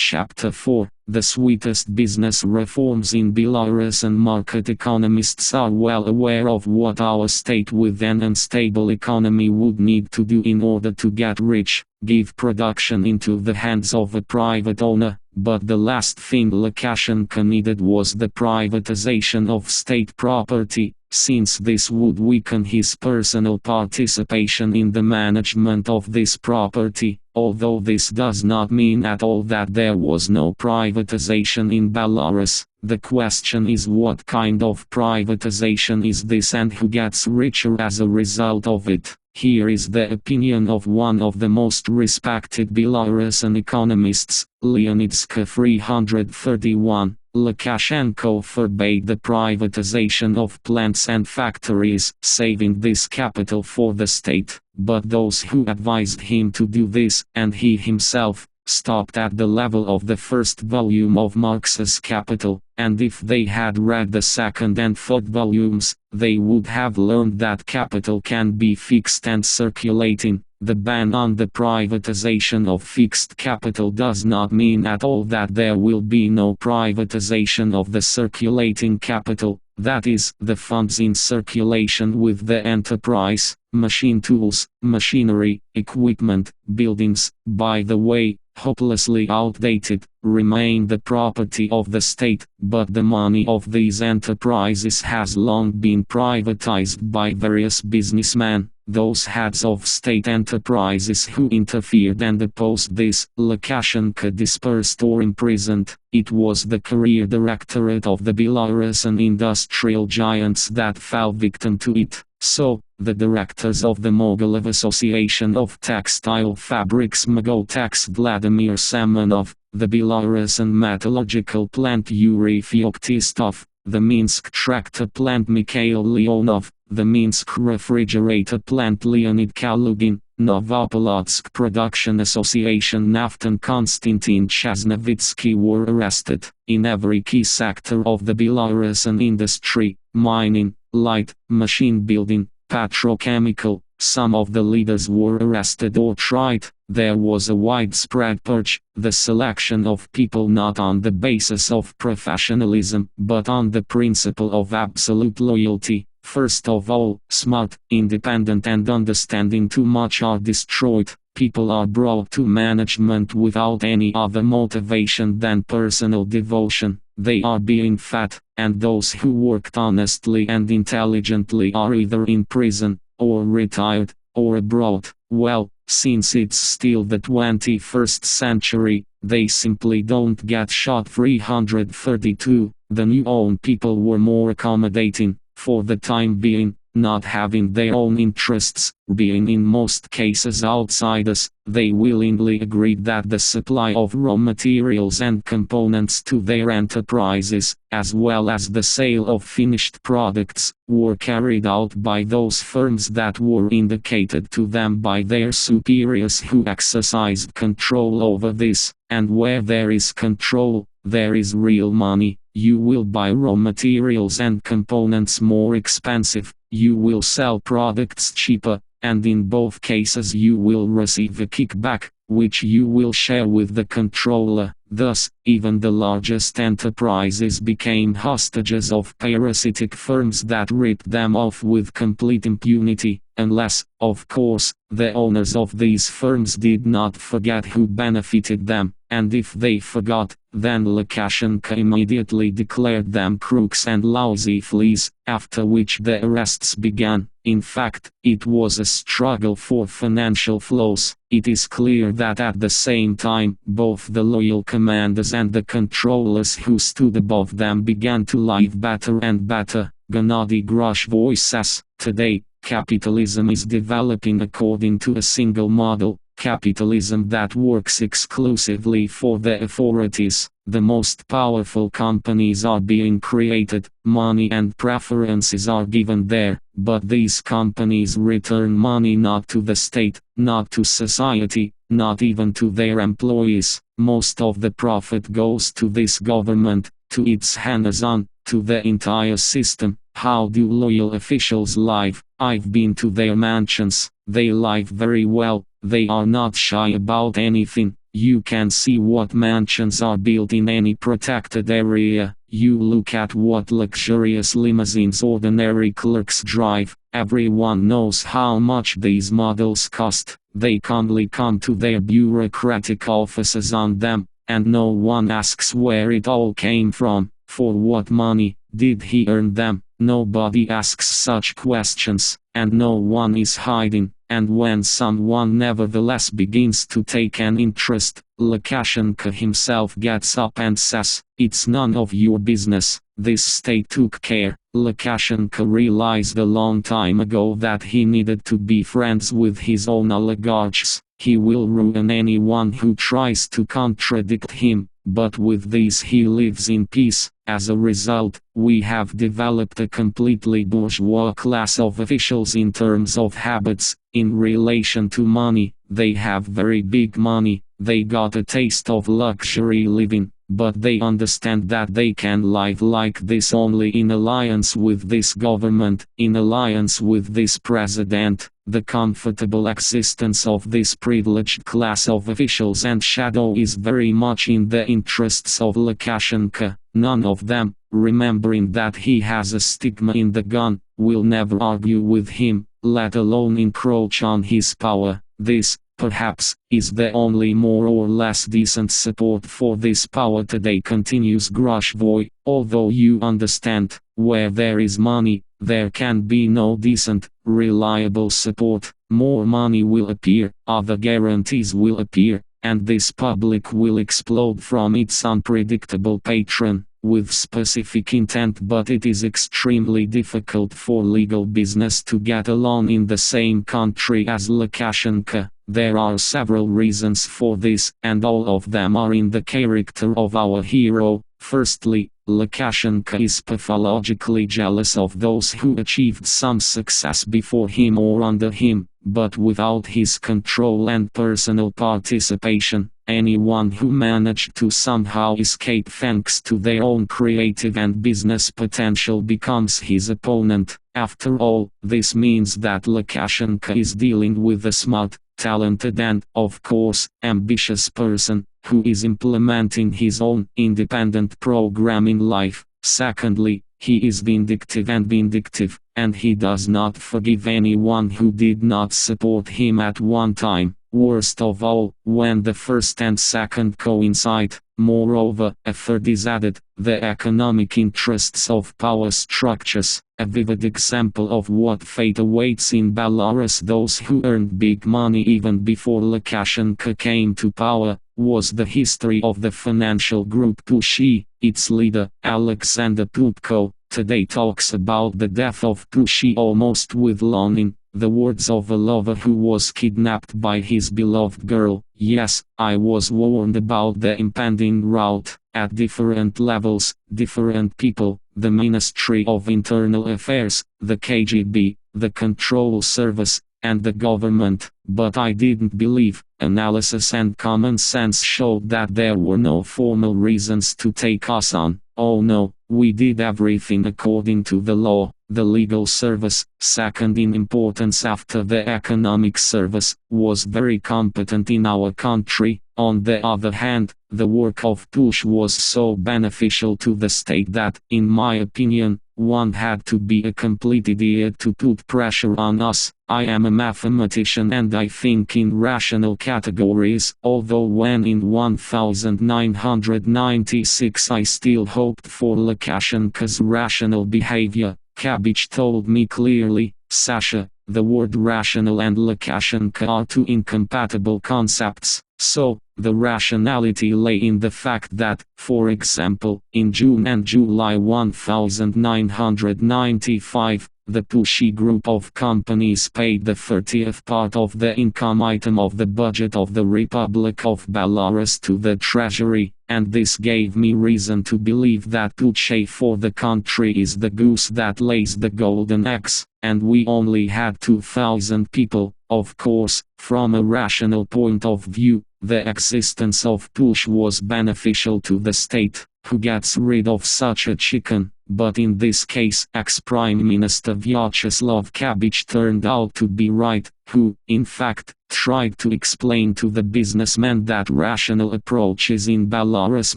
Chapter 4 The sweetest business reforms in Belarus. And market economists are well aware of what our state with an unstable economy would need to do in order to get rich, give production into the hands of a private owner. But the last thing Lukashenko needed was the privatization of state property, since this would weaken his personal participation in the management of this property. Although this does not mean at all that there was no privatization in Belarus, the question is what kind of privatization is this and who gets richer as a result of it. Here is the opinion of one of the most respected Belarusian economists, Leonidska 331. Lukashenko forbade the privatization of plants and factories, saving this capital for the state, but those who advised him to do this, and he himself, stopped at the level of the first volume of Marx's Capital, and if they had read the second and third volumes, they would have learned that capital can be fixed and circulating. The ban on the privatization of fixed capital does not mean at all that there will be no privatization of the circulating capital, that is, the funds in circulation with the enterprise, machine tools, machinery, equipment, buildings. By the way, hopelessly outdated, remain the property of the state, but the money of these enterprises has long been privatized by various businessmen, those heads of state enterprises who interfered and opposed this. Lukashenko dispersed or imprisoned. It was the career directorate of the Belarusian industrial giants that fell victim to it. So, the directors of the Mogilev Association of Textile Fabrics Mogotex Vladimir Semenov, the Belarusian metallurgical plant Yuri Feoktistov, the Minsk tractor plant Mikhail Leonov, the Minsk refrigerator plant Leonid Kalugin, Novopolotsk Production Association Naftan Konstantin Chasnovitsky were arrested. In every key sector of the Belarusian industry, mining, light, machine building, petrochemical, some of the leaders were arrested or tried. There was a widespread purge, the selection of people not on the basis of professionalism, but on the principle of absolute loyalty. First of all, smart, independent and understanding too much are destroyed. People are brought to management without any other motivation than personal devotion. They are being fed, and those who worked honestly and intelligently are either in prison, or retired, or abroad. Well, since it's still the 21st century, they simply don't get shot. 332. The new own people were more accommodating, for the time being, not having their own interests, being in most cases outsiders. They willingly agreed that the supply of raw materials and components to their enterprises, as well as the sale of finished products, were carried out by those firms that were indicated to them by their superiors who exercised control over this. And where there is control, there is real money. You will buy raw materials and components more expensive, you will sell products cheaper, and in both cases you will receive a kickback, which you will share with the controller. Thus, even the largest enterprises became hostages of parasitic firms that ripped them off with complete impunity, unless, of course, the owners of these firms did not forget who benefited them, and if they forgot, then Lukashenko immediately declared them crooks and lousy fleas, after which the arrests began. In fact, it was a struggle for financial flows. It is clear that at the same time, both the loyal commanders and the controllers who stood above them began to live better and better. Gennady Grushvoy says, today, capitalism is developing according to a single model, capitalism that works exclusively for the authorities. The most powerful companies are being created, money and preferences are given there, but these companies return money not to the state, not to society, not even to their employees. Most of the profit goes to this government, to its hangers-on, to the entire system. How do loyal officials live? I've been to their mansions. They live very well. They are not shy about anything. You can see what mansions are built in any protected area. You look at what luxurious limousines ordinary clerks drive. Everyone knows how much these models cost. They calmly come to their bureaucratic offices on them, and no one asks where it all came from. For what money did he earn them? Nobody asks such questions, and no one is hiding. And when someone nevertheless begins to take an interest, Lukashenko himself gets up and says, "It's none of your business, this state took care." Lukashenko realized a long time ago that he needed to be friends with his own oligarchs. He will ruin anyone who tries to contradict him, but with these he lives in peace. As a result, we have developed a completely bourgeois class of officials in terms of habits. In relation to money, they have very big money, they got a taste of luxury living, but they understand that they can live like this only in alliance with this government, in alliance with this president. The comfortable existence of this privileged class of officials and shadow is very much in the interests of Lukashenko. None of them, remembering that he has a stigma in the gun, will never argue with him, let alone encroach on his power. This, perhaps, is the only more or less decent support for this power today, continues Grushvoy. Although you understand, where there is money, there can be no decent, reliable support. More money will appear, other guarantees will appear, and this public will explode from its unpredictable patron, with specific intent. But it is extremely difficult for legal business to get along in the same country as Lukashenko. There are several reasons for this, and all of them are in the character of our hero. Firstly, Lukashenko is pathologically jealous of those who achieved some success before him or under him, but without his control and personal participation. Anyone who managed to somehow escape thanks to their own creative and business potential becomes his opponent. After all, this means that Lukashenko is dealing with a smart, talented and, of course, ambitious person, who is implementing his own independent program in life. Secondly, he is vindictive, and he does not forgive anyone who did not support him at one time. Worst of all, when the first and second coincide. Moreover, a third is added, the economic interests of power structures. A vivid example of what fate awaits in Belarus those who earned big money even before Lukashenko came to power, was the history of the financial group Pushchi. Its leader, Alexander Pupko, today talks about the death of Pushchi almost with longing, the words of a lover who was kidnapped by his beloved girl. Yes, I was warned about the impending rout. At different levels, different people, the Ministry of Internal Affairs, the KGB, the Control Service, and the government, but I didn't believe. Analysis and common sense showed that there were no formal reasons to take us on. Oh no, we did everything according to the law. The legal service, second in importance after the economic service, was very competent in our country. On the other hand, the work of Push was so beneficial to the state that, in my opinion, one had to be a complete idiot to put pressure on us. I am a mathematician and I think in rational categories, although when in 1996 I still hoped for Lukashenko's rational behavior. Kabich told me clearly, Sasha, the word rational and Lukashenko are two incompatible concepts. So, the rationality lay in the fact that, for example, in June and July 1995, the Pushchi group of companies paid the 30th part of the income item of the budget of the Republic of Belarus to the treasury, and this gave me reason to believe that Pushchi for the country is the goose that lays the golden eggs, and we only had 2,000 people. Of course, from a rational point of view, the existence of Push was beneficial to the state. who gets rid of such a chicken? But in this case, ex-Prime Minister Vyacheslav Kabich turned out to be right, who, in fact, tried to explain to the businessman that rational approaches in Belarus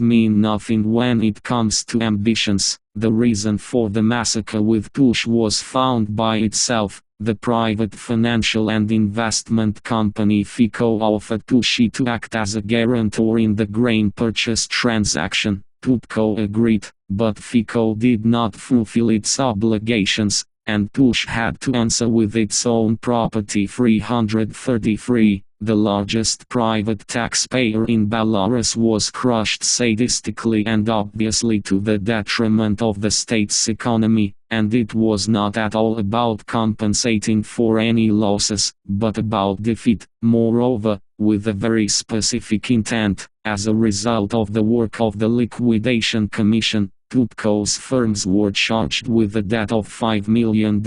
mean nothing when it comes to ambitions. The reason for the massacre with Tush was found by itself. The private financial and investment company FICO offered Tushi to act as a guarantor in the grain purchase transaction. Tupko agreed, but FICO did not fulfill its obligations, and Tush had to answer with its own property. 333, the largest private taxpayer in Belarus, was crushed sadistically and obviously to the detriment of the state's economy, and it was not at all about compensating for any losses, but about defeat. Moreover, with a very specific intent, as a result of the work of the Liquidation Commission, Tupko's firms were charged with a debt of $5 million.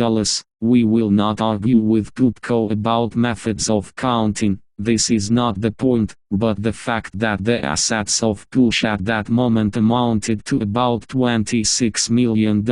We will not argue with Tupko about methods of counting. This is not the point, but the fact that the assets of Tush at that moment amounted to about $26 million,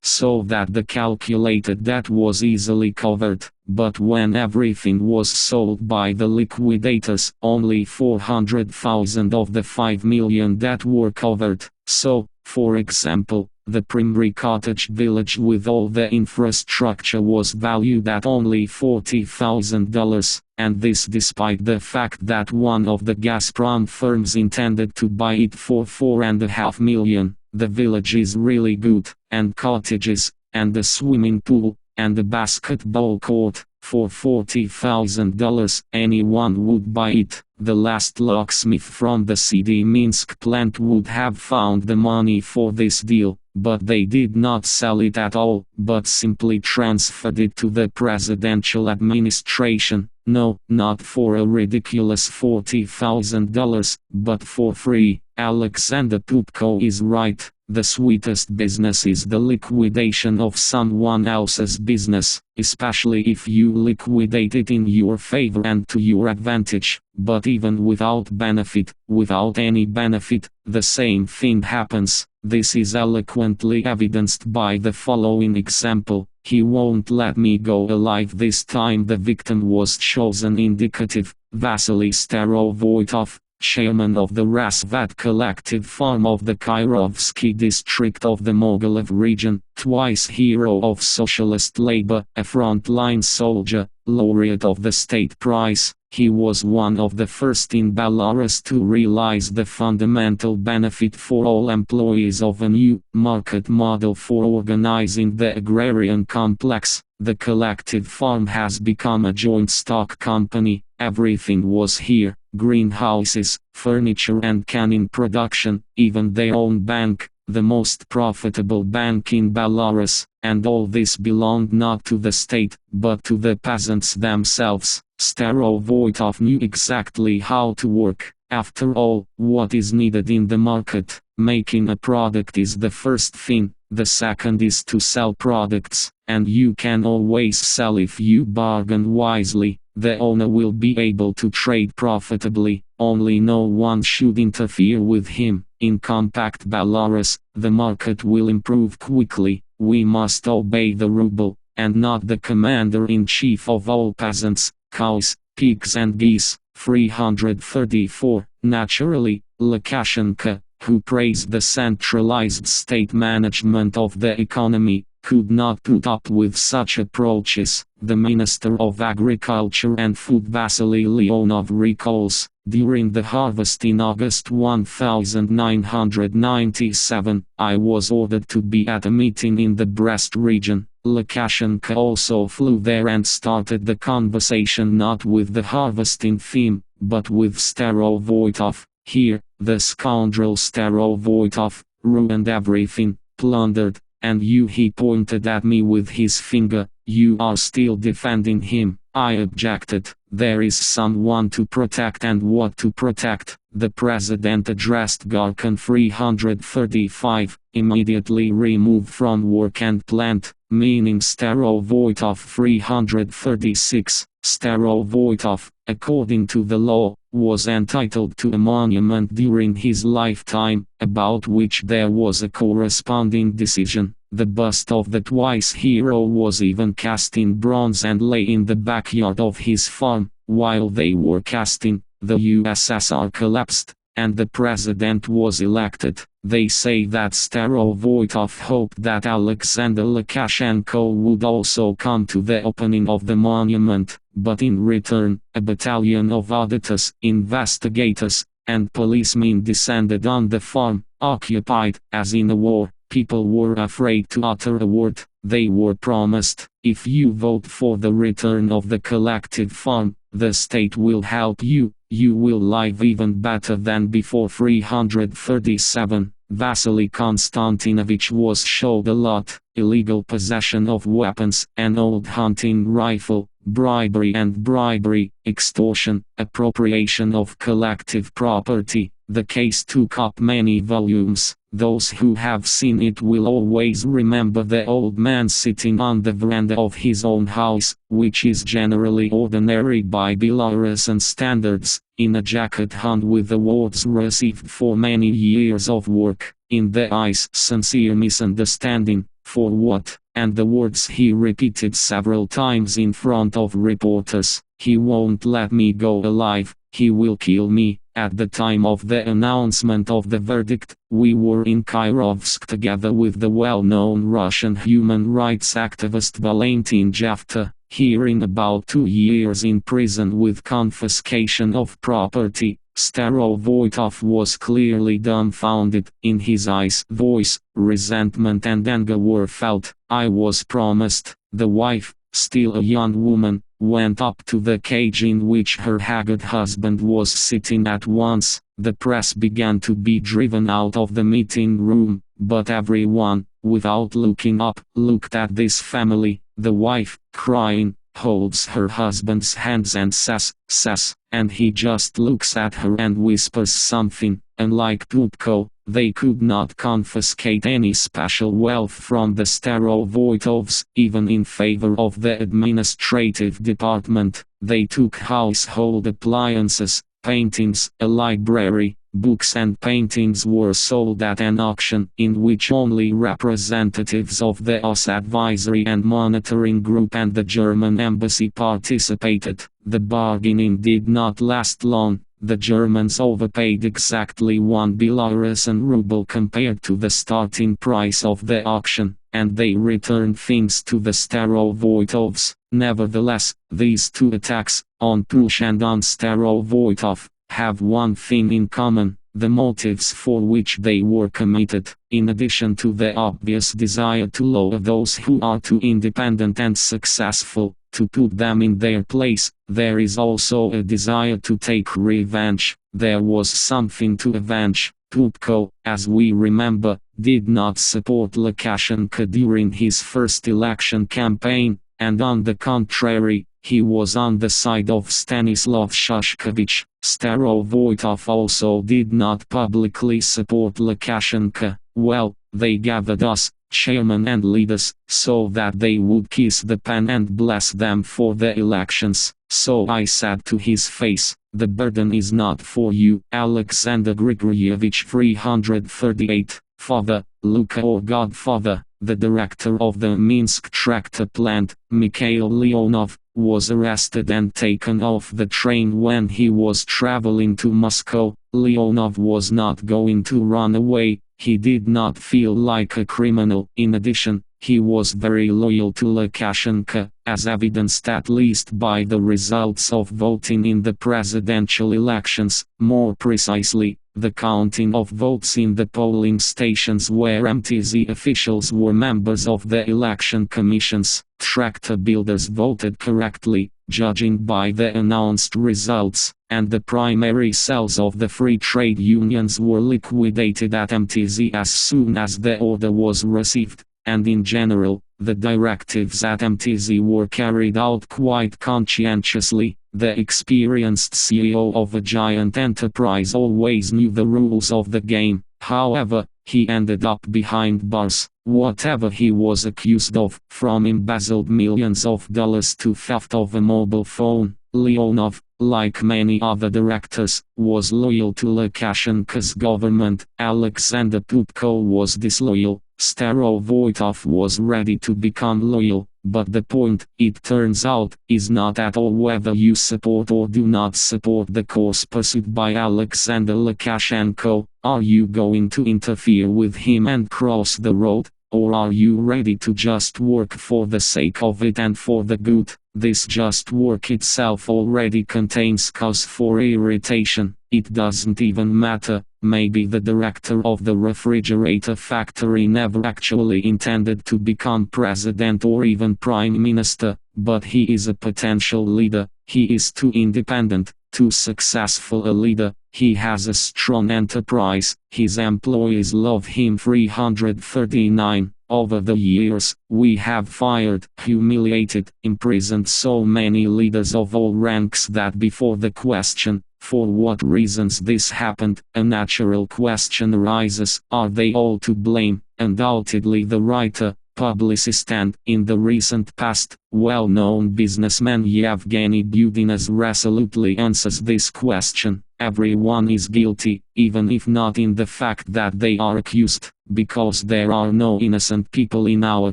so that the calculated debt was easily covered. But when everything was sold by the liquidators, only 400,000 of the 5 million debt were covered. So, for example, the Primry cottage village with all the infrastructure was valued at only $40,000, and this despite the fact that one of the Gazprom firms intended to buy it for $4.5 million. The village is really good, and cottages, and a swimming pool, and a basketball court. For $40,000, anyone would buy it. The last locksmith from the CD Minsk plant would have found the money for this deal, but they did not sell it at all, but simply transferred it to the presidential administration. No, not for a ridiculous $40,000, but for free. Alexander Tupko is right. The sweetest business is the liquidation of someone else's business, especially if you liquidate it in your favor and to your advantage. But even without benefit, without any benefit, the same thing happens. This is eloquently evidenced by the following example. He won't let me go alive this time. The victim was chosen indicative. Vasily Starovoitov, chairman of the Rasvat collective farm of the Kairovsky district of the Mogilev region, twice hero of socialist labor, a frontline soldier, laureate of the state prize. He was one of the first in Belarus to realize the fundamental benefit for all employees of a new market model for organizing the agrarian complex. The collective farm has become a joint stock company. Everything was here: greenhouses, furniture and canning production, even their own bank, the most profitable bank in Belarus, and all this belonged not to the state, but to the peasants themselves. Starovoitov knew exactly how to work. After all, what is needed in the market? Making a product is the first thing, the second is to sell products, and you can always sell if you bargain wisely. The owner will be able to trade profitably, only no one should interfere with him. In compact Belarus, the market will improve quickly. We must obey the ruble, and not the commander-in-chief of all peasants, cows, pigs and geese. 334. Naturally, Lukashenko, who praised the centralized state management of the economy, could not put up with such approaches. The Minister of Agriculture and Food Vasily Leonov recalls, during the harvest in August 1997, I was ordered to be at a meeting in the Brest region. Lukashenko also flew there and started the conversation not with the harvesting theme, but with Starovoitov. Here, the scoundrel Starovoitov ruined everything, plundered, and he pointed at me with his finger. You are still defending him. I objected. There is someone to protect and what to protect. The president addressed Garkan 335, immediately removed from work and plant, meaning Starovoitov 336. Starovoytov, according to the law, was entitled to a monument during his lifetime, about which there was a corresponding decision. The bust of the twice hero was even cast in bronze and lay in the backyard of his farm. While they were casting, the USSR collapsed, and the president was elected. They say that Starovoytov hoped that Alexander Lukashenko would also come to the opening of the monument, but in return, a battalion of auditors, investigators, and policemen descended on the farm, occupied, as in a war. People were afraid to utter a word. They were promised, if you vote for the return of the collected farm, the state will help you, you will live even better than before. 337. Vasily Konstantinovich was showed a lot: illegal possession of weapons, an old hunting rifle, bribery, extortion, appropriation of collective property. The case took up many volumes. Those who have seen it will always remember the old man sitting on the veranda of his own house, which is generally ordinary by Belarusian standards, in a jacket hung with awards received for many years of work. In the eyes, sincere misunderstanding. For what? And the words he repeated several times in front of reporters: he won't let me go alive, he will kill me. At the time of the announcement of the verdict, we were in Kirovsk together with the well-known Russian human rights activist Valentin Javta, hearing about 2 years in prison with confiscation of property. Starovoytov was clearly dumbfounded. In his eyes, voice, resentment and anger were felt. I was promised. The wife, still a young woman, went up to the cage in which her haggard husband was sitting. At once, the press began to be driven out of the meeting room, but everyone, without looking up, looked at this family. The wife, crying, holds her husband's hands and says, and he just looks at her and whispers something. Unlike Pupko, they could not confiscate any special wealth from the Starovoytovs, even in favor of the administrative department. They took household appliances, paintings, a library. Books and paintings were sold at an auction, in which only representatives of the OSS Advisory and Monitoring Group and the German embassy participated. The bargaining did not last long. The Germans overpaid exactly 1 Belarusian ruble compared to the starting price of the auction, and they returned things to the Starovoytovs. Nevertheless, these two attacks, on Push and on Starovoytov, have one thing in common: the motives for which they were committed. In addition to the obvious desire to lower those who are too independent and successful, to put them in their place, there is also a desire to take revenge. There was something to avenge. Pupko, as we remember, did not support Lukashenko during his first election campaign, and on the contrary, he was on the side of Stanislav Shoshkovich. Starovoytov also did not publicly support Lukashenko. Well, they gathered us, chairmen and leaders, so that they would kiss the pen and bless them for the elections. So I said to his face, the burden is not for you. Alexander Grigoryevich. 338. Father, Luka or Godfather, the director of the Minsk tractor plant, Mikhail Leonov, was arrested and taken off the train when he was traveling to Moscow. Leonov was not going to run away. He did not feel like a criminal. In addition, he was very loyal to Lukashenko, as evidenced at least by the results of voting in the presidential elections, more precisely, the counting of votes in the polling stations where MTZ officials were members of the election commissions. Tractor builders voted correctly, judging by the announced results, and the primary cells of the free trade unions were liquidated at MTZ as soon as the order was received, and in general, the directives at MTZ were carried out quite conscientiously. The experienced CEO of a giant enterprise always knew the rules of the game. However, he ended up behind bars. Whatever he was accused of, from embezzled millions of dollars to theft of a mobile phone, Leonov, like many other directors, was loyal to Lukashenko's government. Alexander Pupko was disloyal. Starovoitov was ready to become loyal. But the point, it turns out, is not at all whether you support or do not support the course pursued by Alexander Lukashenko. Are you going to interfere with him and cross the road? Or are you ready to just work for the sake of it and for the good? This just work itself already contains cause for irritation. It doesn't even matter. Maybe the director of the refrigerator factory never actually intended to become president or even prime minister, but he is a potential leader. He is too independent, too successful a leader. He has a strong enterprise. His employees love him. 339. Over the years, we have fired, humiliated, imprisoned so many leaders of all ranks that before the question, for what reasons this happened, a natural question arises: are they all to blame? Undoubtedly the writer, publicist and, in the recent past, well-known businessman Yevgeny Budinas resolutely answers this question. Everyone is guilty, even if not in the fact that they are accused, because there are no innocent people in our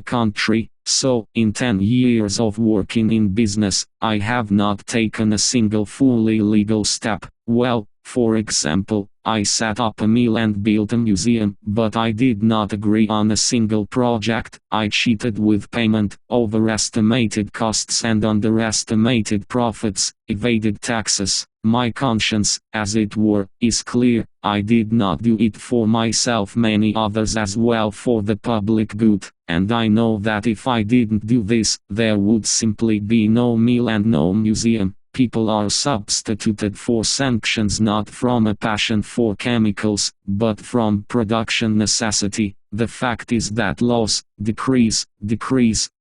country. So, in 10 years of working in business, I have not taken a single fully legal step. Well, for example, I set up a mill and built a museum, but I did not agree on a single project. I cheated with payment, overestimated costs and underestimated profits, evaded taxes. My conscience, as it were, is clear. I did not do it for myself, many others as well, for the public good. And I know that if I didn't do this, there would simply be no mill and no museum. People are substituted for sanctions not from a passion for chemicals, but from production necessity. The fact is that laws, decrees,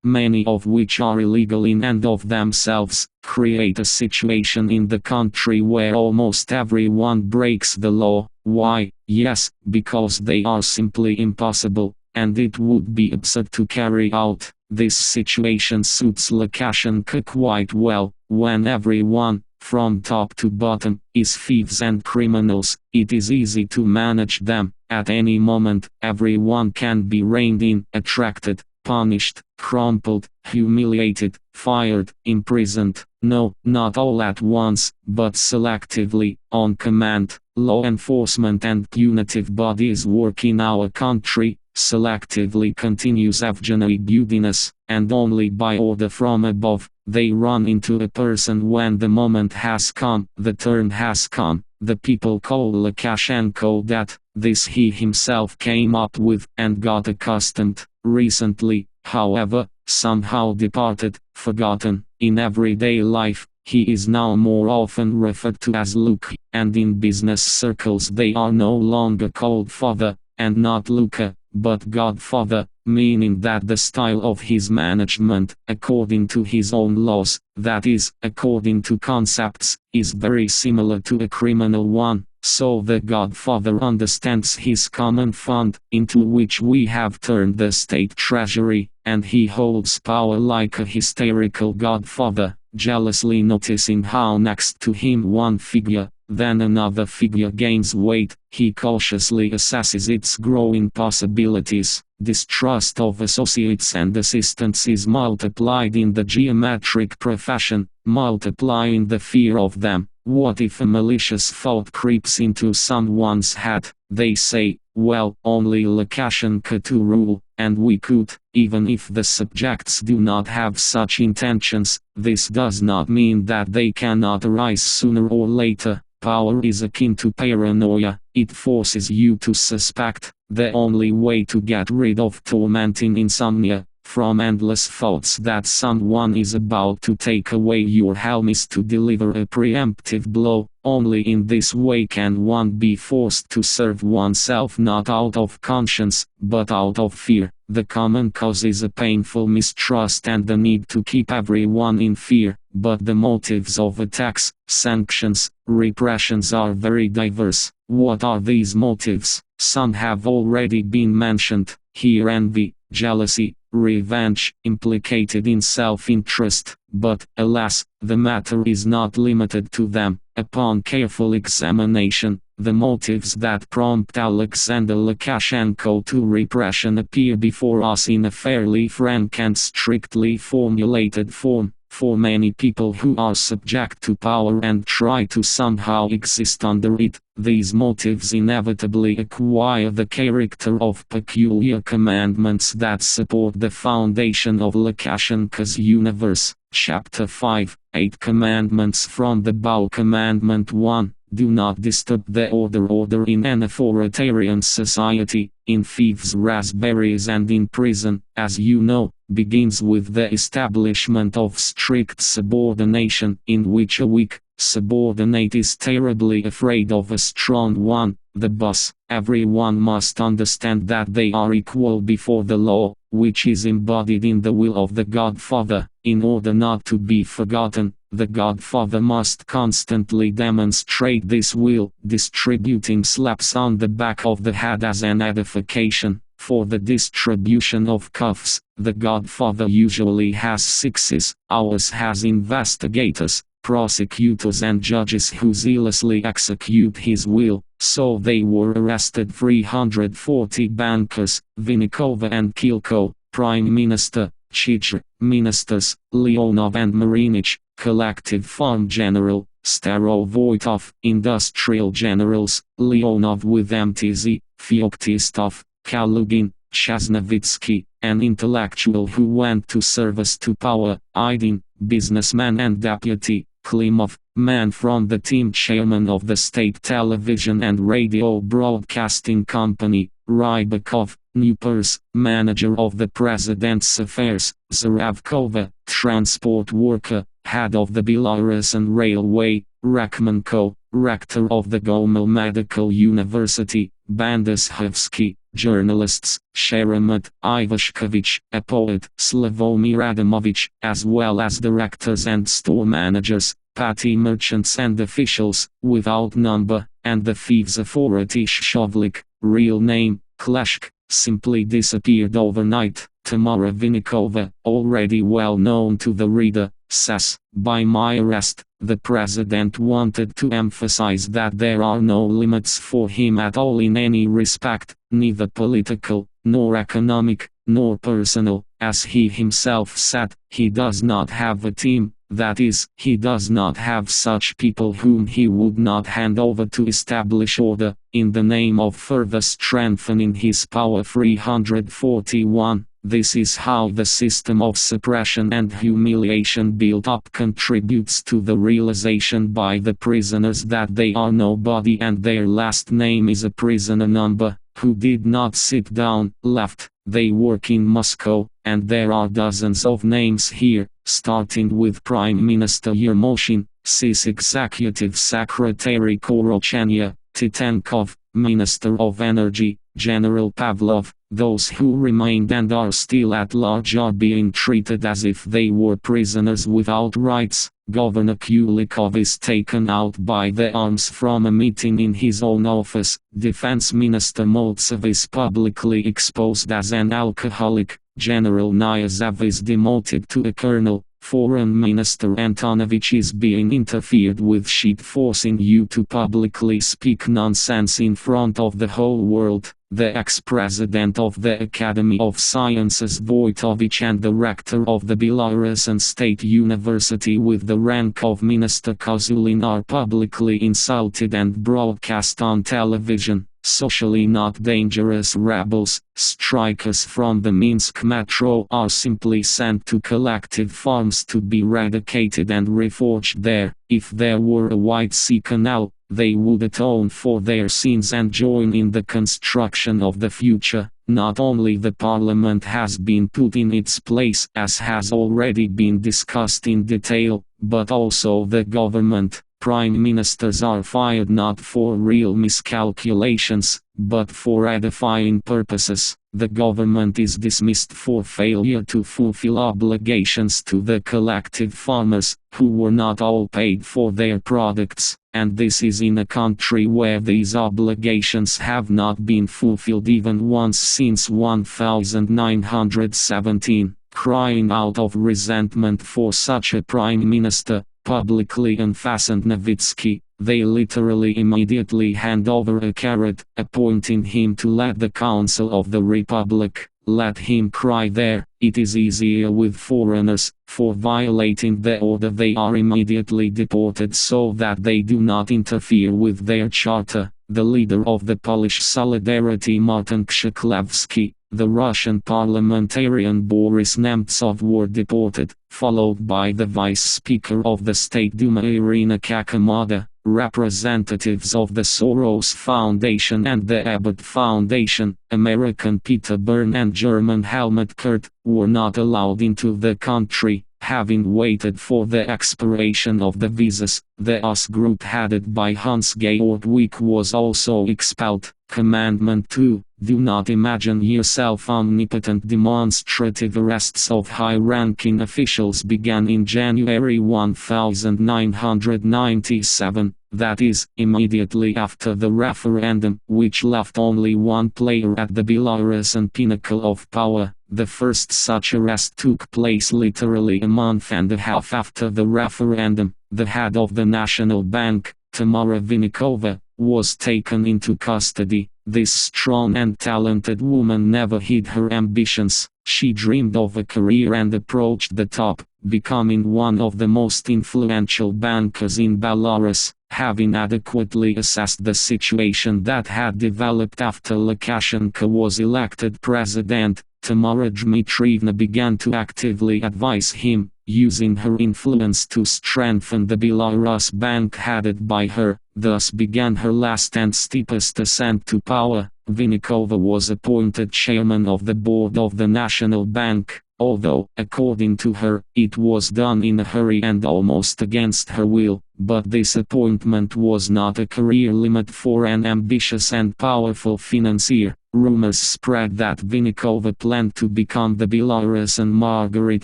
many of which are illegal in and of themselves, create a situation in the country where almost everyone breaks the law. Why? Yes, because they are simply impossible, and it would be absurd to carry out. This situation suits Lukashenko quite well. When everyone, from top to bottom, is thieves and criminals, it is easy to manage them. At any moment, everyone can be reined in, attracted, punished, crumpled, humiliated, fired, imprisoned. No, not all at once, but selectively, on command. Law enforcement and punitive bodies work in our country selectively, continues Evgeny Budinas, and only by order from above. They run into a person when the moment has come, the turn has come. The people call Lukashenko that. This he himself came up with and got accustomed. Recently, however, somehow departed, forgotten. In everyday life, he is now more often referred to as Luke, and in business circles they are no longer called father, and not Luka, but Godfather, meaning that the style of his management, according to his own laws, that is, according to concepts, is very similar to a criminal one. So the Godfather understands his common fund, into which we have turned the state treasury, and he holds power like a hysterical Godfather, jealously noticing how next to him one figure, then another figure gains weight. He cautiously assesses its growing possibilities. Distrust of associates and assistants is multiplied in the geometric profession, multiplying the fear of them. What if a malicious thought creeps into someone's head? They say, well, only Lukashenko to rule, and we could, even if the subjects do not have such intentions. This does not mean that they cannot arise sooner or later. Power is akin to paranoia, it forces you to suspect. The only way to get rid of tormenting insomnia, from endless thoughts that someone is about to take away your helm, is to deliver a preemptive blow. Only in this way can one be forced to serve oneself, not out of conscience, but out of fear. The common cause is a painful mistrust and the need to keep everyone in fear, but the motives of attacks, sanctions, repressions are very diverse. What are these motives? Some have already been mentioned here: envy, jealousy, revenge, implicated in self-interest, but, alas, the matter is not limited to them. Upon careful examination, the motives that prompt Alexander Lukashenko to repression appear before us in a fairly frank and strictly formulated form. For many people who are subject to power and try to somehow exist under it, these motives inevitably acquire the character of peculiar commandments that support the foundation of Lukashenko's universe. Chapter 5, 8 Commandments from the Bao. Commandment 1. Do not disturb the order in an authoritarian society, in thieves' raspberries and in prison, as you know, begins with the establishment of strict subordination, in which a weak subordinate is terribly afraid of a strong one, the boss. Everyone must understand that they are equal before the law, which is embodied in the will of the Godfather. In order not to be forgotten, the Godfather must constantly demonstrate this will, distributing slaps on the back of the head as an edification. For the distribution of cuffs, the Godfather usually has sixes. Ours has investigators, prosecutors and judges who zealously execute his will. So they were arrested 340 bankers, Vinikova and Kilko, Prime Minister, Chich, Ministers, Leonov and Marinich, Collective Farm General, Starovoitov, Industrial Generals, Leonov with MTZ, Feoktistov, Kalugin, Chasnovitsky, an intellectual who went to service to power, Aydin, businessman and deputy, Klimov, man from the team, chairman of the State Television and Radio Broadcasting Company, Rybakov, Newpers, manager of the President's affairs, Zaravkova, transport worker, head of the Belarusian Railway, Rekmenko, rector of the Gomel Medical University, Bandashovsky, journalists, Sheremet, Ivashkovich, a poet, Slavomir Adamovich, as well as directors and store managers, petty merchants and officials, without number, and the thieves' authority Shovlik, real name, Kleshk, simply disappeared overnight. Tamara Vinikova, already well known to the reader, says, by my arrest, the president wanted to emphasize that there are no limits for him at all in any respect, neither political, nor economic, nor personal. As he himself said, he does not have a team, that is, he does not have such people whom he would not hand over to establish order, in the name of further strengthening his power. 341. This is how the system of suppression and humiliation built up contributes to the realization by the prisoners that they are nobody and their last name is a prisoner number, who did not sit down, left. They work in Moscow, and there are dozens of names here, starting with Prime Minister Yermoshin, SIS Executive Secretary Korochenya, Titenkov, Minister of Energy, General Pavlov. Those who remained and are still at large are being treated as if they were prisoners without rights. Governor Kulikov is taken out by the arms from a meeting in his own office. Defense Minister Moltsev is publicly exposed as an alcoholic. General Nyazev is demoted to a colonel. Foreign Minister Antonovich is being interfered with, forcing you to publicly speak nonsense in front of the whole world. The ex-president of the Academy of Sciences Voitovich and the rector of the Belarusian State University with the rank of Minister Kozulin are publicly insulted and broadcast on television. Socially not dangerous rebels, strikers from the Minsk metro, are simply sent to collective farms to be eradicated and reforged there. If there were a White Sea Canal, they would atone for their sins and join in the construction of the future. Not only the parliament has been put in its place, as has already been discussed in detail, but also the government. Prime ministers are fired not for real miscalculations, but for edifying purposes. The government is dismissed for failure to fulfill obligations to the collective farmers, who were not all paid for their products. and this is in a country where these obligations have not been fulfilled even once since 1917. Crying out of resentment for such a prime minister, publicly unfastened Nowitzki. They literally immediately hand over a carrot, appointing him to lead the Council of the Republic. Let him cry there. It is easier with foreigners. For violating the order they are immediately deported so that they do not interfere with their charter. The leader of the Polish Solidarity Martin Krzyklewski, the Russian parliamentarian Boris Nemtsov were deported, followed by the vice speaker of the State Duma Irina Kakamada. Representatives of the Soros Foundation and the Abbott Foundation, American Peter Byrne and German Helmut Kurt, were not allowed into the country, having waited for the expiration of the visas. The US group headed by Hans-Georg Wick was also expelled. Commandment 2. Do not imagine yourself omnipotent. Demonstrative arrests of high-ranking officials began in January 1997, that is, immediately after the referendum, which left only one player at the Belarusian pinnacle of power. The first such arrest took place literally a month and a half after the referendum. The head of the National Bank, Tamara Vinnikova, was taken into custody. This strong and talented woman never hid her ambitions. She dreamed of a career and approached the top, becoming one of the most influential bankers in Belarus. Having adequately assessed the situation that had developed after Lukashenko was elected president, Tamara Dmitrievna began to actively advise him, using her influence to strengthen the Belarus bank headed by her. Thus began her last and steepest ascent to power. Vinnikova was appointed chairman of the board of the National Bank, although, according to her, it was done in a hurry and almost against her will. But this appointment was not a career limit for an ambitious and powerful financier. Rumors spread that Vinnikova planned to become the Belarusian Margaret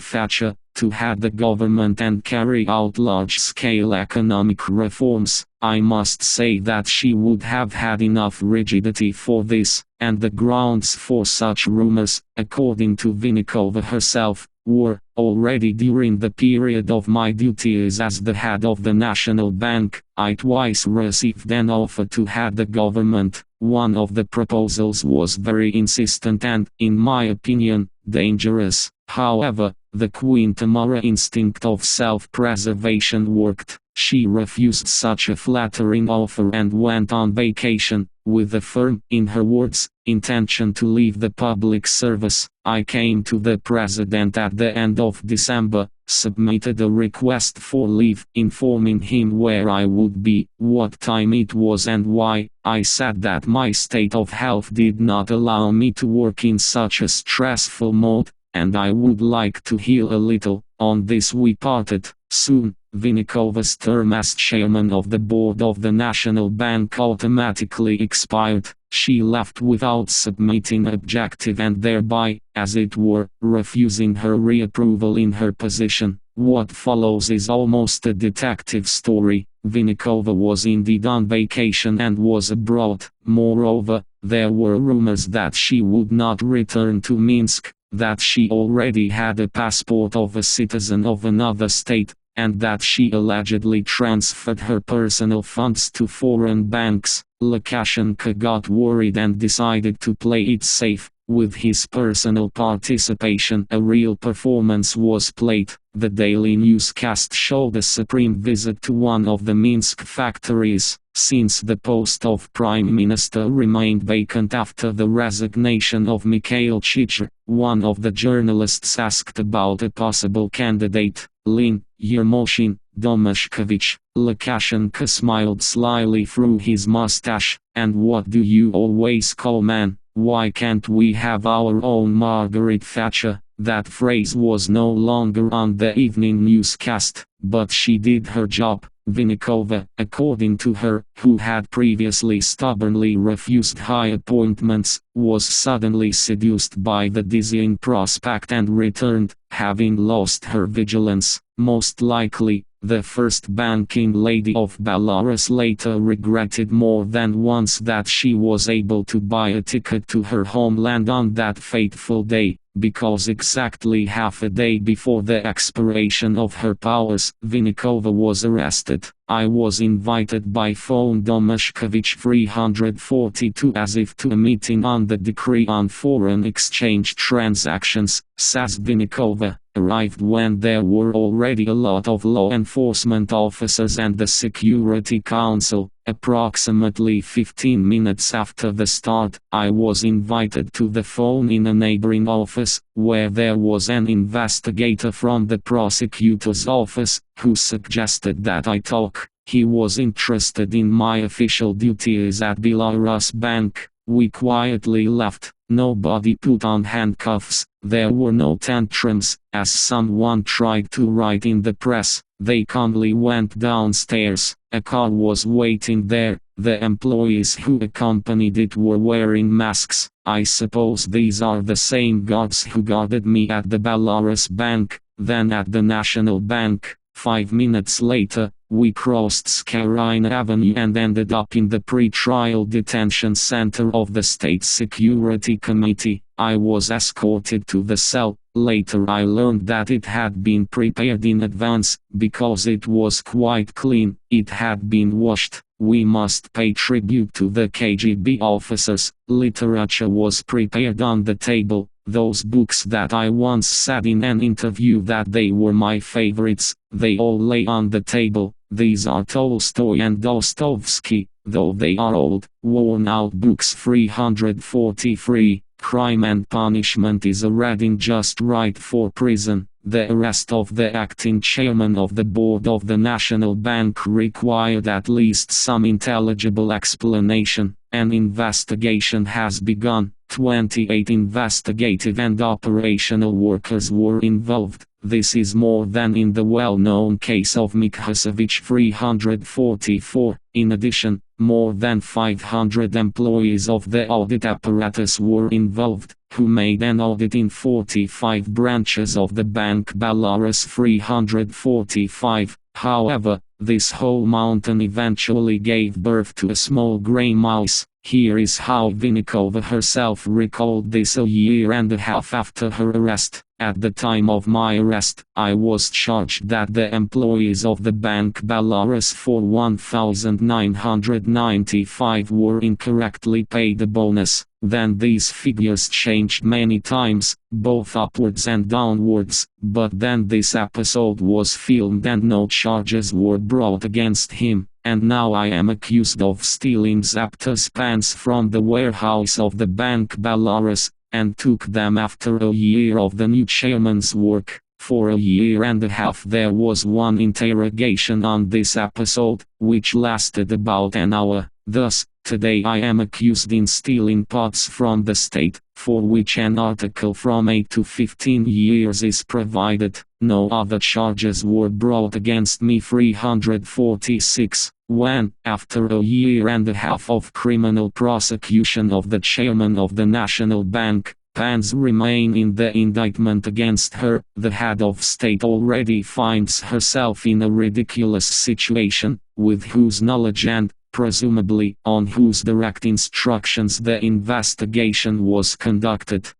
Thatcher, to head the government and carry out large-scale economic reforms. I must say that she would have had enough rigidity for this, and the grounds for such rumors, according to Vinnikova herself, were, already during the period of my duties as the head of the National Bank, I twice received an offer to head the government. One of the proposals was very insistent and, in my opinion, dangerous. However, the Queen Tamara instinct of self-preservation worked. She refused such a flattering offer and went on vacation, with a firm, in her words, intention to leave the public service. I came to the president at the end of December, submitted a request for leave, informing him where I would be, what time it was and why. I said that my state of health did not allow me to work in such a stressful mode, and I would like to heal a little. On this we parted. Soon, Vinnikova's term as chairman of the board of the National Bank automatically expired. She left without submitting objective and thereby, as it were, refusing her reapproval in her position. What follows is almost a detective story. Vinnikova was indeed on vacation and was abroad. Moreover, there were rumors that she would not return to Minsk, that she already had a passport of a citizen of another state, and that she allegedly transferred her personal funds to foreign banks. Lukashenko got worried and decided to play it safe. With his personal participation, a real performance was played. The daily newscast showed a supreme visit to one of the Minsk factories. Since the post of prime minister remained vacant after the resignation of Mikhail Chichir, one of the journalists asked about a possible candidate, Lin Yermoshin Domashkovich. Lukashenko smiled slyly through his mustache. And what do you always call man? Why can't we have our own Margaret Thatcher? That phrase was no longer on the evening newscast, but she did her job. Vinnikova, according to her, who had previously stubbornly refused high appointments, was suddenly seduced by the dizzying prospect and returned, having lost her vigilance. Most likely, the first banking lady of Belarus later regretted more than once that she was able to buy a ticket to her homeland on that fateful day, because exactly half a day before the expiration of her powers, Vinnikova was arrested. I was invited by phone Domashkovich 342 as if to a meeting on the decree on foreign exchange transactions, says Vinnikova. Arrived when there were already a lot of law enforcement officers and the Security Council. Approximately 15 minutes after the start, I was invited to the phone in a neighboring office, where there was an investigator from the prosecutor's office, who suggested that I talk. He was interested in my official duties at Belarus Bank. We quietly left. Nobody put on handcuffs. There were no tantrums, as someone tried to write in the press. They calmly went downstairs. A car was waiting there. The employees who accompanied it were wearing masks. I suppose these are the same guards who guarded me at the Belarus Bank, then at the National Bank. 5 minutes later, we crossed Skarina Avenue and ended up in the pre-trial detention center of the State Security Committee. I was escorted to the cell. Later I learned that it had been prepared in advance, because it was quite clean. It had been washed. We must pay tribute to the KGB officers. Literature was prepared on the table. Those books that I once said in an interview that they were my favorites, they all lay on the table. These are Tolstoy and Dostoevsky, though they are old, worn-out books. 343, Crime and Punishment is a reading just right for prison. The arrest of the acting chairman of the board of the National Bank required at least some intelligible explanation. An investigation has begun. 28 investigative and operational workers were involved. This is more than in the well-known case of Mikhasevich 344. In addition, more than 500 employees of the audit apparatus were involved, who made an audit in 45 branches of the bank. Belarus 345. However, this whole mountain eventually gave birth to a small grey mouse. Here is how Vinnikova herself recalled this a year and a half after her arrest. At the time of my arrest, I was charged that the employees of the Bank Belarus for 1,995 were incorrectly paid a bonus. Then these figures changed many times, both upwards and downwards, but then this episode was filmed and no charges were brought against him. And now I am accused of stealing Zapta's pants from the warehouse of the Bank Belarus, and took them after a year of the new chairman's work. For a year and a half there was one interrogation on this episode, which lasted about an hour. Thus, today I am accused in stealing pots from the state, for which an article from 8 to 15 years is provided. No other charges were brought against me. 346. When, after a year and a half of criminal prosecution of the chairman of the National Bank, pans remain in the indictment against her, the head of state already finds herself in a ridiculous situation, with whose knowledge and, presumably, on whose direct instructions the investigation was conducted.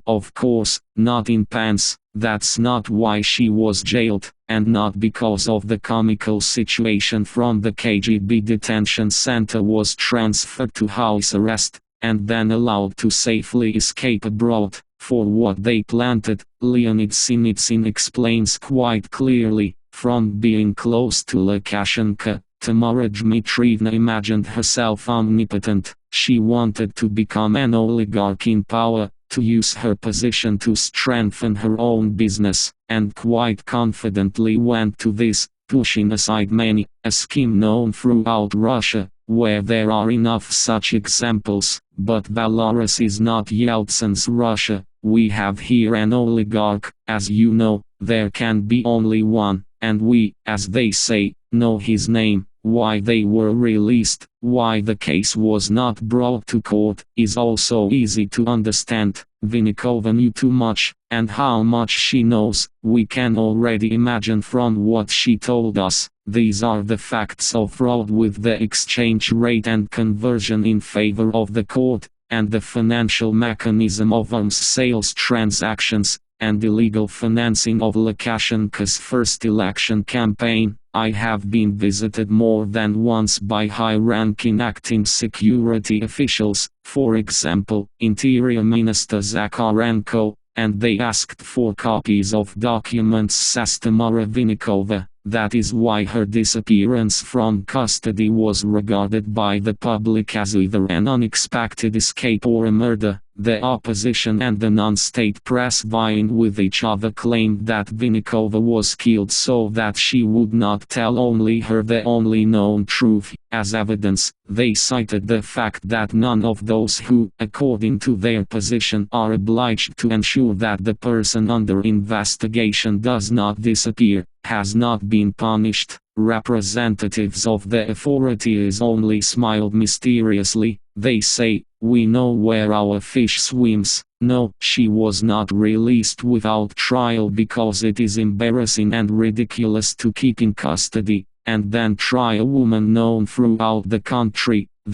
Of course, not in pants. That's not why she was jailed, and not because of the comical situation from the KGB detention center was transferred to house arrest, and then allowed to safely escape abroad. For what they planted, Leonid Sinitsyn explains quite clearly. From being close to Lukashenko, Tamara Dmitrievna imagined herself omnipotent. She wanted to become an oligarch in power, to use her position to strengthen her own business, and quite confidently went to this, pushing aside many, a scheme known throughout Russia, where there are enough such examples. But Belarus is not Yeltsin's Russia. We have here an oligarch. As you know, there can be only one, and we, as they say, know his name, why they were released, why the case was not brought to court, is also easy to understand. Vinnikova knew too much, and how much she knows, we can already imagine from what she told us. These are the facts of fraud with the exchange rate and conversion in favor of the court, and the financial mechanism of arms sales transactions, and illegal financing of Lukashenko's first election campaign. I have been visited more than once by high-ranking acting security officials, for example, Interior Minister Zakharenko, and they asked for copies of documents, says Tamara Vinnikova. That is why her disappearance from custody was regarded by the public as either an unexpected escape or a murder. The opposition and the non-state press, vying with each other, claimed that Vinnikova was killed so that she would not tell only her the only known truth. As evidence, they cited the fact that none of those who, according to their position, are obliged to ensure that the person under investigation does not disappear, has not been punished. Representatives of the authorities only smiled mysteriously. They say, "We know where our fish swims." No, she was not released without trial because it is embarrassing and ridiculous to keep in custody, and then try a woman known throughout the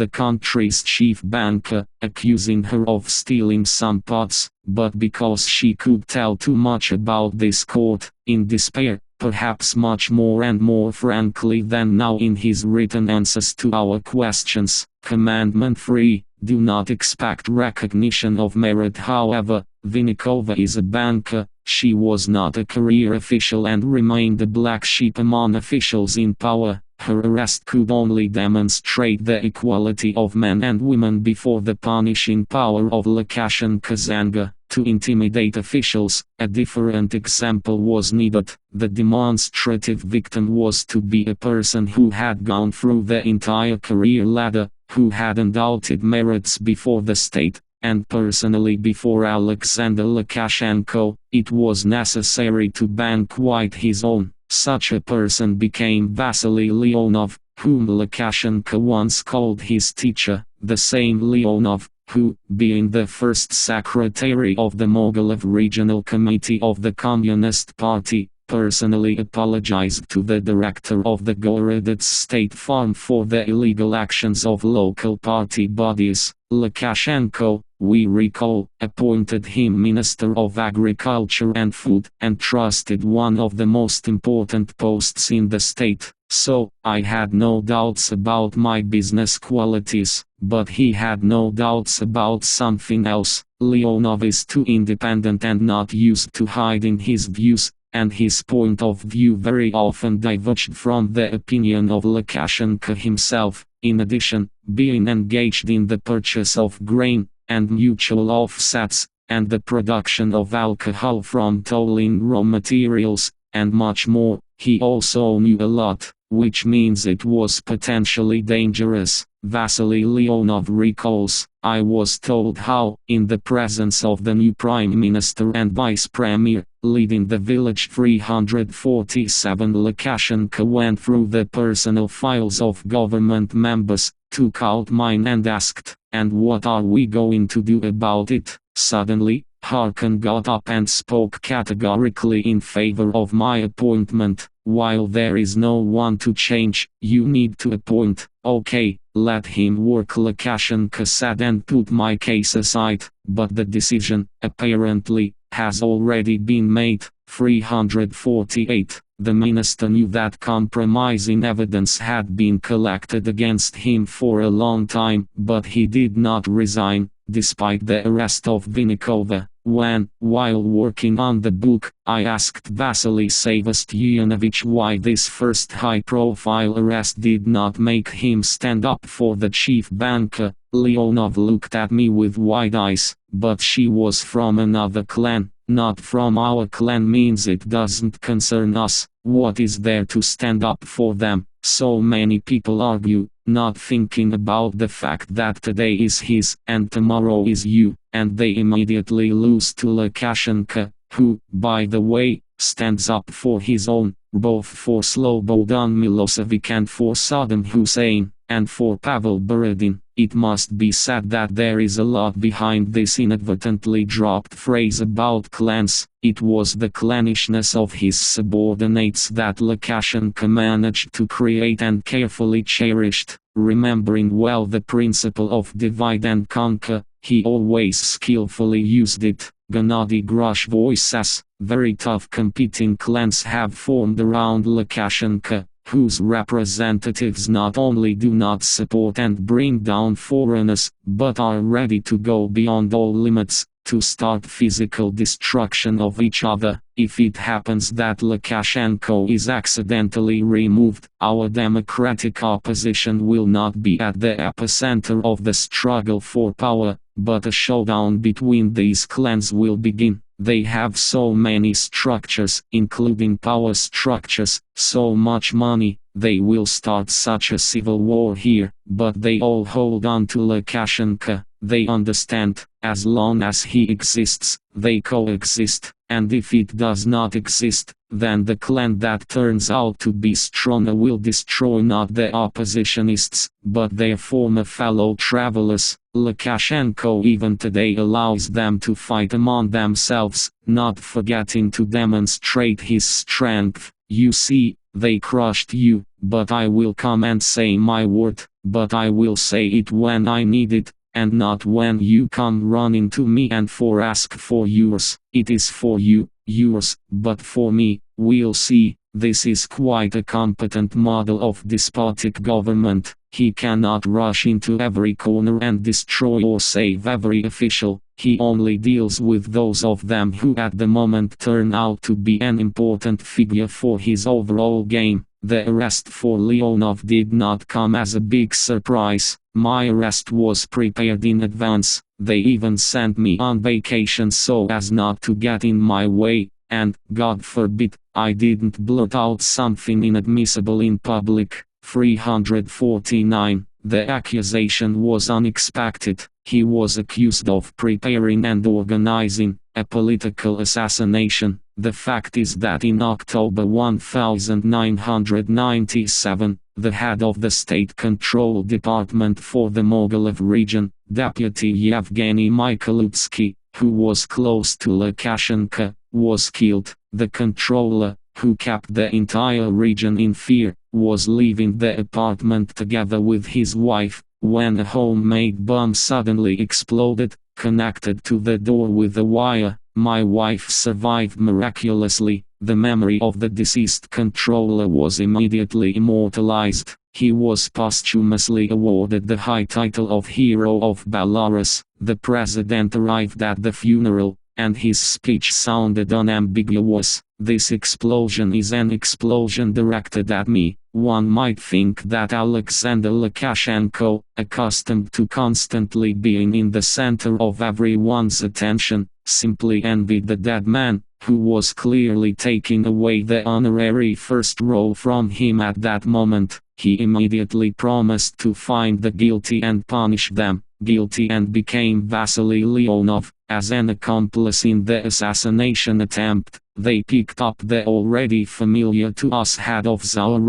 country's chief banker, accusing her of stealing some pots, but because she could tell too much about this court, in despair, perhaps much more and more frankly than now in his written answers to our questions. Commandment 3. Do not expect recognition of merit. However, Vinnikova is a banker, she was not a career official and remained a black sheep among officials in power. Her arrest could only demonstrate the equality of men and women before the punishing power of Lukashenko's anger. To intimidate officials, a different example was needed. The demonstrative victim was to be a person who had gone through the entire career ladder, who had undoubted merits before the state, and personally before Alexander Lukashenko. It was necessary to bank quite his own. Such a person became Vasily Leonov, whom Lukashenko once called his teacher, the same Leonov, who, being the first secretary of the Mogilev Regional Committee of the Communist Party, personally apologized to the director of the Gorodets State Farm for the illegal actions of local party bodies. Lukashenko, we recall, appointed him Minister of Agriculture and Food, and trusted one of the most important posts in the state. So, I had no doubts about my business qualities, but he had no doubts about something else. Leonov is too independent and not used to hiding his views, and his point of view very often diverged from the opinion of Lukashenko himself. In addition, being engaged in the purchase of grain, and mutual offsets, and the production of alcohol from tolling raw materials, and much more, he also knew a lot, which means it was potentially dangerous. Vasily Leonov recalls, I was told how, in the presence of the new Prime Minister and Vice Premier, leading the Village 347, Lukashenko went through the personal files of government members, took out mine and asked, "And what are we going to do about it?" Suddenly, Harkin got up and spoke categorically in favor of my appointment. While there is no one to change, you need to appoint. Okay, let him work, Lukashenko said and put my case aside, but the decision, apparently, has already been made. 348. The minister knew that compromising evidence had been collected against him for a long time, but he did not resign, despite the arrest of Vinnikova. When, while working on the book, I asked Vasily Sevastyunovich why this first high-profile arrest did not make him stand up for the chief banker, Leonov looked at me with wide eyes. But she was from another clan. Not from our clan means it doesn't concern us. What is there to stand up for them? So many people argue, not thinking about the fact that today is his and tomorrow is you, and they immediately lose to Lukashenko, who, by the way, stands up for his own, both for Slobodan Milosevic and for Saddam Hussein, and for Pavel Borodin. It must be said that there is a lot behind this inadvertently dropped phrase about clans. It was the clannishness of his subordinates that Lukashenko managed to create and carefully cherished. Remembering well the principle of divide and conquer, he always skillfully used it. Gennady Grush voices, very tough competing clans have formed around Lukashenko, whose representatives not only do not support and bring down foreigners, but are ready to go beyond all limits, to start physical destruction of each other. If it happens that Lukashenko is accidentally removed, our democratic opposition will not be at the epicenter of the struggle for power, but a showdown between these clans will begin. They have so many structures, including power structures, so much money, they will start such a civil war here, but they all hold on to Lukashenko. They understand, as long as he exists, they coexist, and if it does not exist, then the clan that turns out to be stronger will destroy not the oppositionists, but their former fellow travelers. Lukashenko even today allows them to fight among themselves, not forgetting to demonstrate his strength. You see, they crushed you, but I will come and say my word, but I will say it when I need it, and not when you come running to me and ask for yours. It is for you, yours, but for me, we'll see. This is quite a competent model of despotic government. He cannot rush into every corner and destroy or save every official. He only deals with those of them who at the moment turn out to be an important figure for his overall game. The arrest for Leonov did not come as a big surprise. My arrest was prepared in advance. They even sent me on vacation so as not to get in my way, and, God forbid, I didn't blurt out something inadmissible in public. 349. The accusation was unexpected. He was accused of preparing and organizing a political assassination. The fact is that in October 1997, the head of the State Control Department for the Mogilev region, Deputy Yevgeny Mikhailutsky, who was close to Lukashenko, was killed. The controller, who kept the entire region in fear, was leaving the apartment together with his wife, when a homemade bomb suddenly exploded, connected to the door with a wire. My wife survived miraculously. The memory of the deceased controller was immediately immortalized. He was posthumously awarded the high title of Hero of Belarus. The president arrived at the funeral, and his speech sounded unambiguous. This explosion is an explosion directed at me. One might think that Alexander Lukashenko, accustomed to constantly being in the center of everyone's attention, simply envied the dead man, who was clearly taking away the honorary first role from him at that moment. He immediately promised to find the guilty and punish them. Guilty and became Vasily Leonov, as an accomplice in the assassination attempt. They picked up the already familiar to us head of Tsar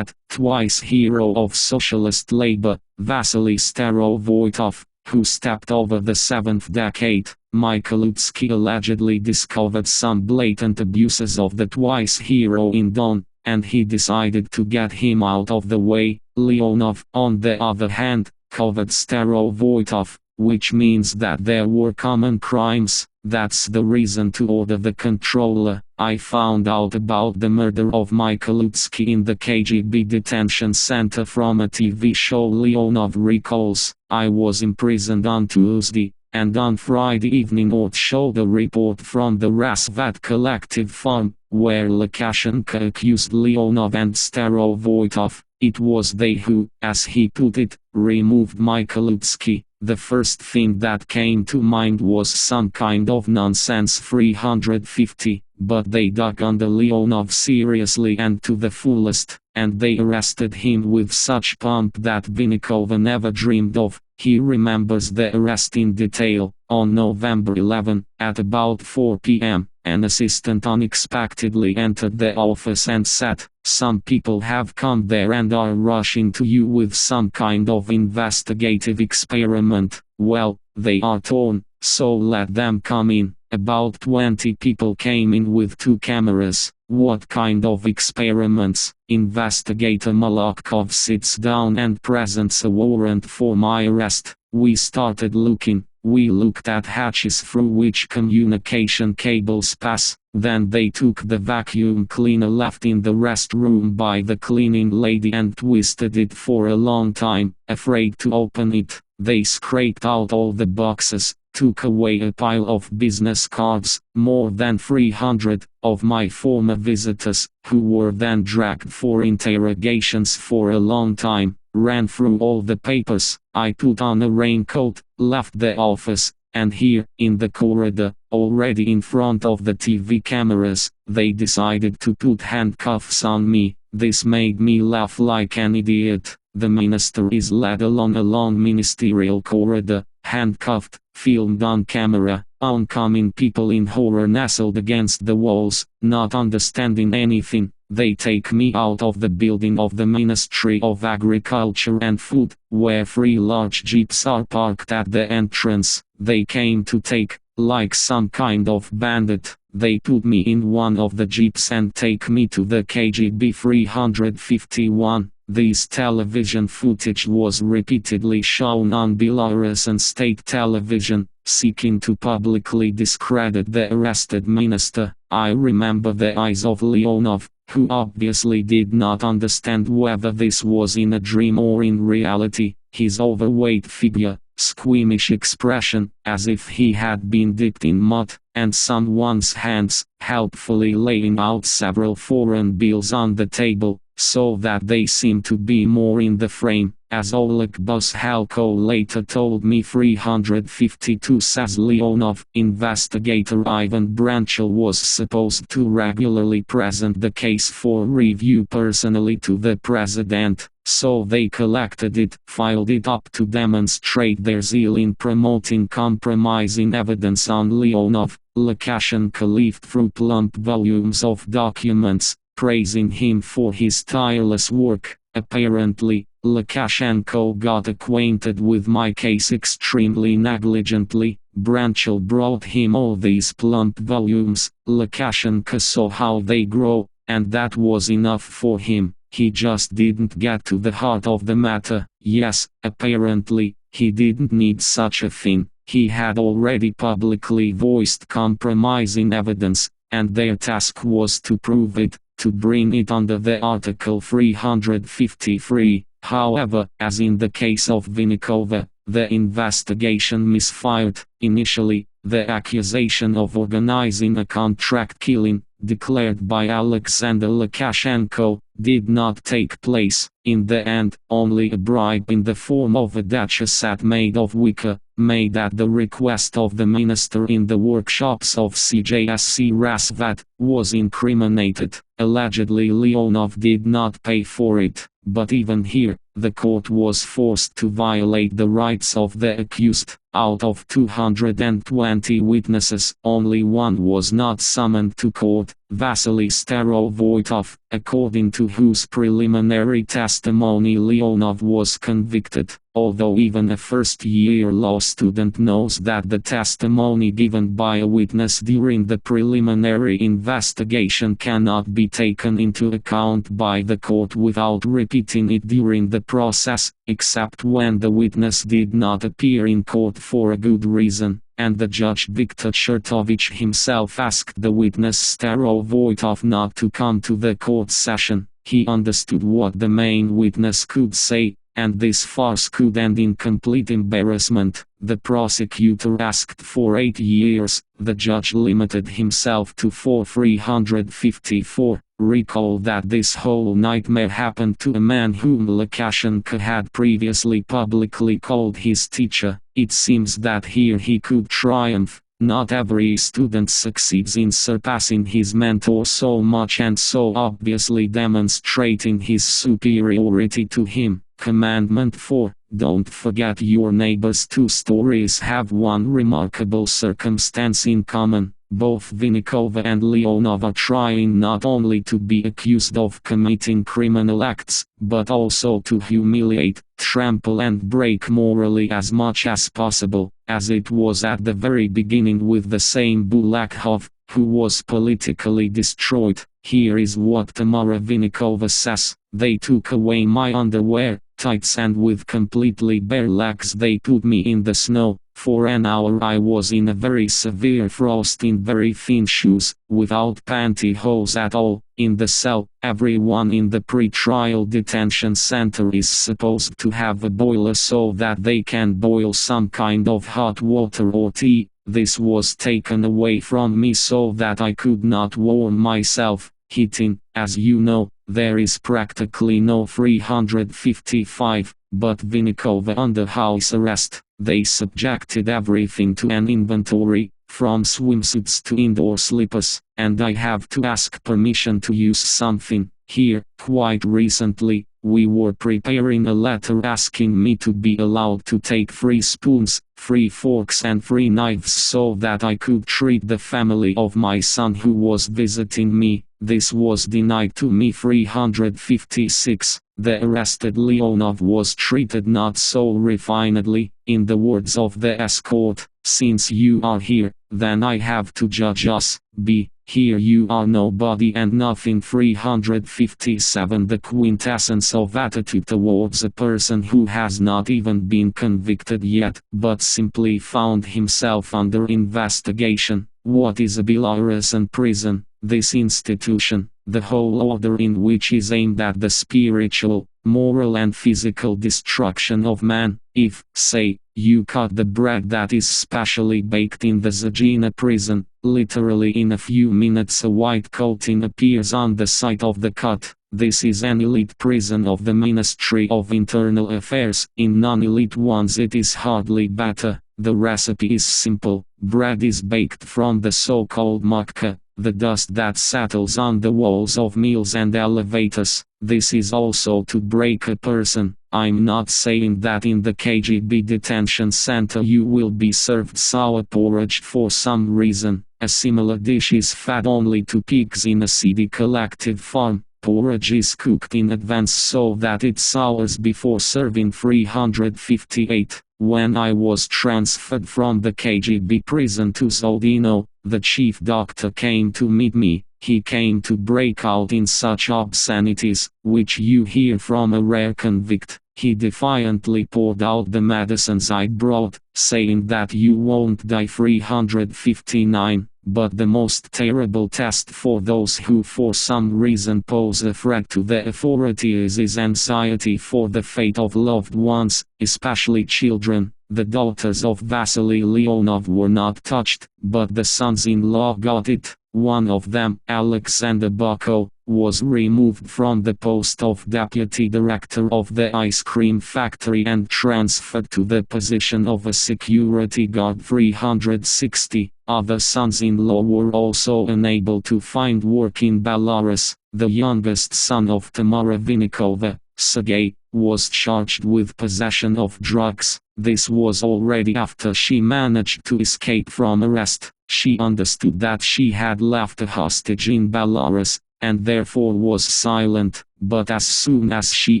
twice hero of socialist labor, Vasily Starovoytov, who stepped over the seventh decade. Mikhailutsky allegedly discovered some blatant abuses of the twice hero in Don, and he decided to get him out of the way. Leonov, on the other hand, covered Starovoytov, which means that there were common crimes. That's the reason to order the controller. I found out about the murder of Mikhailutsky in the KGB detention center from a TV show Leonov recalls. I was imprisoned on Tuesday, and on Friday evening Ort showed a report from the Rasvat collective farm, where Lukashenko accused Leonov and Starovoytov. It was they who, as he put it, removed Mikhailutsky. The first thing that came to mind was some kind of nonsense 350, but they dug under Leonov seriously and to the fullest, and they arrested him with such pomp that Vinnikova never dreamed of. He remembers the arrest in detail. On November 11, at about 4 p.m., An assistant unexpectedly entered the office and said, "Some people have come there and are rushing to you with some kind of investigative experiment." "Well, they are torn, so let them come in." About 20 people came in with 2 cameras. "What kind of experiments?" Investigator Malakhov sits down and presents a warrant for my arrest. We started looking. We looked at hatches through which communication cables pass. Then they took the vacuum cleaner left in the restroom by the cleaning lady and twisted it for a long time, afraid to open it. They scraped out all the boxes, took away a pile of business cards, more than 300, of my former visitors, who were then dragged for interrogations for a long time, ran through all the papers. I put on a raincoat, left the office, and here, in the corridor, already in front of the TV cameras, they decided to put handcuffs on me. This made me laugh like an idiot. The minister is led along a long ministerial corridor, handcuffed, filmed on camera. Oncoming people in horror nestled against the walls, not understanding anything. They take me out of the building of the Ministry of Agriculture and Food, where 3 large jeeps are parked at the entrance. They came to take, like some kind of bandit. They put me in one of the jeeps and take me to the KGB 351. This television footage was repeatedly shown on Belarusian state television, seeking to publicly discredit the arrested minister. I remember the eyes of Leonov, who obviously did not understand whether this was in a dream or in reality. His overweight figure, squeamish expression, as if he had been dipped in mud, and someone's hands, helpfully laying out several foreign bills on the table, so that they seemed to be more in the frame. As Oleg Bushalko later told me, 352, says Leonov, investigator Ivan Branchel was supposed to regularly present the case for review personally to the president, so they collected it, filed it up to demonstrate their zeal in promoting compromising evidence on Leonov. Lukashenko leafed through plump volumes of documents, praising him for his tireless work. Apparently, Lukashenko got acquainted with my case extremely negligently. Branchel brought him all these plump volumes. Lukashenko saw how they grow, and that was enough for him. He just didn't get to the heart of the matter. Yes, apparently, he didn't need such a thing. He had already publicly voiced compromising evidence, and their task was to prove it, to bring it under the Article 353. However, as in the case of Vinnikova, the investigation misfired. Initially, the accusation of organizing a contract killing, declared by Alexander Lukashenko, did not take place. In the end, only a bribe in the form of a dacha set made of wicker, made at the request of the minister in the workshops of CJSC Rasvat, was incriminated. Allegedly Leonov did not pay for it, but even here, the court was forced to violate the rights of the accused. Out of 220 witnesses, only one was not summoned to court, Vasily Starovoitov, according to whose preliminary testimony Leonov was convicted. Although even a first-year law student knows that the testimony given by a witness during the preliminary investigation cannot be taken into account by the court without repeating it during the process, except when the witness did not appear in court for a good reason, and the judge Viktor Chertovich himself asked the witness Starovoitov not to come to the court session. He understood what the main witness could say, and this farce could end in complete embarrassment. The prosecutor asked for 8 years, the judge limited himself to 354. Recall that this whole nightmare happened to a man whom Lukashenko had previously publicly called his teacher. It seems that here he could triumph. Not every student succeeds in surpassing his mentor so much and so obviously demonstrating his superiority to him. Commandment 4. Don't forget your neighbors. 2 stories have one remarkable circumstance in common. both Vinikova and Leonov are trying not only to be accused of committing criminal acts, but also to humiliate, trample and break morally as much as possible, as it was at the very beginning with the same Bulakhov, who was politically destroyed. Here is what Tamara Vinikova says: "They took away my underwear, tights, and with completely bare legs they put me in the snow. For an hour I was in a very severe frost in very thin shoes, without pantyhose at all, in the cell. Everyone in the pre-trial detention center is supposed to have a boiler so that they can boil some kind of hot water or tea. This was taken away from me so that I could not warm myself. Heating, as you know, there is practically no 355, but Vinikova under house arrest. They subjected everything to an inventory, from swimsuits to indoor slippers, and I have to ask permission to use something. Here, quite recently, we were preparing a letter asking me to be allowed to take 3 spoons, 3 forks and 3 knives so that I could treat the family of my son who was visiting me. This was denied to me." 356. The arrested Leonov was treated not so refinedly. In the words of the escort, "Since you are here, then I have to judge us. B. Here you are nobody and nothing." 357. The quintessence of attitude towards a person who has not even been convicted yet, but simply found himself under investigation. What is a Belarusian prison? This institution, the whole order in which is aimed at the spiritual, moral and physical destruction of man. If, say, you cut the bread that is specially baked in the Zagina prison, literally in a few minutes a white coating appears on the site of the cut. This is an elite prison of the Ministry of Internal Affairs. In non-elite ones it is hardly better. The recipe is simple. Bread is baked from the so-called mukka, the dust that settles on the walls of mills and elevators. This is also to break a person. I'm not saying that in the KGB detention center you will be served sour porridge for some reason. A similar dish is fed only to pigs in a seedy collective farm. Porridge is cooked in advance so that it sours before serving. 358. When I was transferred from the KGB prison to Zoldino, the chief doctor came to meet me. He came to break out in such obscenities, which you hear from a rare convict. He defiantly poured out the medicines I brought, saying that you won't die. 359. But the most terrible test for those who for some reason pose a threat to the authorities is anxiety for the fate of loved ones, especially children. The daughters of Vasily Leonov were not touched, but the sons-in-law got it. One of them, Alexander Bako, was removed from the post of deputy director of the ice cream factory and transferred to the position of a security guard. 360. Other sons-in-law were also unable to find work in Belarus. The youngest son of Tamara Vinikova, Sergei, was charged with possession of drugs. This was already after she managed to escape from arrest. She understood that she had left a hostage in Belarus, and therefore was silent, but as soon as she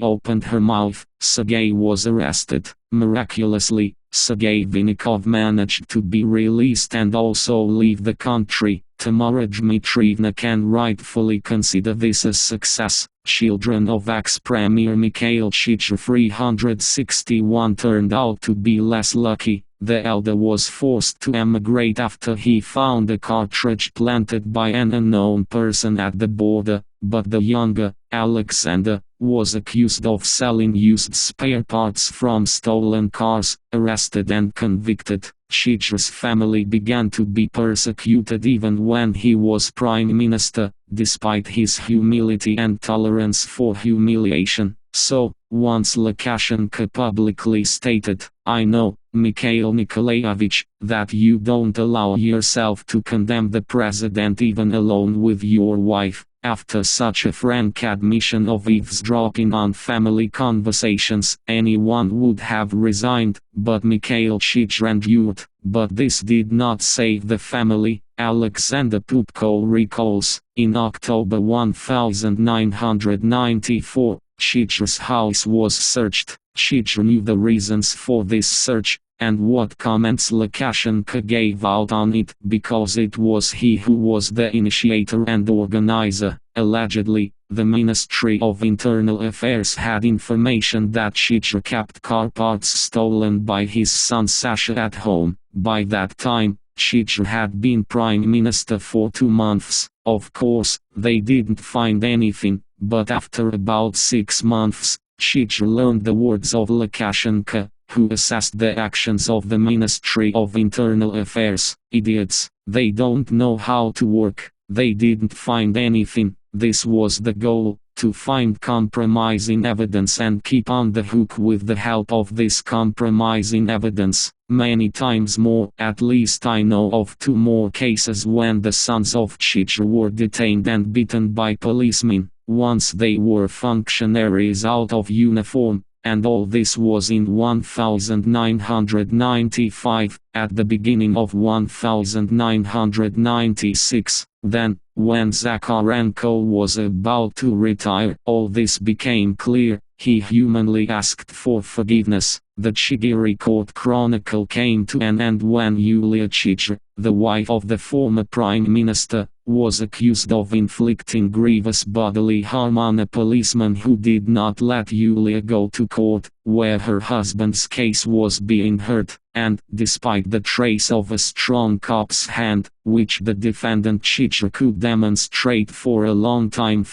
opened her mouth, Sergei was arrested. Miraculously, Sergei Vinikov managed to be released and also leave the country. Tamara Dmitrievna can rightfully consider this a success. Children of ex-premier Mikhail Chichir 361 turned out to be less lucky. The elder was forced to emigrate after he found a cartridge planted by an unknown person at the border, but the younger, Alexander, was accused of selling used spare parts from stolen cars, arrested and convicted. Chichir's family began to be persecuted even when he was prime minister, despite his humility and tolerance for humiliation. So, once Lukashenko publicly stated, "I know, Mikhail Nikolaevich, that you don't allow yourself to condemn the president even alone with your wife." After such a frank admission of eavesdropping on family conversations, anyone would have resigned, but Mikhail Chichir endured. But this did not save the family. Alexander Pupko recalls, in October 1994, Chicher's house was searched. Chicher knew the reasons for this search, and what comments Lukashenko gave out on it, because it was he who was the initiator and organizer. Allegedly, the Ministry of Internal Affairs had information that Chicher kept car parts stolen by his son Sasha at home. By that time, Chicher had been prime minister for 2 months. Of course, they didn't find anything, but after about 6 months, Chicher learned the words of Lukashenko, who assessed the actions of the Ministry of Internal Affairs. Idiots, they don't know how to work, they didn't find anything. This was the goal, to find compromising evidence and keep on the hook with the help of this compromising evidence. Many times more. At least I know of 2 more cases when the sons of Chicher were detained and beaten by policemen. Once they were functionaries out of uniform, and all this was in 1995, at the beginning of 1996. Then, when Zakharenko was about to retire, all this became clear. He humanly asked for forgiveness. The Chigiri court chronicle came to an end when Yulia Chicher, the wife of the former prime minister, was accused of inflicting grievous bodily harm on a policeman who did not let Yulia go to court, where her husband's case was being heard, and, despite the trace of a strong cop's hand, which the defendant Chicher could demonstrate for a long time,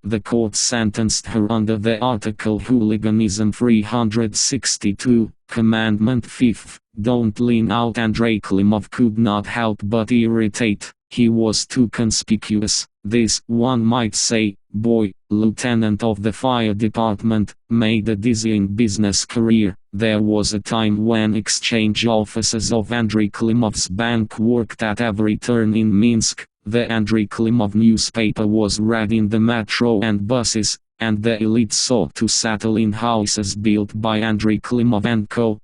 the court sentenced her under the article Hooliganism 362, Commandment 5th, don't lean out. Andrei Klimov could not help but irritate. He was too conspicuous. This, one might say, boy, lieutenant of the fire department, made a dizzying business career. There was a time when exchange officers of Andrei Klimov's bank worked at every turn in Minsk. The Andrei Klimov newspaper was read in the metro and buses, and the elite sought to settle in houses built by Andrei Klimov and co.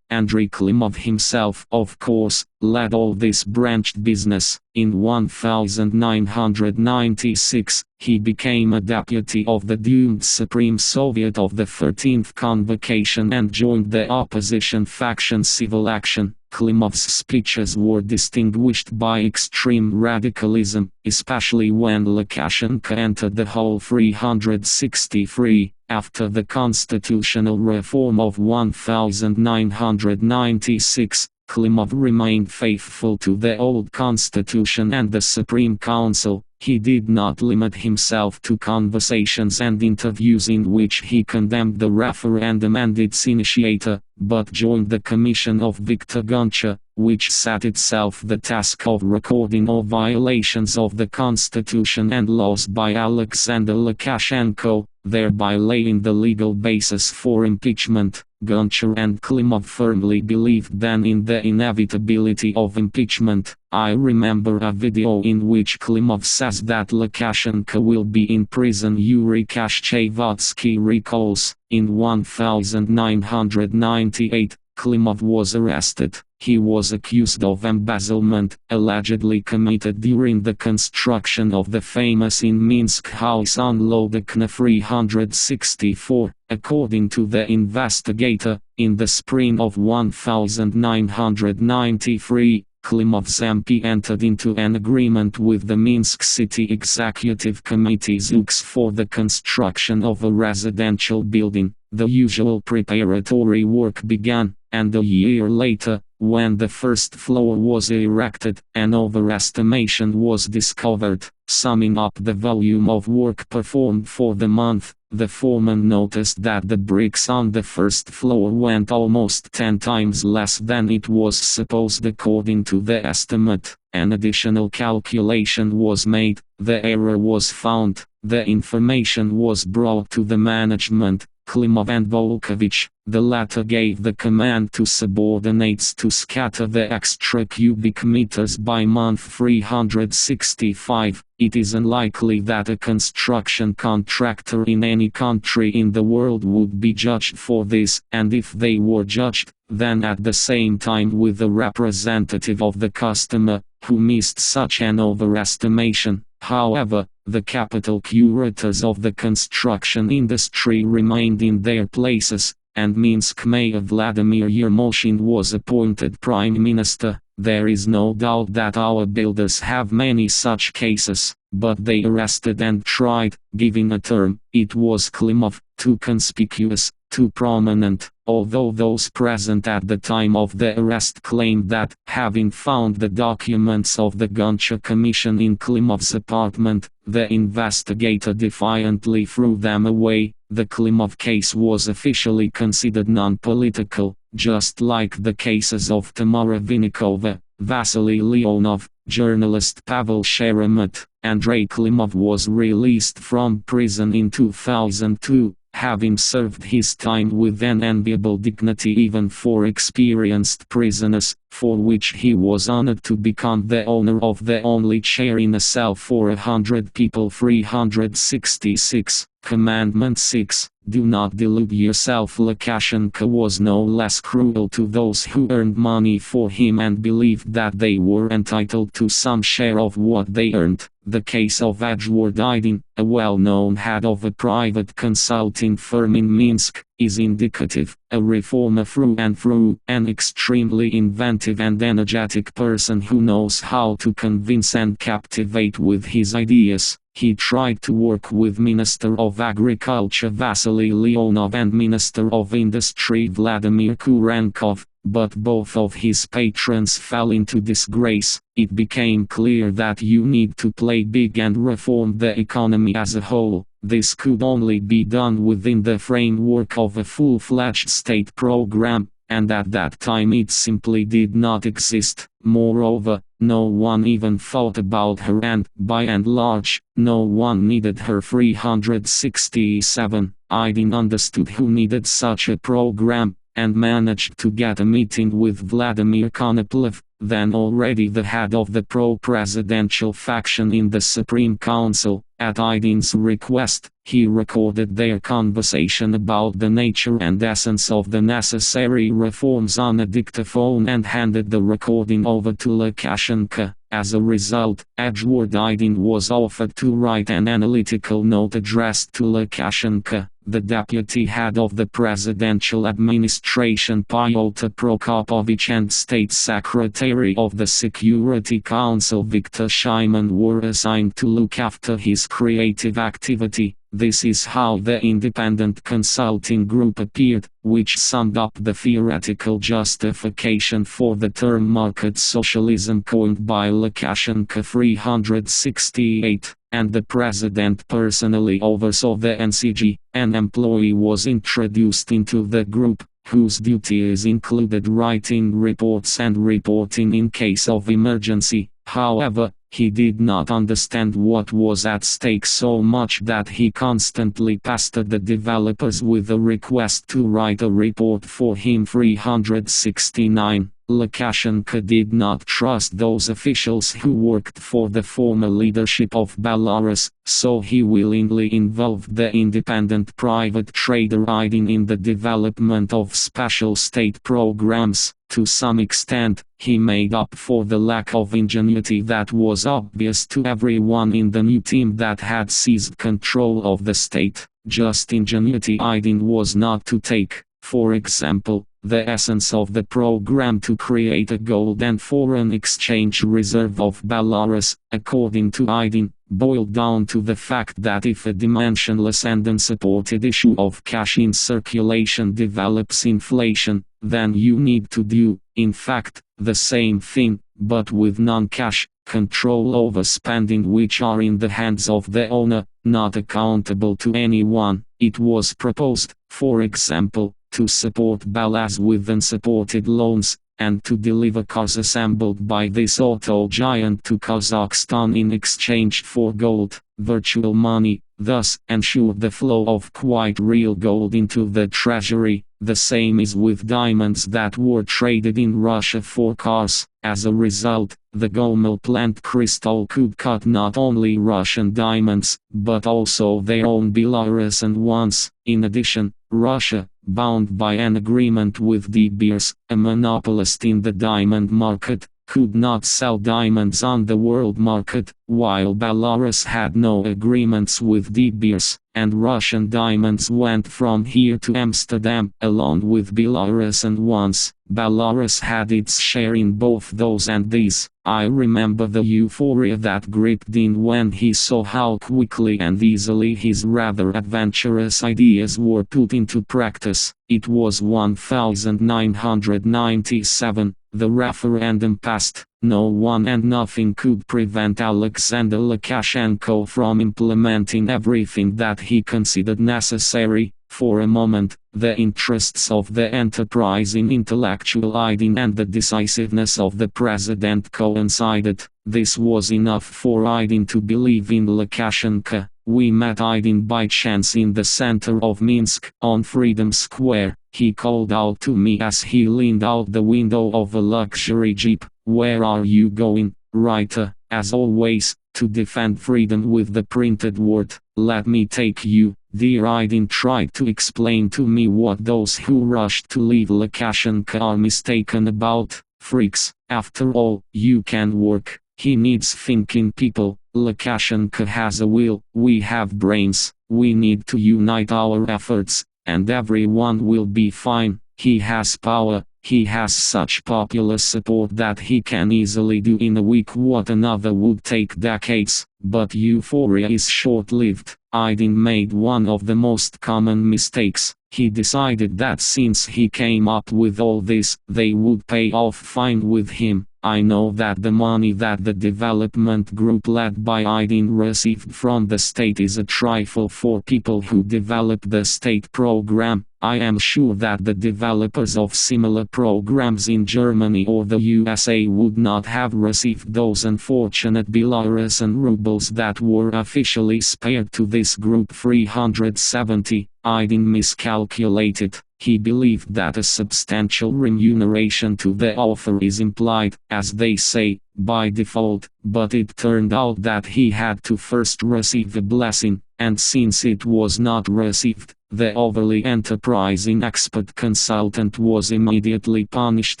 Andrei Klimov himself, of course, led all this branched business. In 1996, he became a deputy of the doomed Supreme Soviet of the 13th Convocation and joined the opposition faction Civil Action. Klimov's speeches were distinguished by extreme radicalism, especially when Lukashenko entered the Hall 363. After the constitutional reform of 1996, Klimov remained faithful to the old constitution and the Supreme Council. He did not limit himself to conversations and interviews in which he condemned the referendum and its initiator, but joined the commission of Viktor Goncha, which set itself the task of recording all violations of the constitution and laws by Alexander Lukashenko, thereby laying the legal basis for impeachment. Goncha and Klimov firmly believed then in the inevitability of impeachment. I remember a video in which Klimov says that Lukashenko will be in prison. Yuri Kashchevatsky recalls, in 1998, Klimov was arrested. He was accused of embezzlement, allegedly committed during the construction of the famous in Minsk house on Lodokna 364. According to the investigator, in the spring of 1993, Klimov's MP entered into an agreement with the Minsk City Executive Committee ZUX for the construction of a residential building. The usual preparatory work began, and a year later, when the first floor was erected, an overestimation was discovered. Summing up the volume of work performed for the month, the foreman noticed that the bricks on the first floor went almost 10 times less than it was supposed according to the estimate. An additional calculation was made, the error was found, the information was brought to the management, Klimov and Volkovich. The latter gave the command to subordinates to scatter the extra cubic meters by month 365. It is unlikely that a construction contractor in any country in the world would be judged for this, and if they were judged, then at the same time with a representative of the customer, who missed such an overestimation. However, the capital curators of the construction industry remained in their places, and Minsk Mayor Vladimir Yermoshin was appointed prime minister. There is no doubt that our builders have many such cases, but they arrested and tried, giving a term. It was Klimov, too conspicuous, too prominent, although those present at the time of the arrest claimed that, having found the documents of the Guncha Commission in Klimov's apartment, the investigator defiantly threw them away. The Klimov case was officially considered non-political, just like the cases of Tamara Vinnikova, Vasily Leonov, journalist Pavel Sheremet. Andrei Klimov was released from prison in 2002, having served his time with an enviable dignity even for experienced prisoners, for which he was honored to become the owner of the only chair in a cell for 100 people. 366. Commandment 6. Do not delude yourself. Lukashenko was no less cruel to those who earned money for him and believed that they were entitled to some share of what they earned. The case of Edward Aydin, a well-known head of a private consulting firm in Minsk, is indicative. A reformer through and through, an extremely inventive and energetic person who knows how to convince and captivate with his ideas. He tried to work with Minister of Agriculture Vasily Leonov and Minister of Industry Vladimir Kurenkov, but both of his patrons fell into disgrace. It became clear that you need to play big and reform the economy as a whole. This could only be done within the framework of a full-fledged state program, and at that time it simply did not exist. Moreover, no one even thought about her and, by and large, no one needed her. 367. Aydin understood who needed such a program, and managed to get a meeting with Vladimir Konoplev, then already the head of the pro-presidential faction in the Supreme Council. At Aydin's request, he recorded their conversation about the nature and essence of the necessary reforms on a dictaphone and handed the recording over to Lukashenko. As a result, Edward Aydin was offered to write an analytical note addressed to Lukashenko. The deputy head of the presidential administration Pyotr Prokopovich and state secretary of the Security Council Viktor Shaiman were assigned to look after his creative activity. This is how the independent consulting group appeared, which summed up the theoretical justification for the term market socialism coined by Lukashenko. 368. And the president personally oversaw the NCG. An employee was introduced into the group, whose duties included writing reports and reporting in case of emergency. However, he did not understand what was at stake so much that he constantly pestered the developers with a request to write a report for him. 369. Lukashenko did not trust those officials who worked for the former leadership of Belarus, so he willingly involved the independent private trader Aydin in the development of special state programs. To some extent, he made up for the lack of ingenuity that was obvious to everyone in the new team that had seized control of the state. Just ingenuity Aydin was not to take. For example, the essence of the program to create a gold and foreign exchange reserve of Belarus, according to Aydin, boiled down to the fact that if a dimensionless and unsupported issue of cash in circulation develops inflation, then you need to do, in fact, the same thing, but with non-cash, control over spending which are in the hands of the owner, not accountable to anyone. It was proposed, for example, to support Belarus with unsupported loans, and to deliver cars assembled by this auto giant to Kazakhstan in exchange for gold, virtual money, thus ensure the flow of quite real gold into the treasury. The same is with diamonds that were traded in Russia for cars. As a result, the Gomel plant crystal could cut not only Russian diamonds, but also their own Belarusian ones. In addition, Russia, bound by an agreement with De Beers, a monopolist in the diamond market, could not sell diamonds on the world market, while Belarus had no agreements with De Beers, and Russian diamonds went from here to Amsterdam, along with Belarusian ones. Belarus had its share in both those and these. I remember the euphoria that gripped Dean when he saw how quickly and easily his rather adventurous ideas were put into practice. It was 1997, the referendum passed. No one and nothing could prevent Alexander Lukashenko from implementing everything that he considered necessary. For a moment, the interests of the enterprising intellectual Aydin and the decisiveness of the president coincided. This was enough for Aydin to believe in Lukashenko. We met Aydin by chance in the center of Minsk, on Freedom Square. He called out to me as he leaned out the window of a luxury jeep. "Where are you going, writer?" "As always, to defend freedom with the printed word. Let me take you." Dear Aydin tried to explain to me what those who rushed to leave Lukashenko are mistaken about. Freaks, after all, you can work. He needs thinking people. Lukashenko has a will, we have brains. We need to unite our efforts, and everyone will be fine. He has power. He has such popular support that he can easily do in a week what another would take decades. But euphoria is short-lived. Aydin made one of the most common mistakes. He decided that since he came up with all this, they would pay off fine with him. I know that the money that the development group led by Aydin received from the state is a trifle for people who develop the state program. I am sure that the developers of similar programs in Germany or the USA would not have received those unfortunate Belarusian rubles that were officially spared to this group. 370. Aydin miscalculated. He believed that a substantial remuneration to the author is implied, as they say, by default, but it turned out that he had to first receive a blessing, and since it was not received, the overly enterprising expert consultant was immediately punished.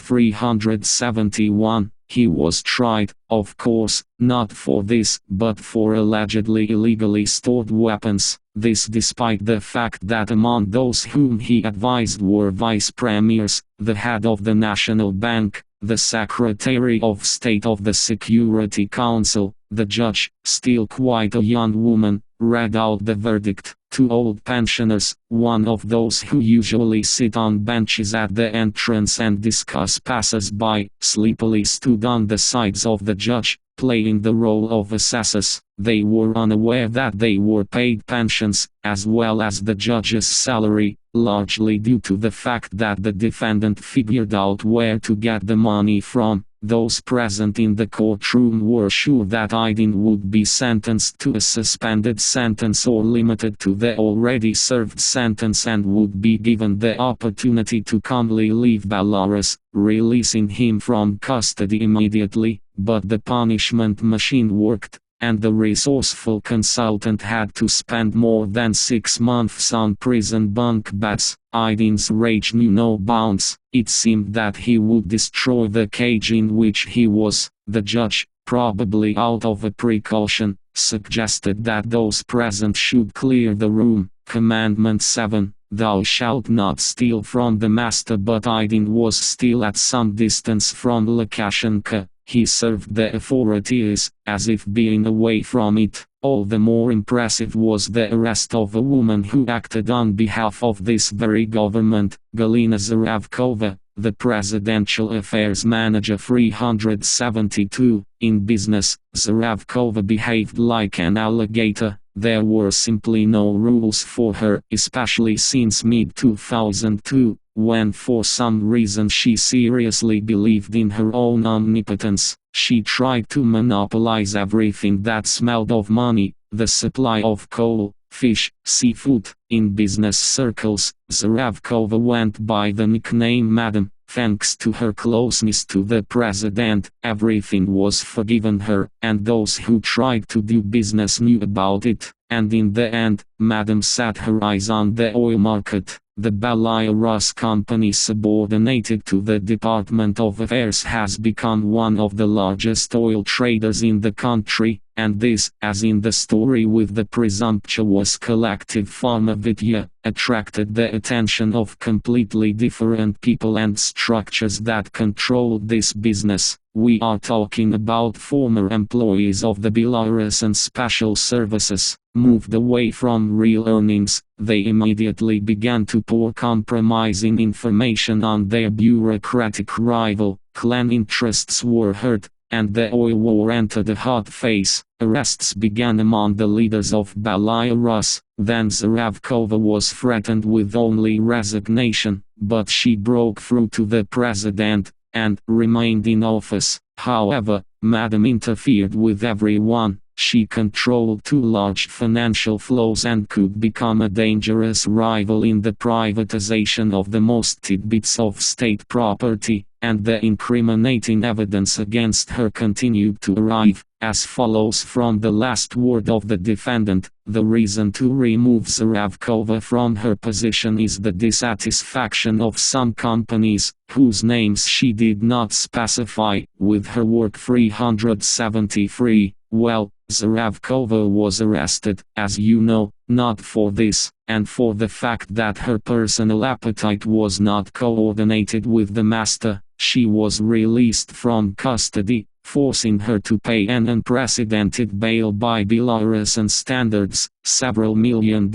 371. He was tried, of course, not for this, but for allegedly illegally stored weapons. This despite the fact that among those whom he advised were vice premiers, the head of the National Bank, the Secretary of State of the Security Council. The judge, still quite a young woman, read out the verdict. Two old pensioners, one of those who usually sit on benches at the entrance and discuss passers-by, sleepily stood on the sides of the judge, playing the role of assessors. They were unaware that they were paid pensions, as well as the judge's salary, largely due to the fact that the defendant figured out where to get the money from. Those present in the courtroom were sure that Aydin would be sentenced to a suspended sentence or limited to the already served sentence and would be given the opportunity to calmly leave Belarus, releasing him from custody immediately. But the punishment machine worked, and the resourceful consultant had to spend more than 6 months on prison bunk beds. Aydin's rage knew no bounds. It seemed that he would destroy the cage in which he was. The judge, probably out of a precaution, suggested that those present should clear the room. Commandment 7. Thou shalt not steal from the master. But Aydin was still at some distance from Lukashenko. He served the authorities, as if being away from it. All the more impressive was the arrest of a woman who acted on behalf of this very government, Galina Zaravkova, the presidential affairs manager. 372. In business, Zaravkova behaved like an alligator. There were simply no rules for her, especially since mid-2002, when for some reason she seriously believed in her own omnipotence. She tried to monopolize everything that smelled of money, the supply of coal, fish, seafood. In business circles, Zaravkova went by the nickname Madam. Thanks to her closeness to the president, everything was forgiven her, and those who tried to do business knew about it. And in the end, Madam set her eyes on the oil market. The Belarus company subordinated to the Department of Affairs has become one of the largest oil traders in the country, and this, as in the story with the presumptuous collective Farmavidya, attracted the attention of completely different people and structures that controlled this business. We are talking about former employees of the Belarusian Special Services. Moved away from real earnings, they immediately began to pour compromising information on their bureaucratic rival. Clan interests were hurt, and the oil war entered a hot phase. Arrests began among the leaders of Belarus. Then Zaravkova was threatened with only resignation, but she broke through to the president, and remained in office. However, Madam interfered with everyone. She controlled too large financial flows and could become a dangerous rival in the privatization of the most tidbits of state property, and the incriminating evidence against her continued to arrive, as follows from the last word of the defendant. The reason to remove Zaravkova from her position is the dissatisfaction of some companies, whose names she did not specify, with her work. 373. Well, Zaravkova was arrested, as you know, not for this, and for the fact that her personal appetite was not coordinated with the master. She was released from custody, forcing her to pay an unprecedented bail by Belarusian standards, several $1 million.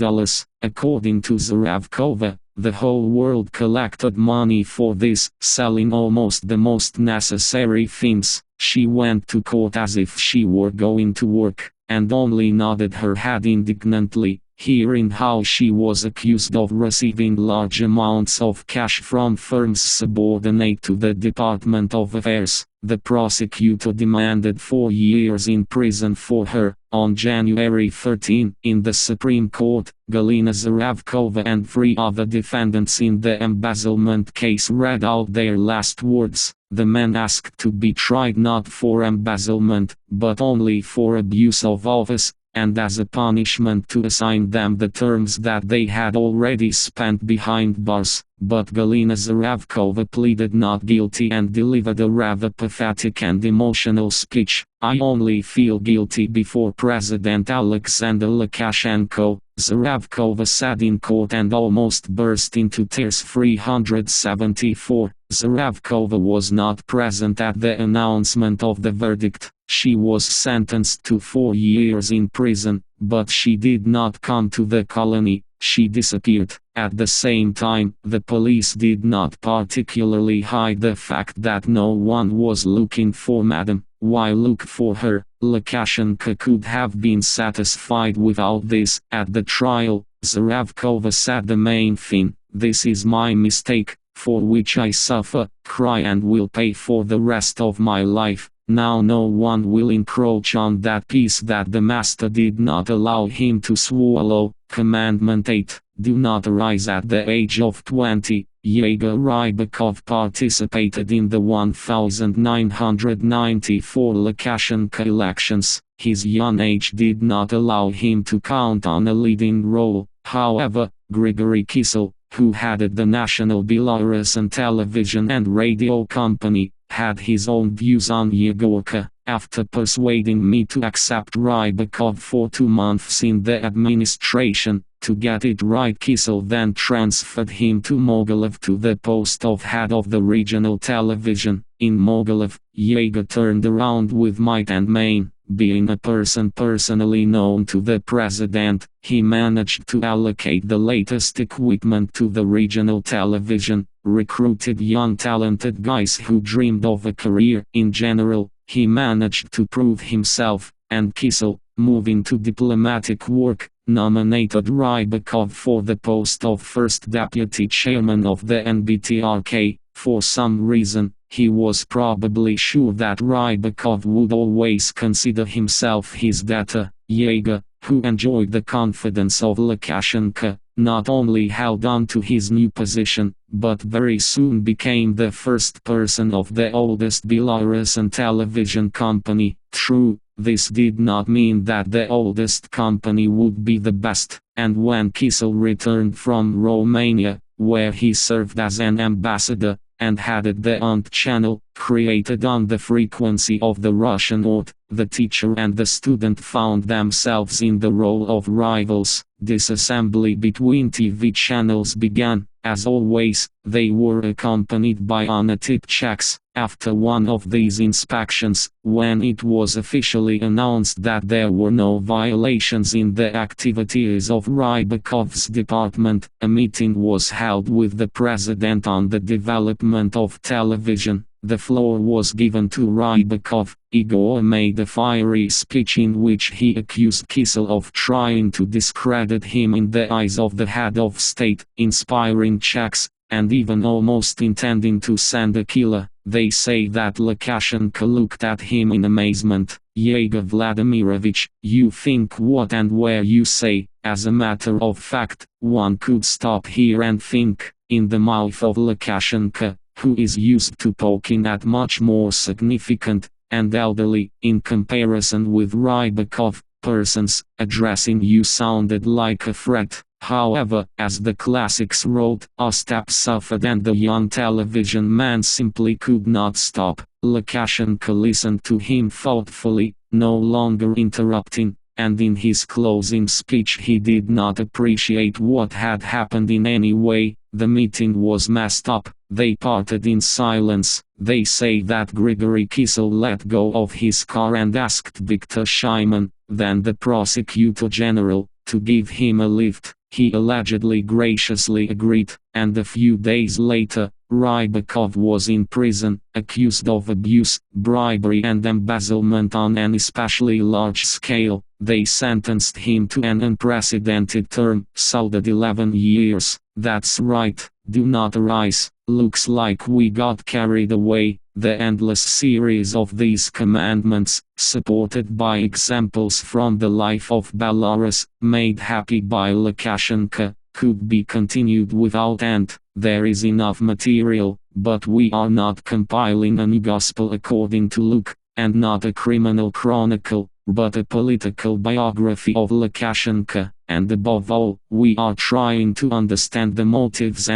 According to Zaravkova, the whole world collected money for this, selling almost the most necessary things. She went to court as if she were going to work, and only nodded her head indignantly, hearing how she was accused of receiving large amounts of cash from firms subordinate to the Department of Affairs. The prosecutor demanded 4 years in prison for her. On January 13, in the Supreme Court, Galina Zaravkova and 3 other defendants in the embezzlement case read out their last words. The men asked to be tried not for embezzlement, but only for abuse of office, and as a punishment to assign them the terms that they had already spent behind bars. But Galina Zaravkova pleaded not guilty and delivered a rather pathetic and emotional speech. "I only feel guilty before President Alexander Lukashenko," Zaravkova said in court and almost burst into tears. 374. Zaravkova was not present at the announcement of the verdict. She was sentenced to 4 years in prison, but she did not come to the colony. She disappeared. At the same time, the police did not particularly hide the fact that no one was looking for Madam. Why look for her? Lukashenko could have been satisfied without this. At the trial, Zaravkova said the main thing: "This is my mistake, for which I suffer, cry and will pay for the rest of my life. Now no one will encroach on that peace that the master did not allow him to swallow." Commandment 8. Do not arise. At the age of 20, Yegor Rybakov participated in the 1994 Lukashenko elections. His young age did not allow him to count on a leading role. However, Grigory Kisel, who headed the National Belarusian Television and Radio Company, had his own views on Yegorka. After persuading me to accept Rybakov for 2 months in the administration, to get it right, Kisel then transferred him to Mogilev to the post of head of the regional television. In Mogilev, Yegor turned around with might and main. Being a person personally known to the president, he managed to allocate the latest equipment to the regional television, recruited young talented guys who dreamed of a career. In general, he managed to prove himself, and Kisel, moving to diplomatic work, nominated Rybakov for the post of first deputy chairman of the NBTRK. For some reason, he was probably sure that Rybakov would always consider himself his debtor. Yeager, who enjoyed the confidence of Lukashenko, not only held on to his new position, but very soon became the first person of the oldest Belarusian television company. True, this did not mean that the oldest company would be the best, and when Kisel returned from Romania, where he served as an ambassador, and headed the ONT channel, created on the frequency of the Russian ORT, the teacher and the student found themselves in the role of rivals. Disassembly between TV channels began. As always, they were accompanied by on-tip checks. After one of these inspections, when it was officially announced that there were no violations in the activities of Rybakov's department, a meeting was held with the president on the development of television. The floor was given to Rybakov. Igor made a fiery speech in which he accused Kisel of trying to discredit him in the eyes of the head of state, inspiring checks, and even almost intending to send a killer. They say that Lukashenko looked at him in amazement. Yeager Vladimirovich, you think what and where you say. As a matter of fact, one could stop here and think, in the mouth of Lukashenko, who is used to poking at much more significant, and elderly, in comparison with Rybakov, persons, addressing you sounded like a threat. However, as the classics wrote, Ostap suffered and the young television man simply could not stop. Lukashenko listened to him thoughtfully, no longer interrupting, and in his closing speech he did not appreciate what had happened in any way. The meeting was messed up. They parted in silence. They say that Grigory Kisel let go of his car and asked Viktor Shaiman, then the prosecutor general, to give him a lift. He allegedly graciously agreed, and a few days later, Rybakov was in prison, accused of abuse, bribery and embezzlement on an especially large scale. They sentenced him to an unprecedented term, solid 11 years. That's right, do not arise. Looks like we got carried away. The endless series of these commandments, supported by examples from the life of Belarus, made happy by Lukashenko, could be continued without end. There is enough material, but we are not compiling a new gospel according to Luke, and not a criminal chronicle, but a political biography of Lukashenko. And above all, we are trying to understand the motives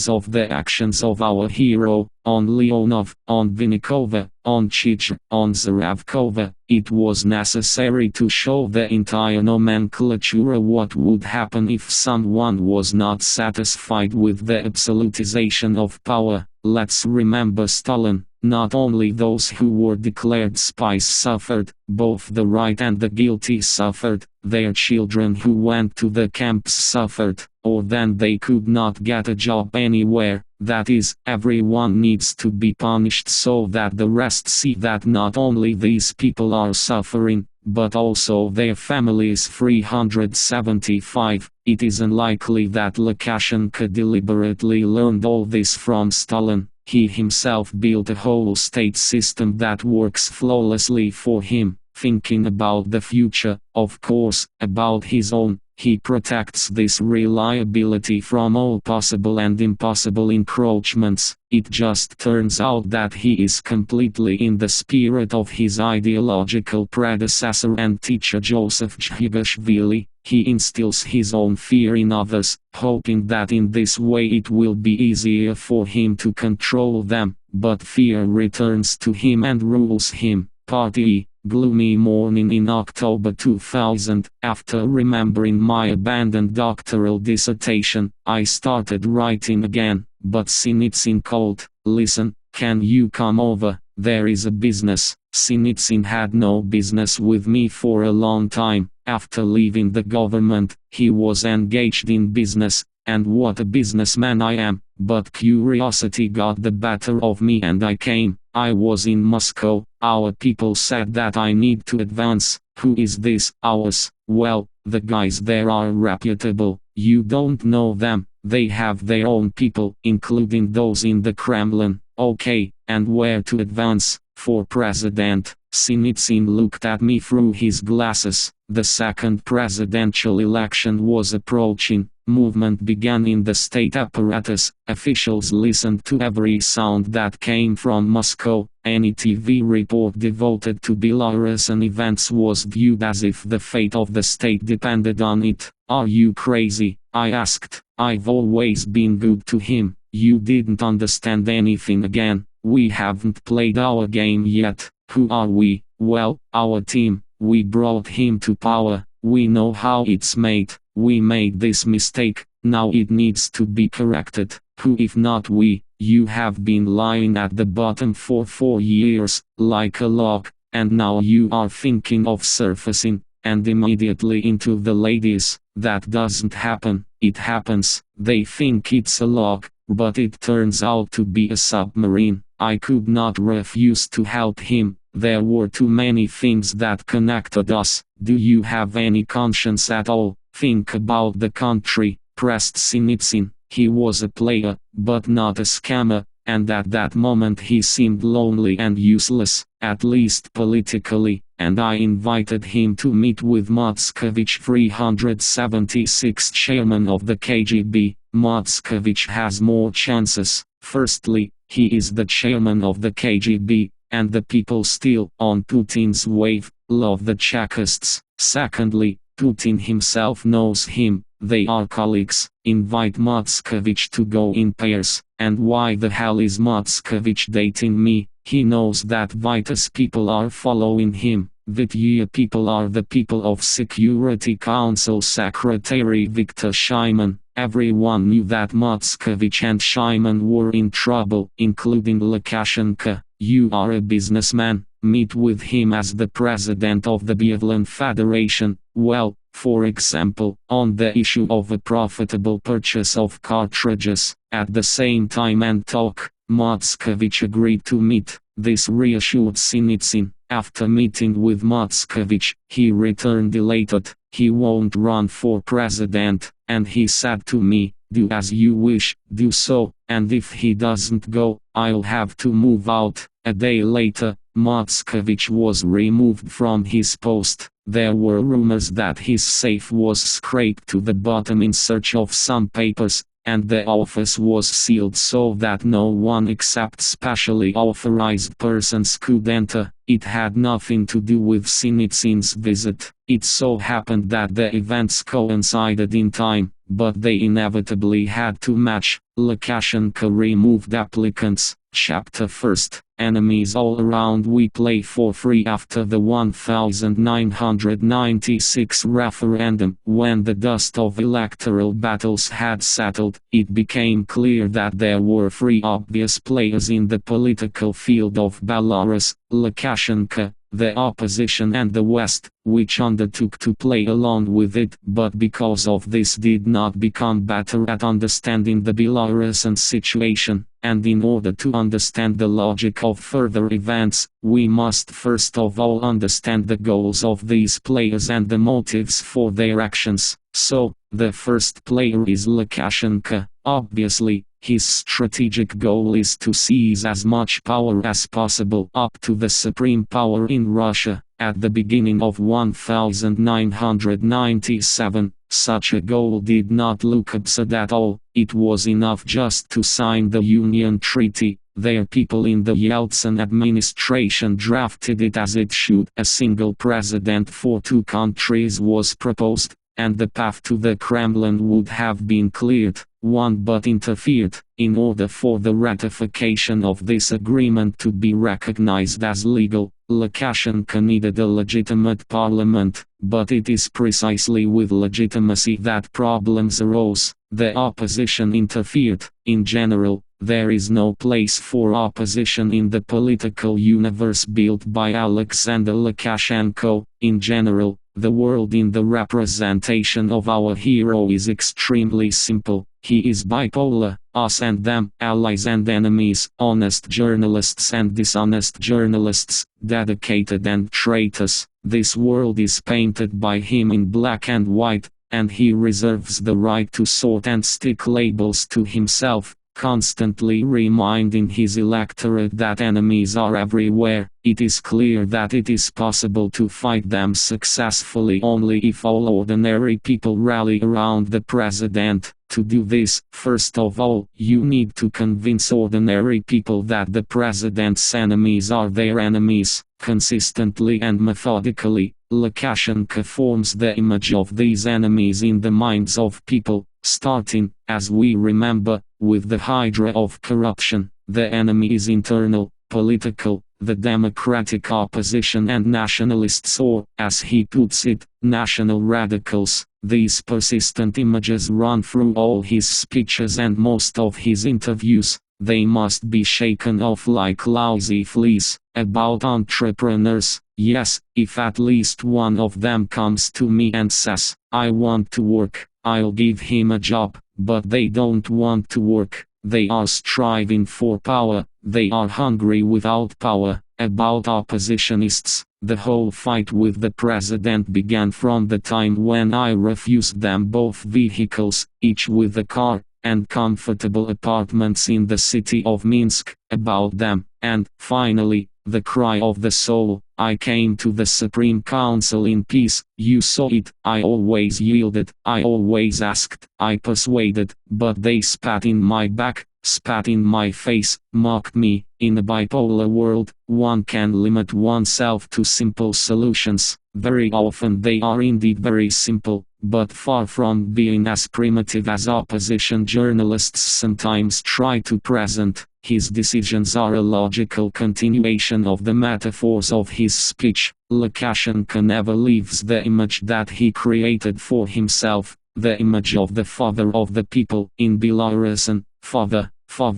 of the actions of our hero, on Leonov, on Vinnikova, on Chich, on Zaravkova. It was necessary to show the entire nomenclature what would happen if someone was not satisfied with the absolutization of power. Let's remember Stalin. Not only those who were declared spies suffered, both the right and the guilty suffered, their children who went to the camps suffered, or then they could not get a job anywhere. That is, everyone needs to be punished so that the rest see that not only these people are suffering, but also their families. 375. It is unlikely that Lukashenko deliberately learned all this from Stalin. He himself built a whole state system that works flawlessly for him, thinking about the future, of course, about his own. He protects this reliability from all possible and impossible encroachments. It just turns out that he is completely in the spirit of his ideological predecessor and teacher Joseph Chigashvili. He instills his own fear in others, hoping that in this way it will be easier for him to control them, but fear returns to him and rules him. Part E. Gloomy morning in October 2000, after remembering my abandoned doctoral dissertation, I started writing again, but Sinitsyn called. Listen, can you come over, there is a business. Sinitsyn had no business with me for a long time. After leaving the government, he was engaged in business, and what a businessman I am, but curiosity got the better of me and I came. I was in Moscow, our people said that I need to advance. Who is this, ours? Well, the guys there are reputable, you don't know them, they have their own people, including those in the Kremlin. Okay, and where to advance? For president. Sinitsyn looked at me through his glasses. The second presidential election was approaching. Movement began in the state apparatus. Officials listened to every sound that came from Moscow. Any TV report devoted to Belarusian events was viewed as if the fate of the state depended on it. Are you crazy? I asked. I've always been good to him. You didn't understand anything again. We haven't played our game yet. Who are we? Well, our team. We brought him to power. We know how it's made. We made this mistake. Now it needs to be corrected. Who if not we? You have been lying at the bottom for 4 years, like a log, and now you are thinking of surfacing, and immediately into the ladies. That doesn't happen. It happens. They think it's a log, but it turns out to be a submarine. I could not refuse to help him. There were too many things that connected us. Do you have any conscience at all? Think about the country, pressed Sinitsyn. He was a player, but not a scammer, and at that moment he seemed lonely and useless, at least politically, and I invited him to meet with Motzkovich 376, chairman of the KGB. Motzkovich has more chances. Firstly, he is the chairman of the KGB, and the people still, on Putin's wave, love the Chekists. Secondly, Putin himself knows him, they are colleagues. Invite Motzkovich to go in pairs. And why the hell is Motzkovich dating me? He knows that Vitas people are following him. Vitya people are the people of Security Council Secretary Viktor Shaiman. Everyone knew that Motzkovich and Shaiman were in trouble, including Lukashenko. You are a businessman. Meet with him as the president of the Biathlon Federation. Well, for example, on the issue of a profitable purchase of cartridges, at the same time and talk. Motzkovich agreed to meet. This reassured Sinitsyn. After meeting with Motzkovich, he returned elated. He won't run for president, and he said to me, do as you wish, do so, and if he doesn't go, I'll have to move out. A day later, Motzkovich was removed from his post. There were rumors that his safe was scraped to the bottom in search of some papers, and the office was sealed so that no one except specially authorized persons could enter. It had nothing to do with Sinitsyn's visit. It so happened that the events coincided in time, but they inevitably had to match. Lukashenko removed applicants. Chapter 1. Enemies all around. We play for free. After the 1996 referendum, when the dust of electoral battles had settled, it became clear that there were three obvious players in the political field of Belarus: Lukashenko, the opposition and the West, which undertook to play along with it, but because of this did not become better at understanding the Belarusian situation. And in order to understand the logic of further events, we must first of all understand the goals of these players and the motives for their actions. So, the first player is Lukashenko. Obviously, his strategic goal is to seize as much power as possible up to the supreme power in Russia. At the beginning of 1997, such a goal did not look absurd at all. It was enough just to sign the Union Treaty. Their people in the Yeltsin administration drafted it as it should. A single president for two countries was proposed, and the path to the Kremlin would have been cleared. One but interfered. In order for the ratification of this agreement to be recognized as legal, Lukashenko needed a legitimate parliament, but it is precisely with legitimacy that problems arose. The opposition interfered. In general, there is no place for opposition in the political universe built by Alexander Lukashenko. In general, The world in the representation of our hero is extremely simple. He is bipolar, us and them, allies and enemies, honest journalists and dishonest journalists, dedicated and traitors. This world is painted by him in black and white, and he reserves the right to sort and stick labels to himself, constantly reminding his electorate that enemies are everywhere. It is clear that it is possible to fight them successfully only if all ordinary people rally around the president. To do this, first of all, you need to convince ordinary people that the president's enemies are their enemies. Consistently and methodically, Lukashenko forms the image of these enemies in the minds of people, starting, as we remember, with the hydra of corruption. The enemy is internal, political, the democratic opposition and nationalists, or, as he puts it, national radicals. These persistent images run through all his speeches and most of his interviews. They must be shaken off like lousy fleas. About entrepreneurs, yes, if at least one of them comes to me and says, "I want to work," I'll give him a job, but they don't want to work. They are striving for power, they are hungry without power. About oppositionists, the whole fight with the president began from the time when I refused them both vehicles, each with a car, and comfortable apartments in the city of Minsk. About them, and, finally, the cry of the soul, I came to the Supreme Council in peace. You saw it. I always yielded, I always asked, I persuaded, but they spat in my back, spat in my face, mocked me. In a bipolar world, one can limit oneself to simple solutions. Very often they are indeed very simple, but far from being as primitive as opposition journalists sometimes try to present. His decisions are a logical continuation of the metaphors of his speech. Lukashenko never leaves the image that he created for himself, the image of the father of the people. In Belarusian, father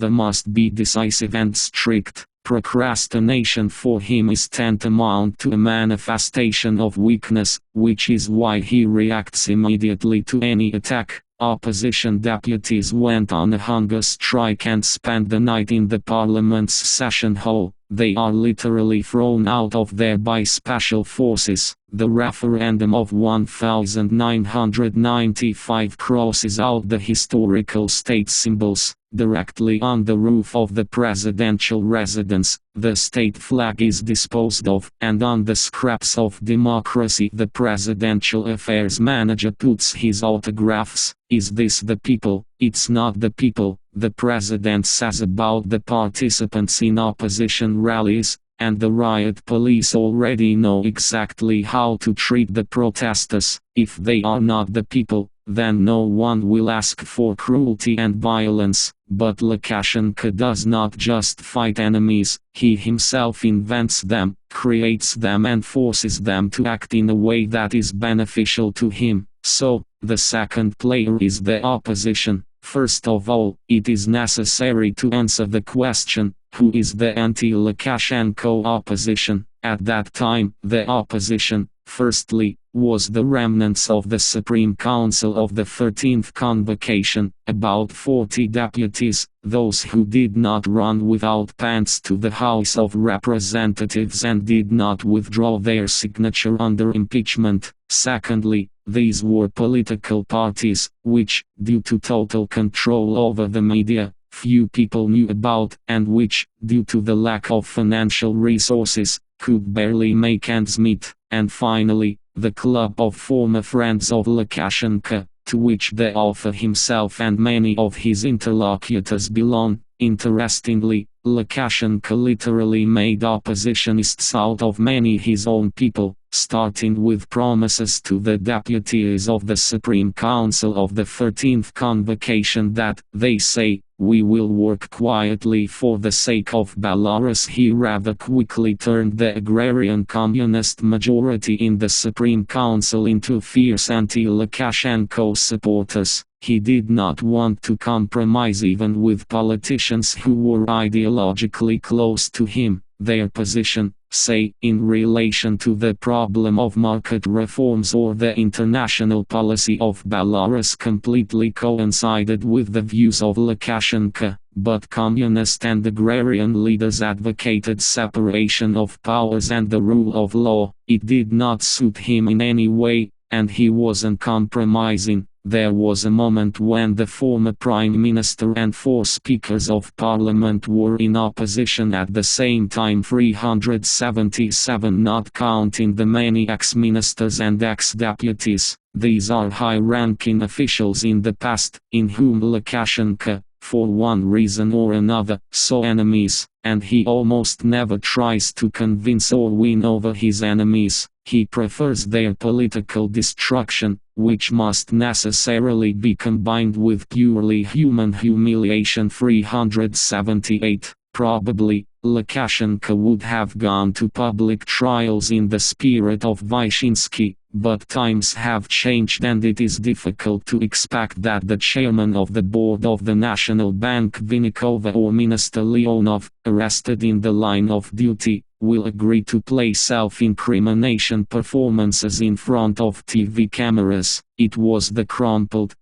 must be decisive and strict. Procrastination for him is tantamount to a manifestation of weakness, which is why he reacts immediately to any attack. Opposition deputies went on a hunger strike and spent the night in the parliament's session hall. They are literally thrown out of there by special forces. The referendum of 1995 crosses out the historical state symbols. Directly on the roof of the presidential residence, the state flag is disposed of, and on the scraps of democracy the presidential affairs manager puts his autographs. Is this the people? It's not the people, the president says about the participants in opposition rallies, and the riot police already know exactly how to treat the protesters. If they are not the people, then no one will ask for cruelty and violence. But Lukashenko does not just fight enemies, he himself invents them, creates them and forces them to act in a way that is beneficial to him. So, the second player is the opposition. First of all, it is necessary to answer the question, who is the anti-Lukashenko opposition? At that time, the opposition, firstly, was the remnants of the Supreme Council of the 13th Convocation, about 40 deputies, those who did not run without pants to the House of Representatives and did not withdraw their signature under impeachment. Secondly, these were political parties, which, due to total control over the media, few people knew about, and which, due to the lack of financial resources, could barely make ends meet. And finally, the club of former friends of Lukashenko, to which the author himself and many of his interlocutors belong. Interestingly, Lukashenko literally made oppositionists out of many his own people, starting with promises to the deputies of the Supreme Council of the 13th Convocation that, they say, we will work quietly for the sake of Belarus. He rather quickly turned the agrarian communist majority in the Supreme Council into fierce anti-Lukashenko supporters. He did not want to compromise even with politicians who were ideologically close to him. Their position, say, in relation to the problem of market reforms or the international policy of Belarus completely coincided with the views of Lukashenko, but communist and agrarian leaders advocated separation of powers and the rule of law. It did not suit him in any way, and he was uncompromising. There was a moment when the former prime minister and 4 speakers of parliament were in opposition at the same time, 377 not counting the many ex-ministers and ex-deputies. These are high-ranking officials in the past, in whom Lukashenko, for one reason or another, saw enemies, and he almost never tries to convince or win over his enemies. He prefers their political destruction, which must necessarily be combined with purely human humiliation. 378. Probably, Lukashenko would have gone to public trials in the spirit of Vyshinsky, but times have changed and it is difficult to expect that the chairman of the board of the National Bank Vinnikova or Minister Leonov, arrested in the line of duty, will agree to play self-incrimination performances in front of TV cameras. It was the crumpled,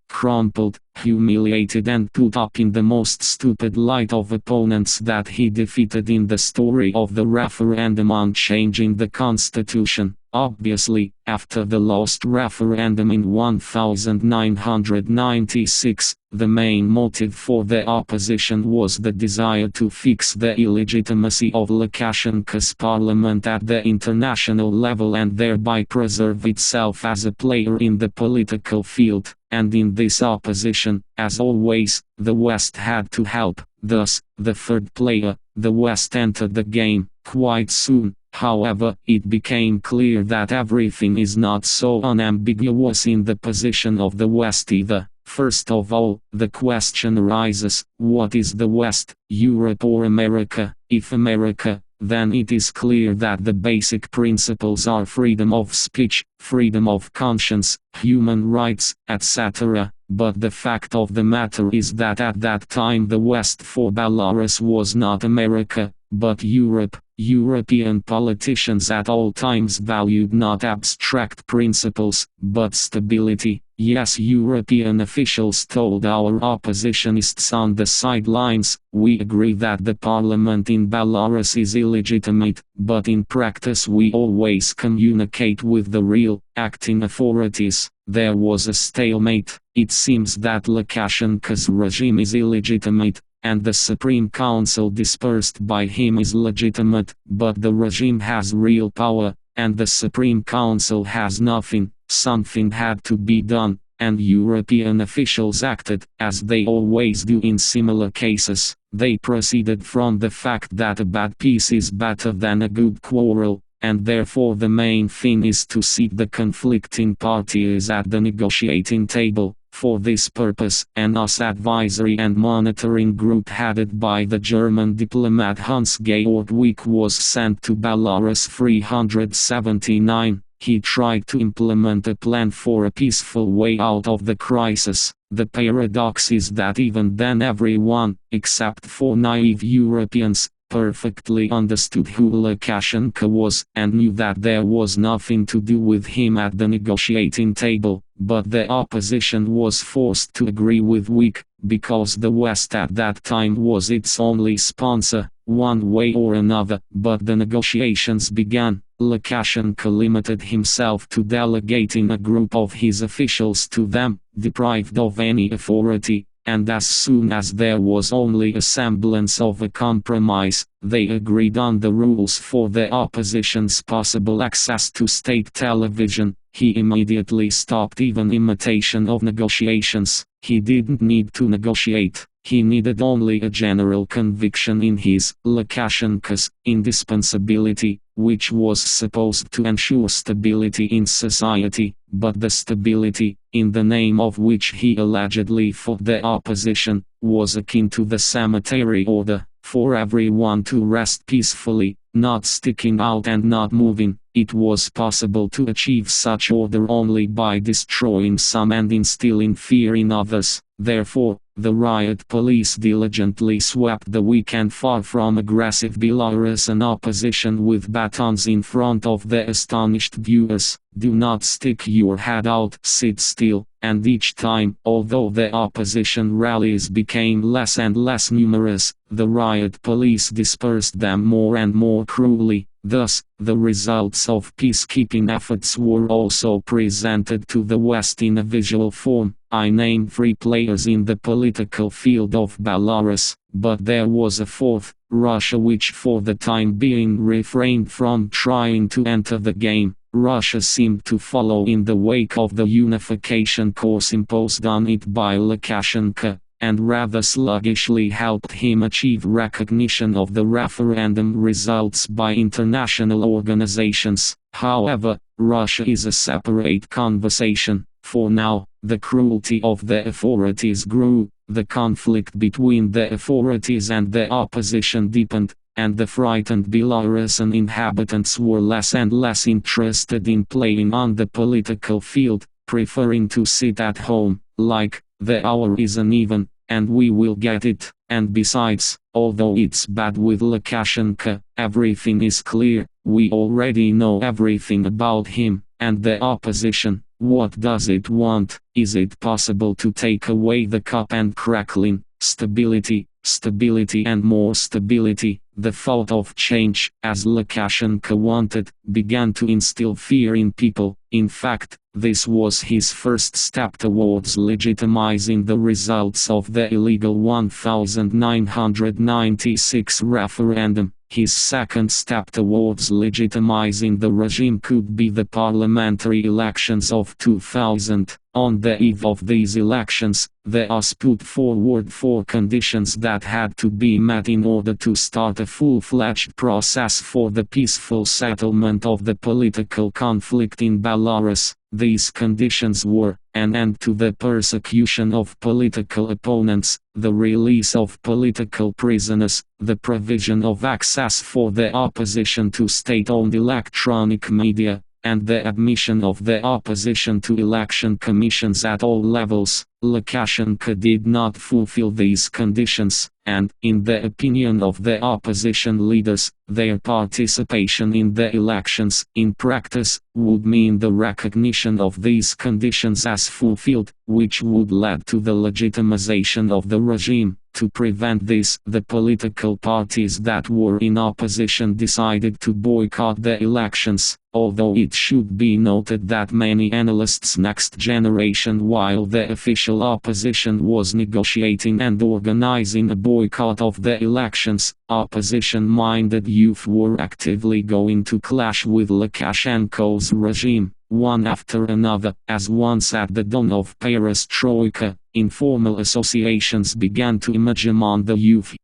humiliated and put up in the most stupid light of opponents that he defeated in the story of the referendum on changing the constitution. Obviously, after the lost referendum in 1996, the main motive for the opposition was the desire to fix the illegitimacy of Lukashenko's parliament at the international level and thereby preserve itself as a player in the political field. And in this opposition, as always, the West had to help. Thus, the third player, the West, entered the game. Quite soon, however, it became clear that everything is not so unambiguous in the position of the West either. First of all, the question arises, what is the West, Europe or America? If America, then it is clear that the basic principles are freedom of speech, freedom of conscience, human rights, etc. But the fact of the matter is that at that time the West for Belarus was not America, but Europe. European politicians at all times valued not abstract principles, but stability. Yes, European officials told our oppositionists on the sidelines, we agree that the parliament in Belarus is illegitimate, but in practice we always communicate with the real, acting authorities. There was a stalemate. It seems that Lukashenko's regime is illegitimate, and the Supreme Council dispersed by him is legitimate, but the regime has real power, and the Supreme Council has nothing. Something had to be done, and European officials acted, as they always do in similar cases. They proceeded from the fact that a bad peace is better than a good quarrel, and therefore the main thing is to seat the conflicting parties at the negotiating table. For this purpose, an US advisory and monitoring group headed by the German diplomat Hans-Georg Wick was sent to Belarus. 379. He tried to implement a plan for a peaceful way out of the crisis. The paradox is that even then everyone, except for naive Europeans, perfectly understood who Lukashenko was, and knew that there was nothing to do with him at the negotiating table. But the opposition was forced to agree with Wick, because the West at that time was its only sponsor, one way or another. But the negotiations began. Lukashenko limited himself to delegating a group of his officials to them, deprived of any authority, and as soon as there was only a semblance of a compromise, they agreed on the rules for the opposition's possible access to state television. He immediately stopped even imitation of negotiations. He didn't need to negotiate. He needed only a general conviction in his, Lukashenko's, indispensability, which was supposed to ensure stability in society, but the stability, in the name of which he allegedly fought the opposition, was akin to the cemetery order, for everyone to rest peacefully, not sticking out and not moving. It was possible to achieve such order only by destroying some and instilling fear in others. Therefore, the riot police diligently swept the weak and far from aggressive Belarusian opposition with batons in front of the astonished viewers. Do not stick your head out, sit still. And each time, although the opposition rallies became less and less numerous, the riot police dispersed them more and more cruelly. Thus, the results of peacekeeping efforts were also presented to the West in a visual form. I name 3 players in the political field of Belarus, but there was a fourth, Russia, which for the time being refrained from trying to enter the game. Russia seemed to follow in the wake of the unification course imposed on it by Lukashenko, and rather sluggishly helped him achieve recognition of the referendum results by international organizations. However, Russia is a separate conversation. For now, the cruelty of the authorities grew, the conflict between the authorities and the opposition deepened, and the frightened Belarusian inhabitants were less and less interested in playing on the political field, preferring to sit at home, like, the hour is uneven, and we will get it. And besides, although it's bad with Lukashenko, everything is clear, we already know everything about him, and the opposition. What does it want? Is it possible to take away the cup and crackling? Stability, stability and more stability. The thought of change, as Lukashenko wanted, began to instill fear in people. In fact, this was his first step towards legitimizing the results of the illegal 1996 referendum. His second step towards legitimizing the regime could be the parliamentary elections of 2000. On the eve of these elections, the US put forward 4 conditions that had to be met in order to start a full-fledged process for the peaceful settlement of the political conflict in Belarus. These conditions were, an end to the persecution of political opponents, the release of political prisoners, the provision of access for the opposition to state-owned electronic media, and the admission of the opposition to election commissions at all levels. Lukashenko did not fulfill these conditions, and, in the opinion of the opposition leaders, their participation in the elections, in practice, would mean the recognition of these conditions as fulfilled, which would lead to the legitimization of the regime. To prevent this, the political parties that were in opposition decided to boycott the elections, although it should be noted that many analysts' next generation, while the official opposition was negotiating and organizing a boycott of the elections, opposition-minded youth were actively going to clash with Lukashenko's regime, one after another. As once at the dawn of perestroika, informal associations began to emerge among the youth.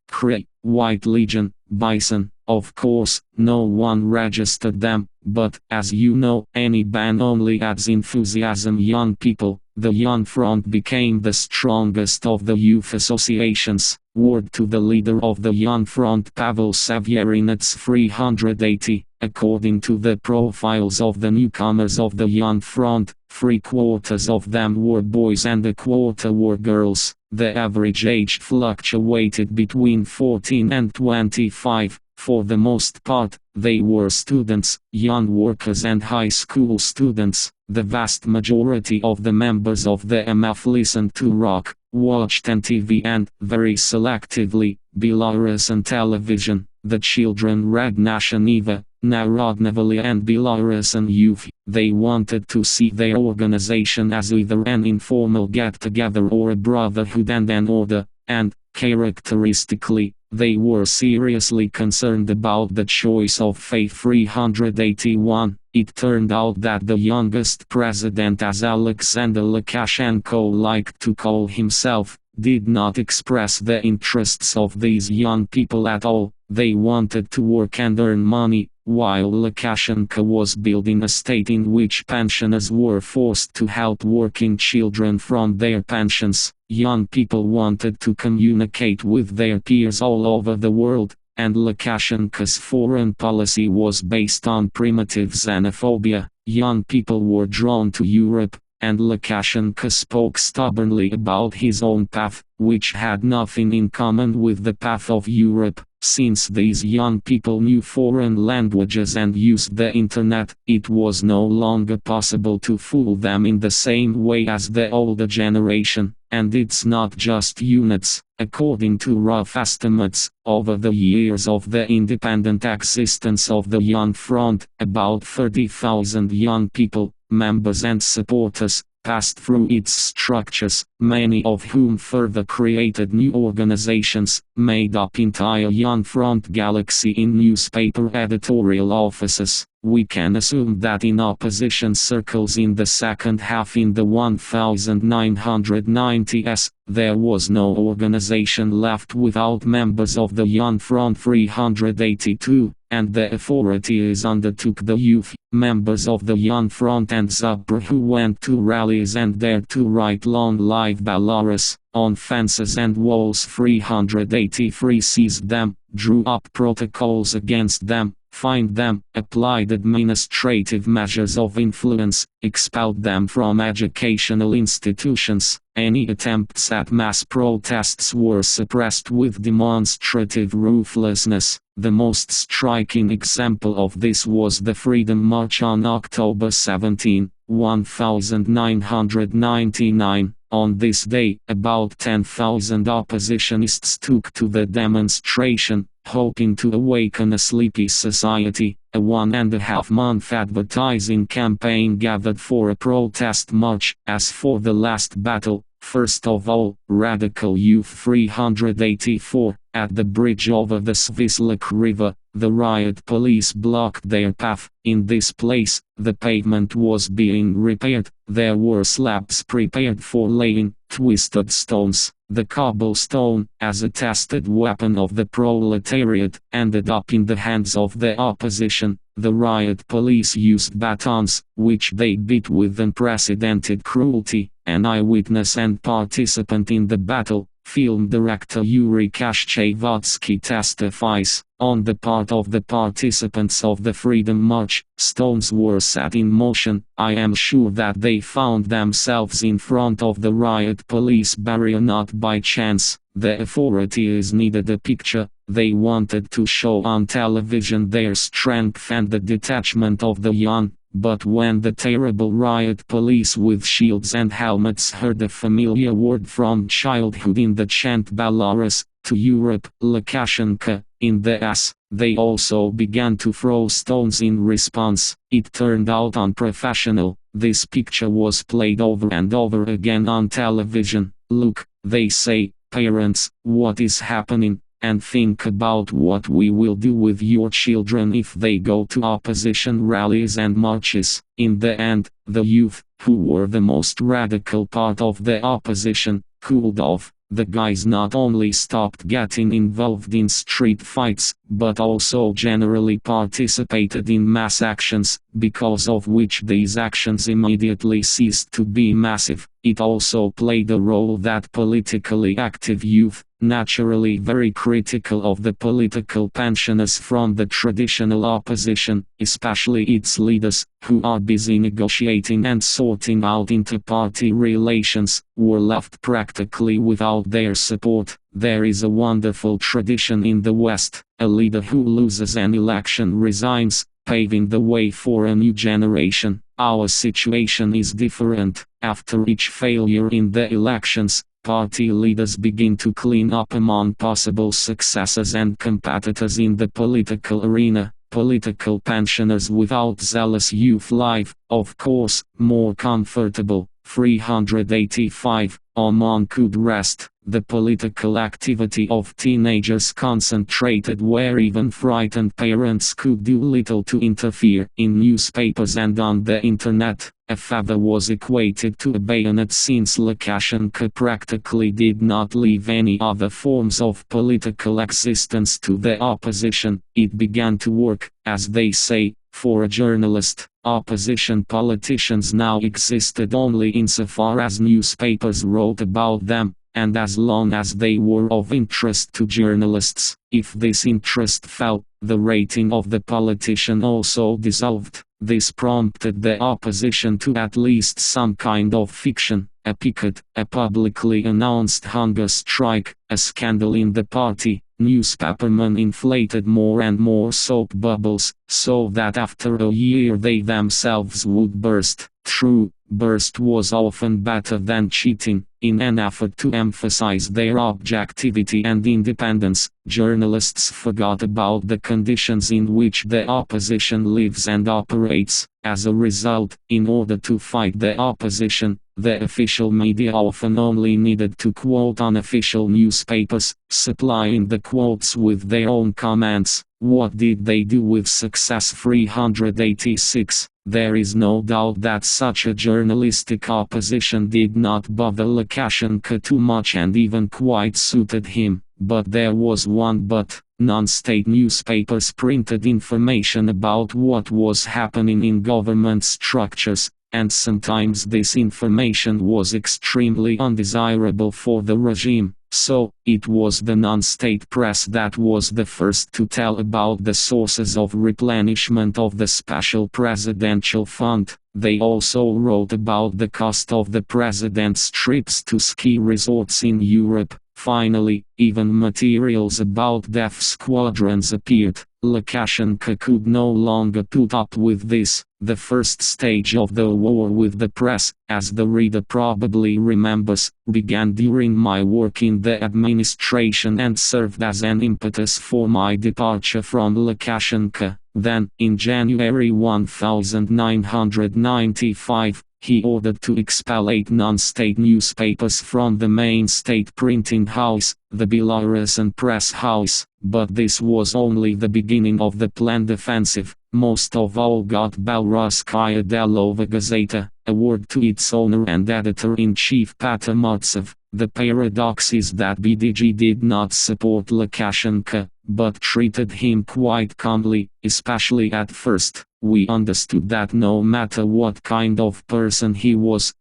White Legion, Bison. Of course, no one registered them, but, as you know, any ban only adds enthusiasm. Young people. The Young Front became the strongest of the youth associations. Word to the leader of the Young Front, Pavel Severynets, 380. According to the profiles of the newcomers of the Young Front, 3/4 of them were boys and 1/4 were girls. The average age fluctuated between 14 and 25. For the most part, they were students, young workers and high school students. The vast majority of the members of the MF listened to rock, watched TV and, very selectively, Belarusian television. The children read Nasha Niva, Narodnovolia and Belarusian Youth. They wanted to see their organization as either an informal get-together or a brotherhood and an order, and, characteristically, they were seriously concerned about the choice of faith. 381. It turned out that the youngest president, as Alexander Lukashenko liked to call himself, did not express the interests of these young people at all. They wanted to work and earn money, while Lukashenko was building a state in which pensioners were forced to help working children from their pensions. Young people wanted to communicate with their peers all over the world, and Lukashenko's foreign policy was based on primitive xenophobia. Young people were drawn to Europe, and Lukashenko spoke stubbornly about his own path, which had nothing in common with the path of Europe. Since these young people knew foreign languages and used the internet, it was no longer possible to fool them in the same way as the older generation. And it's not just units. According to rough estimates, over the years of the independent existence of the Young Front, about 30,000 young people, members and supporters, passed through its structures, many of whom further created new organizations, made up entire Young Front galaxy in newspaper editorial offices. We can assume that in opposition circles in the second half in the 1990s, there was no organization left without members of the Young Front 382, and the authorities undertook the youth, members of the Young Front and Zubr who went to rallies and dared to write "Long Live Belarus" on fences and walls. 383 seized them, drew up protocols against them, fined them, applied administrative measures of influence, expelled them from educational institutions. Any attempts at mass protests were suppressed with demonstrative ruthlessness. The most striking example of this was the Freedom March on October 17, 1999. On this day, about 10,000 oppositionists took to the demonstration, hoping to awaken a sleepy society. A 1.5-month advertising campaign gathered for a protest march. As for the last battle, first of all, Radical Youth 384, at the bridge over the Svislak River, the riot police blocked their path. In this place, the pavement was being repaired. There were slabs prepared for laying, twisted stones. The cobblestone, as a tested weapon of the proletariat, ended up in the hands of the opposition. The riot police used batons, which they beat with unprecedented cruelty. An eyewitness and participant in the battle, film director Yuri Kashchevatsky, testifies. On the part of the participants of the Freedom March, stones were set in motion. I am sure that they found themselves in front of the riot police barrier not by chance. The authorities needed a picture. They wanted to show on television their strength and the detachment of the young. But when the terrible riot police with shields and helmets heard a familiar word from childhood in the chant "Belarus" to Europe, Lukashenko, in the ass, they also began to throw stones in response. It turned out unprofessional. This picture was played over and over again on television. Look, they say, parents, what is happening? And think about what we will do with your children if they go to opposition rallies and marches. In the end, the youth, who were the most radical part of the opposition, cooled off. The guys not only stopped getting involved in street fights, but also generally participated in mass actions, because of which these actions immediately ceased to be massive. It also played a role that politically active youth, naturally very critical of the political pensioners from the traditional opposition, especially its leaders, who are busy negotiating and sorting out inter-party relations, were left practically without their support. There is a wonderful tradition in the West: a leader who loses an election resigns, paving the way for a new generation. Our situation is different. After each failure in the elections, party leaders begin to clean up among possible successors and competitors in the political arena. Political pensioners without zealous youth life, of course, more comfortable. 385, Oman could rest. The political activity of teenagers concentrated where even frightened parents could do little to interfere. In newspapers and on the internet, a feather was equated to a bayonet since Lukashenko practically did not leave any other forms of political existence to the opposition. It began to work, as they say, for a journalist. Opposition politicians now existed only insofar as newspapers wrote about them, and as long as they were of interest to journalists. If this interest fell, the rating of the politician also dissolved. This prompted the opposition to at least some kind of fiction, a picket, a publicly announced hunger strike, a scandal in the party. Newspapermen inflated more and more soap bubbles, so that after a year they themselves would burst. True, burst was often better than cheating. In an effort to emphasize their objectivity and independence, journalists forgot about the conditions in which the opposition lives and operates. As a result, in order to fight the opposition, the official media often only needed to quote unofficial newspapers, supplying the quotes with their own comments. What did they do with success? 386. There is no doubt that such a journalistic opposition did not bother Lukashenko too much and even quite suited him. But there was one but. Non-state newspapers printed information about what was happening in government structures, and sometimes this information was extremely undesirable for the regime. So, it was the non-state press that was the first to tell about the sources of replenishment of the special presidential fund. They also wrote about the cost of the president's trips to ski resorts in Europe. Finally, even materials about death squadrons appeared. Lukashenko could no longer put up with this. The first stage of the war with the press, as the reader probably remembers, began during my work in the administration and served as an impetus for my departure from Lukashenko. Then, in January 1995, he ordered to expel 8 non-state newspapers from the main state printing house, the Belarusian Press House. But this was only the beginning of the planned offensive. Most of all got Belorusskaya Delova Gazeta, a word to its owner and editor-in-chief Peter Martsev. The paradox is that BDG did not support Lukashenko, but treated him quite calmly, especially at first. We understood that no matter what kind of person he was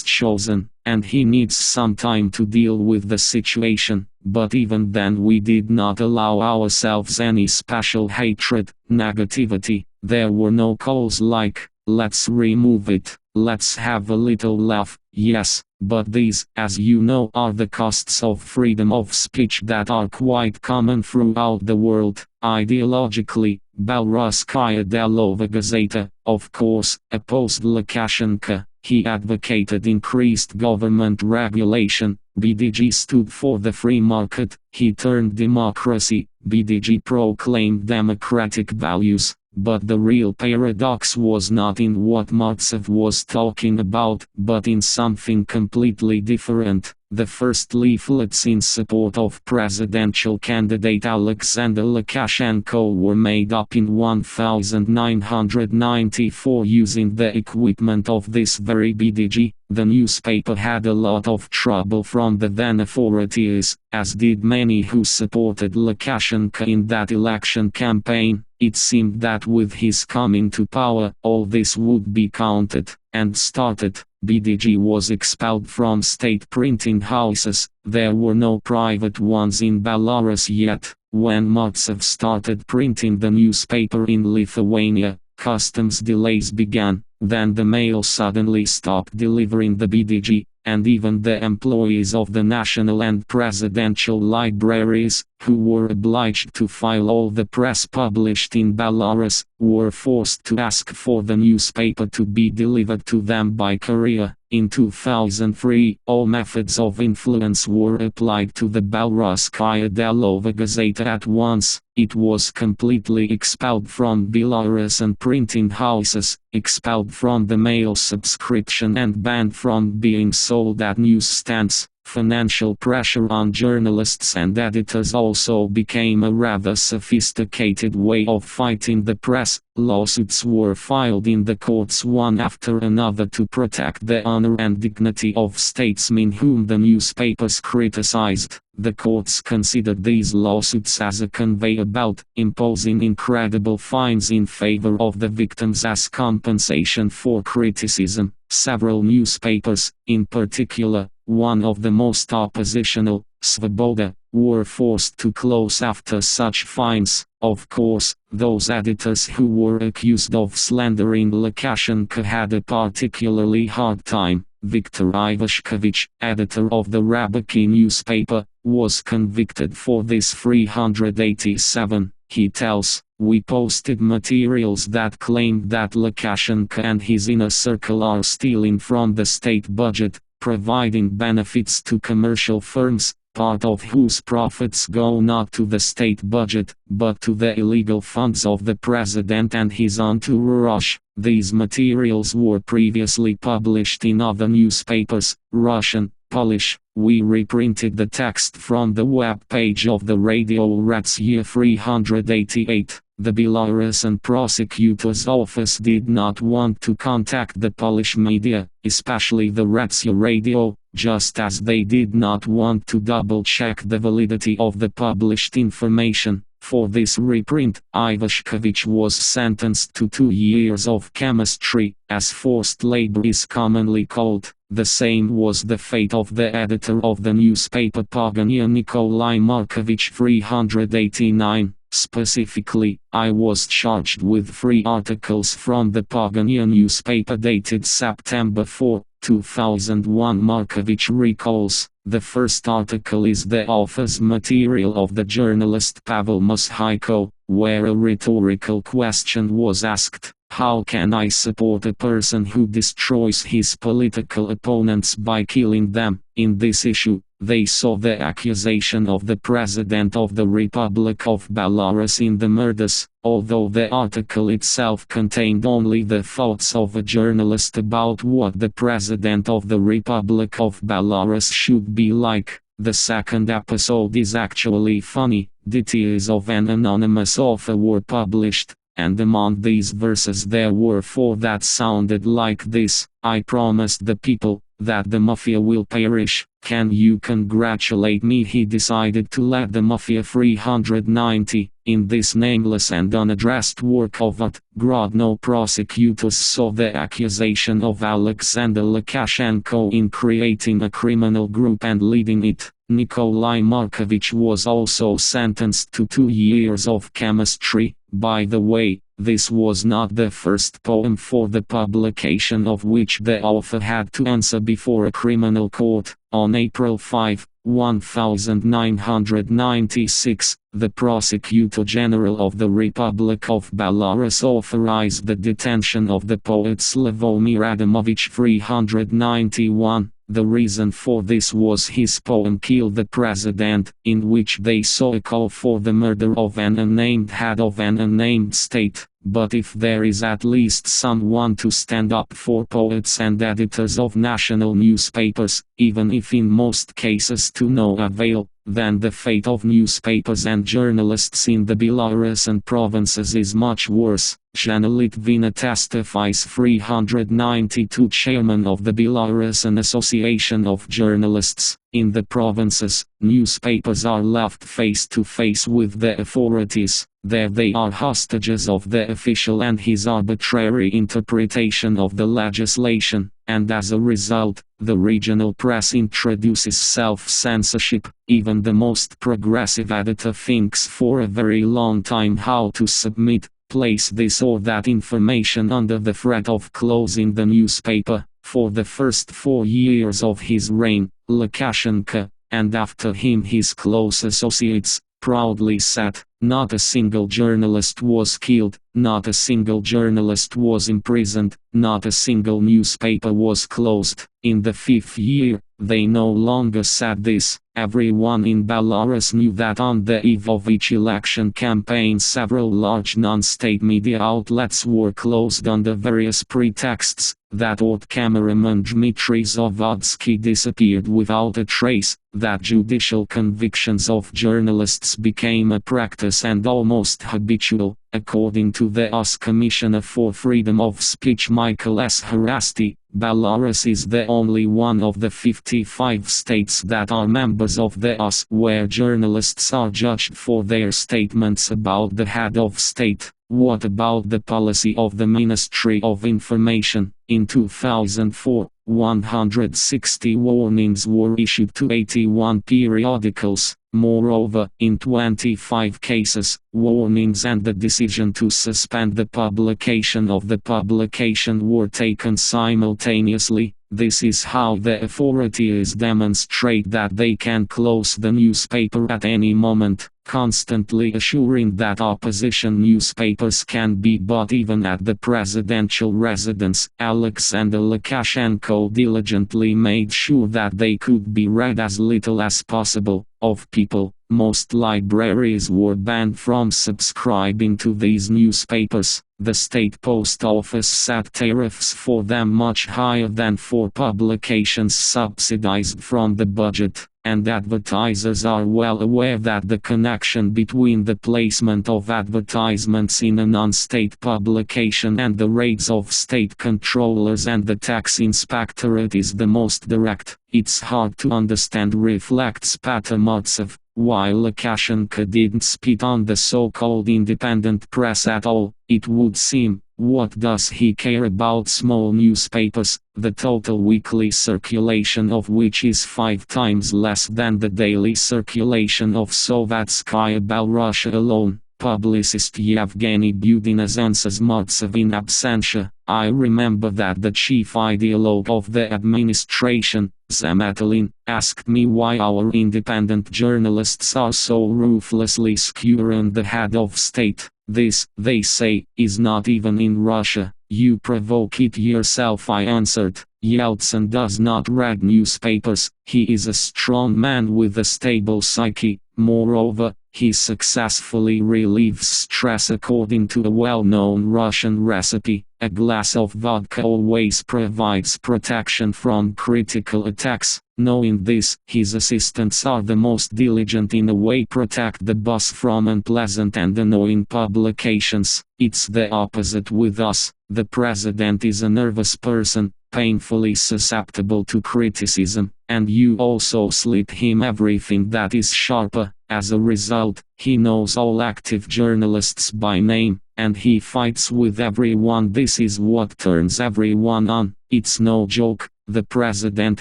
chosen, and he needs some time to deal with the situation. But even then we did not allow ourselves any special hatred, negativity. There were no calls like, let's remove it, let's have a little laugh. Yes, but these, as you know, are the costs of freedom of speech that are quite common throughout the world. Ideologically, Belorusskaya Delova Gazeta, of course, opposed Lukashenko. He advocated increased government regulation. BDG stood for the free market. He turned democracy. BDG proclaimed democratic values. But the real paradox was not in what Martsev was talking about, but in something completely different. The first leaflets in support of presidential candidate Alexander Lukashenko were made up in 1994 using the equipment of this very BDG. The newspaper had a lot of trouble from the then authorities, as did many who supported Lukashenko in that election campaign. It seemed that with his coming to power, all this would be counted, and started. BDG was expelled from state printing houses. There were no private ones in Belarus yet. When Martsev started printing the newspaper in Lithuania, customs delays began. Then the mail suddenly stopped delivering the BDG, and even the employees of the national and presidential libraries, who were obliged to file all the press published in Belarus, were forced to ask for the newspaper to be delivered to them by courier. In 2003, all methods of influence were applied to the Belorusskaya Delova Gazeta at once. It was completely expelled from Belarusian printing houses, expelled from the mail subscription and banned from being sold at newsstands. Financial pressure on journalists and editors also became a rather sophisticated way of fighting the press. Lawsuits were filed in the courts one after another to protect the honor and dignity of statesmen whom the newspapers criticized. The courts considered these lawsuits as a conveyor belt, imposing incredible fines in favor of the victims as compensation for criticism. Several newspapers, in particular, one of the most oppositional, Svoboda, were forced to close after such fines. Of course, those editors who were accused of slandering Lukashenko had a particularly hard time. Viktor Ivashkovich, editor of the Rabaki newspaper, was convicted for this 387. He tells, "We posted materials that claimed that Lukashenko and his inner circle are stealing from the state budget, providing benefits to commercial firms, part of whose profits go not to the state budget, but to the illegal funds of the president and his entourage." These materials were previously published in other newspapers, Russian, Polish. We reprinted the text from the web page of the Radio Razzia 388. The Belarusian prosecutor's office did not want to contact the Polish media, especially the Razzia Radio, just as they did not want to double-check the validity of the published information. For this reprint, Ivashkovich was sentenced to 2 years of chemistry, as forced labor is commonly called. The same was the fate of the editor of the newspaper Pogania Nikolai Markovich 389. Specifically, I was charged with 3 articles from the Pogania newspaper dated September 4, 2001. Markovich recalls, the first article is the author's material of the journalist Pavel Moshayko, where a rhetorical question was asked, "How can I support a person who destroys his political opponents by killing them?" In this issue, they saw the accusation of the President of the Republic of Belarus in the murders, although the article itself contained only the thoughts of a journalist about what the President of the Republic of Belarus should be like. The second episode is actually funny. Details of an anonymous author were published, and among these verses there were 4 that sounded like this: "I promised the people that the mafia will perish. Can you congratulate me?" He decided to let the mafia 390. In this nameless and unaddressed work of art, Grodno prosecutors saw the accusation of Alexander Lukashenko in creating a criminal group and leading it. Nikolai Markovich was also sentenced to 2 years of chemistry. By the way, this was not the first poem for the publication of which the author had to answer before a criminal court. On April 5, 1996, the Prosecutor General of the Republic of Belarus authorized the detention of the poet Slavomir Adamovich 391. The reason for this was his poem "Kill the President," in which they saw a call for the murder of an unnamed head of an unnamed state. But if there is at least someone to stand up for poets and editors of national newspapers, even if in most cases to no avail, then the fate of newspapers and journalists in the Belarusian provinces is much worse. Zhena Litvina testifies 392, chairman of the Belarusian Association of Journalists. In the provinces, newspapers are left face to face with the authorities. There they are hostages of the official and his arbitrary interpretation of the legislation, and as a result, the regional press introduces self-censorship. Even the most progressive editor thinks for a very long time how to submit, place this or that information under the threat of closing the newspaper. For the first 4 years of his reign, Lukashenko, and after him his close associates, proudly said, not a single journalist was killed, not a single journalist was imprisoned, not a single newspaper was closed. In the 5th year, they no longer said this. Everyone in Belarus knew that on the eve of each election campaign several large non-state media outlets were closed under various pretexts, that old cameraman Dmitry Zavodsky disappeared without a trace, that judicial convictions of journalists became a practice and almost habitual. According to the US Commissioner for Freedom of Speech Michael S. Harasti, Belarus is the only one of the 55 states that are members of the US where journalists are judged for their statements about the head of state. What about the policy of the Ministry of Information? In 2004, 160 warnings were issued to 81 periodicals. Moreover, in 25 cases, warnings and the decision to suspend the publication of the publication were taken simultaneously. This is how the authorities demonstrate that they can close the newspaper at any moment, constantly assuring that opposition newspapers can be bought even at the presidential residence. Alexander Lukashenko diligently made sure that they could be read as little as possible. Of people, most libraries were banned from subscribing to these newspapers. The state post office set tariffs for them much higher than for publications subsidized from the budget, and advertisers are well aware that the connection between the placement of advertisements in a non-state publication and the raids of state controllers and the tax inspectorate is the most direct. It's hard to understand, reflects Patamortsev, why Lukashenko didn't spit on the so-called independent press at all. It would seem, what does he care about small newspapers, the total weekly circulation of which is 5 times less than the daily circulation of Sovetskaya Belrussia alone? Publicist Yevgeny Budin answers Martsev in absentia. I remember that the chief ideologue of the administration, Zametelin, asked me why our independent journalists are so ruthlessly skewering the head of state. This, they say, is not even in Russia. You provoke it yourself, I answered. Yeltsin does not read newspapers. He is a strong man with a stable psyche. Moreover, he successfully relieves stress according to a well-known Russian recipe. A glass of vodka always provides protection from critical attacks. Knowing this, his assistants are the most diligent in a way protect the boss from unpleasant and annoying publications. It's the opposite with us. The president is a nervous person, painfully susceptible to criticism, and you also slit him everything that is sharper. As a result, he knows all active journalists by name, and he fights with everyone. This is what turns everyone on. It's no joke. The president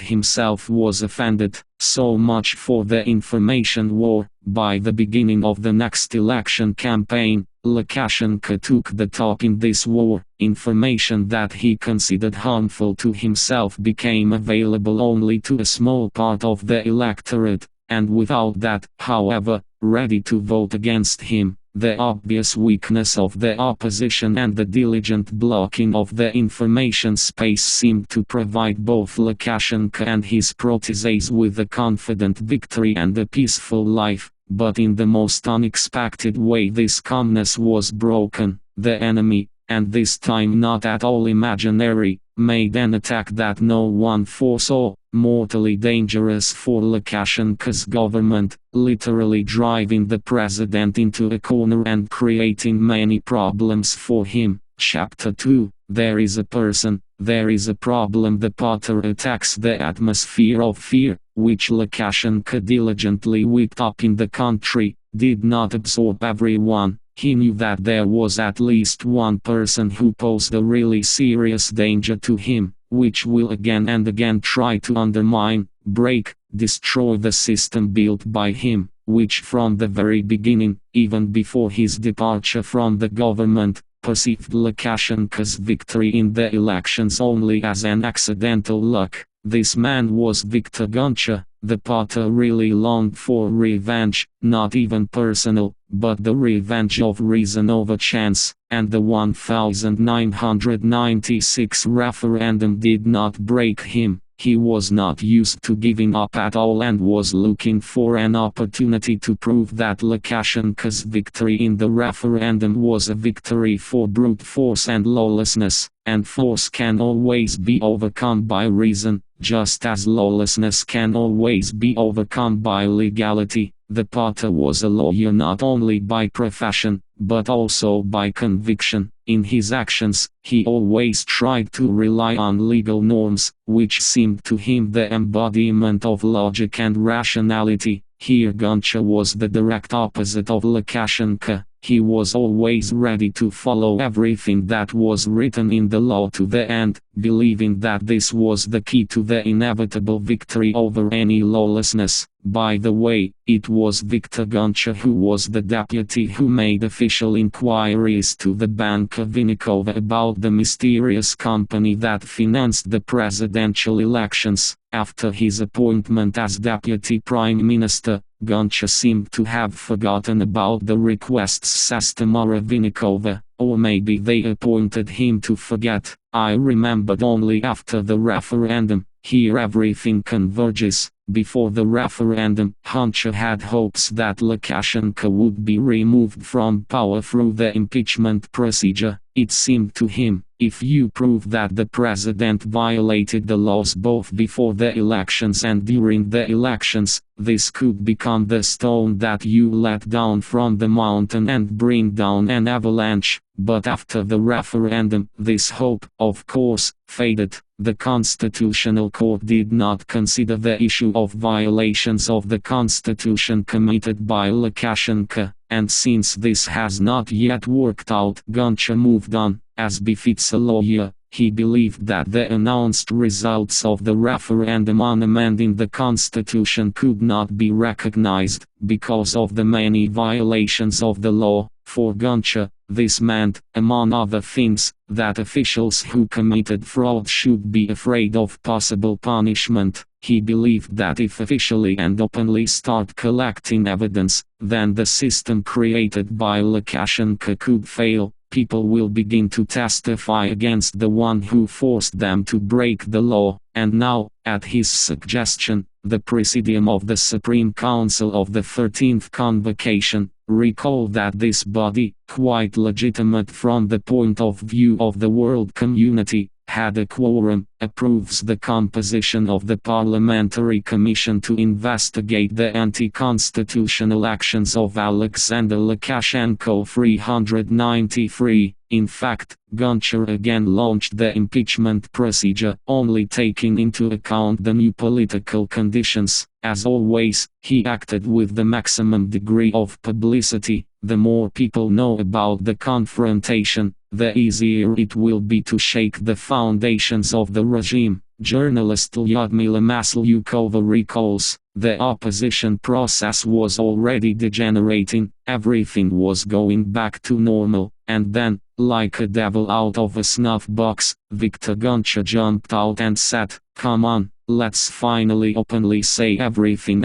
himself was offended. So much for the information war. By the beginning of the next election campaign, Lukashenko took the top in this war. Information that he considered harmful to himself became available only to a small part of the electorate, and without that, however, ready to vote against him. The obvious weakness of the opposition and the diligent blocking of the information space seemed to provide both Lukashenko and his proteges with a confident victory and a peaceful life, but in the most unexpected way this calmness was broken. The enemy, and this time not at all imaginary, made an attack that no one foresaw, mortally dangerous for Lukashenko's government, literally driving the president into a corner and creating many problems for him. Chapter 2. There is a person, there is a problem. The Potter attacks the atmosphere of fear, which Lukashenko diligently whipped up in the country, did not absorb everyone. He knew that there was at least one person who posed a really serious danger to him, which will again and again try to undermine, break, destroy the system built by him, which from the very beginning, even before his departure from the government, perceived Lukashenko's victory in the elections only as an accidental luck. This man was Viktor Goncha. The Potter really longed for revenge, not even personal, but the revenge of reason over chance, and the 1996 referendum did not break him. He was not used to giving up at all and was looking for an opportunity to prove that Lukashenko's victory in the referendum was a victory for brute force and lawlessness, and force can always be overcome by reason, just as lawlessness can always be overcome by legality. The Potter was a lawyer not only by profession, but also by conviction. In his actions, he always tried to rely on legal norms, which seemed to him the embodiment of logic and rationality. Here Goncha was the direct opposite of Lukashenko. He was always ready to follow everything that was written in the law to the end, believing that this was the key to the inevitable victory over any lawlessness. By the way, it was Viktor Goncha who was the deputy who made official inquiries to the Bank of Vinnikova about the mysterious company that financed the presidential elections. After his appointment as deputy prime minister, Goncha seemed to have forgotten about the requests, says Tamara Vinnikova, or maybe they appointed him to forget. I remembered only after the referendum. Here everything converges. Before the referendum, Goncha had hopes that Lukashenko would be removed from power through the impeachment procedure. It seemed to him, if you prove that the president violated the laws both before the elections and during the elections, this could become the stone that you let down from the mountain and bring down an avalanche. But after the referendum, this hope, of course, faded. The Constitutional Court did not consider the issue of violations of the Constitution committed by Lukashenko, and since this has not yet worked out, Goncha moved on. As befits a lawyer, he believed that the announced results of the referendum on amending the Constitution could not be recognized, because of the many violations of the law. For Goncha, this meant, among other things, that officials who committed fraud should be afraid of possible punishment. He believed that if officially and openly start collecting evidence, then the system created by Lukashenko could fail. People will begin to testify against the one who forced them to break the law, and now, at his suggestion, the Presidium of the Supreme Council of the 13th Convocation, recalled that this body, quite legitimate from the point of view of the world community, had a quorum, approves the composition of the Parliamentary Commission to investigate the anti-constitutional actions of Alexander Lukashenko. 393. In fact, Goncha again launched the impeachment procedure, only taking into account the new political conditions. As always, he acted with the maximum degree of publicity. The more people know about the confrontation, the easier it will be to shake the foundations of the regime. Journalist Lyudmila Maslyukova recalls, the opposition process was already degenerating, everything was going back to normal, and then, like a devil out of a snuff box, Viktor Goncha jumped out and said, "Come on, let's finally openly say everything."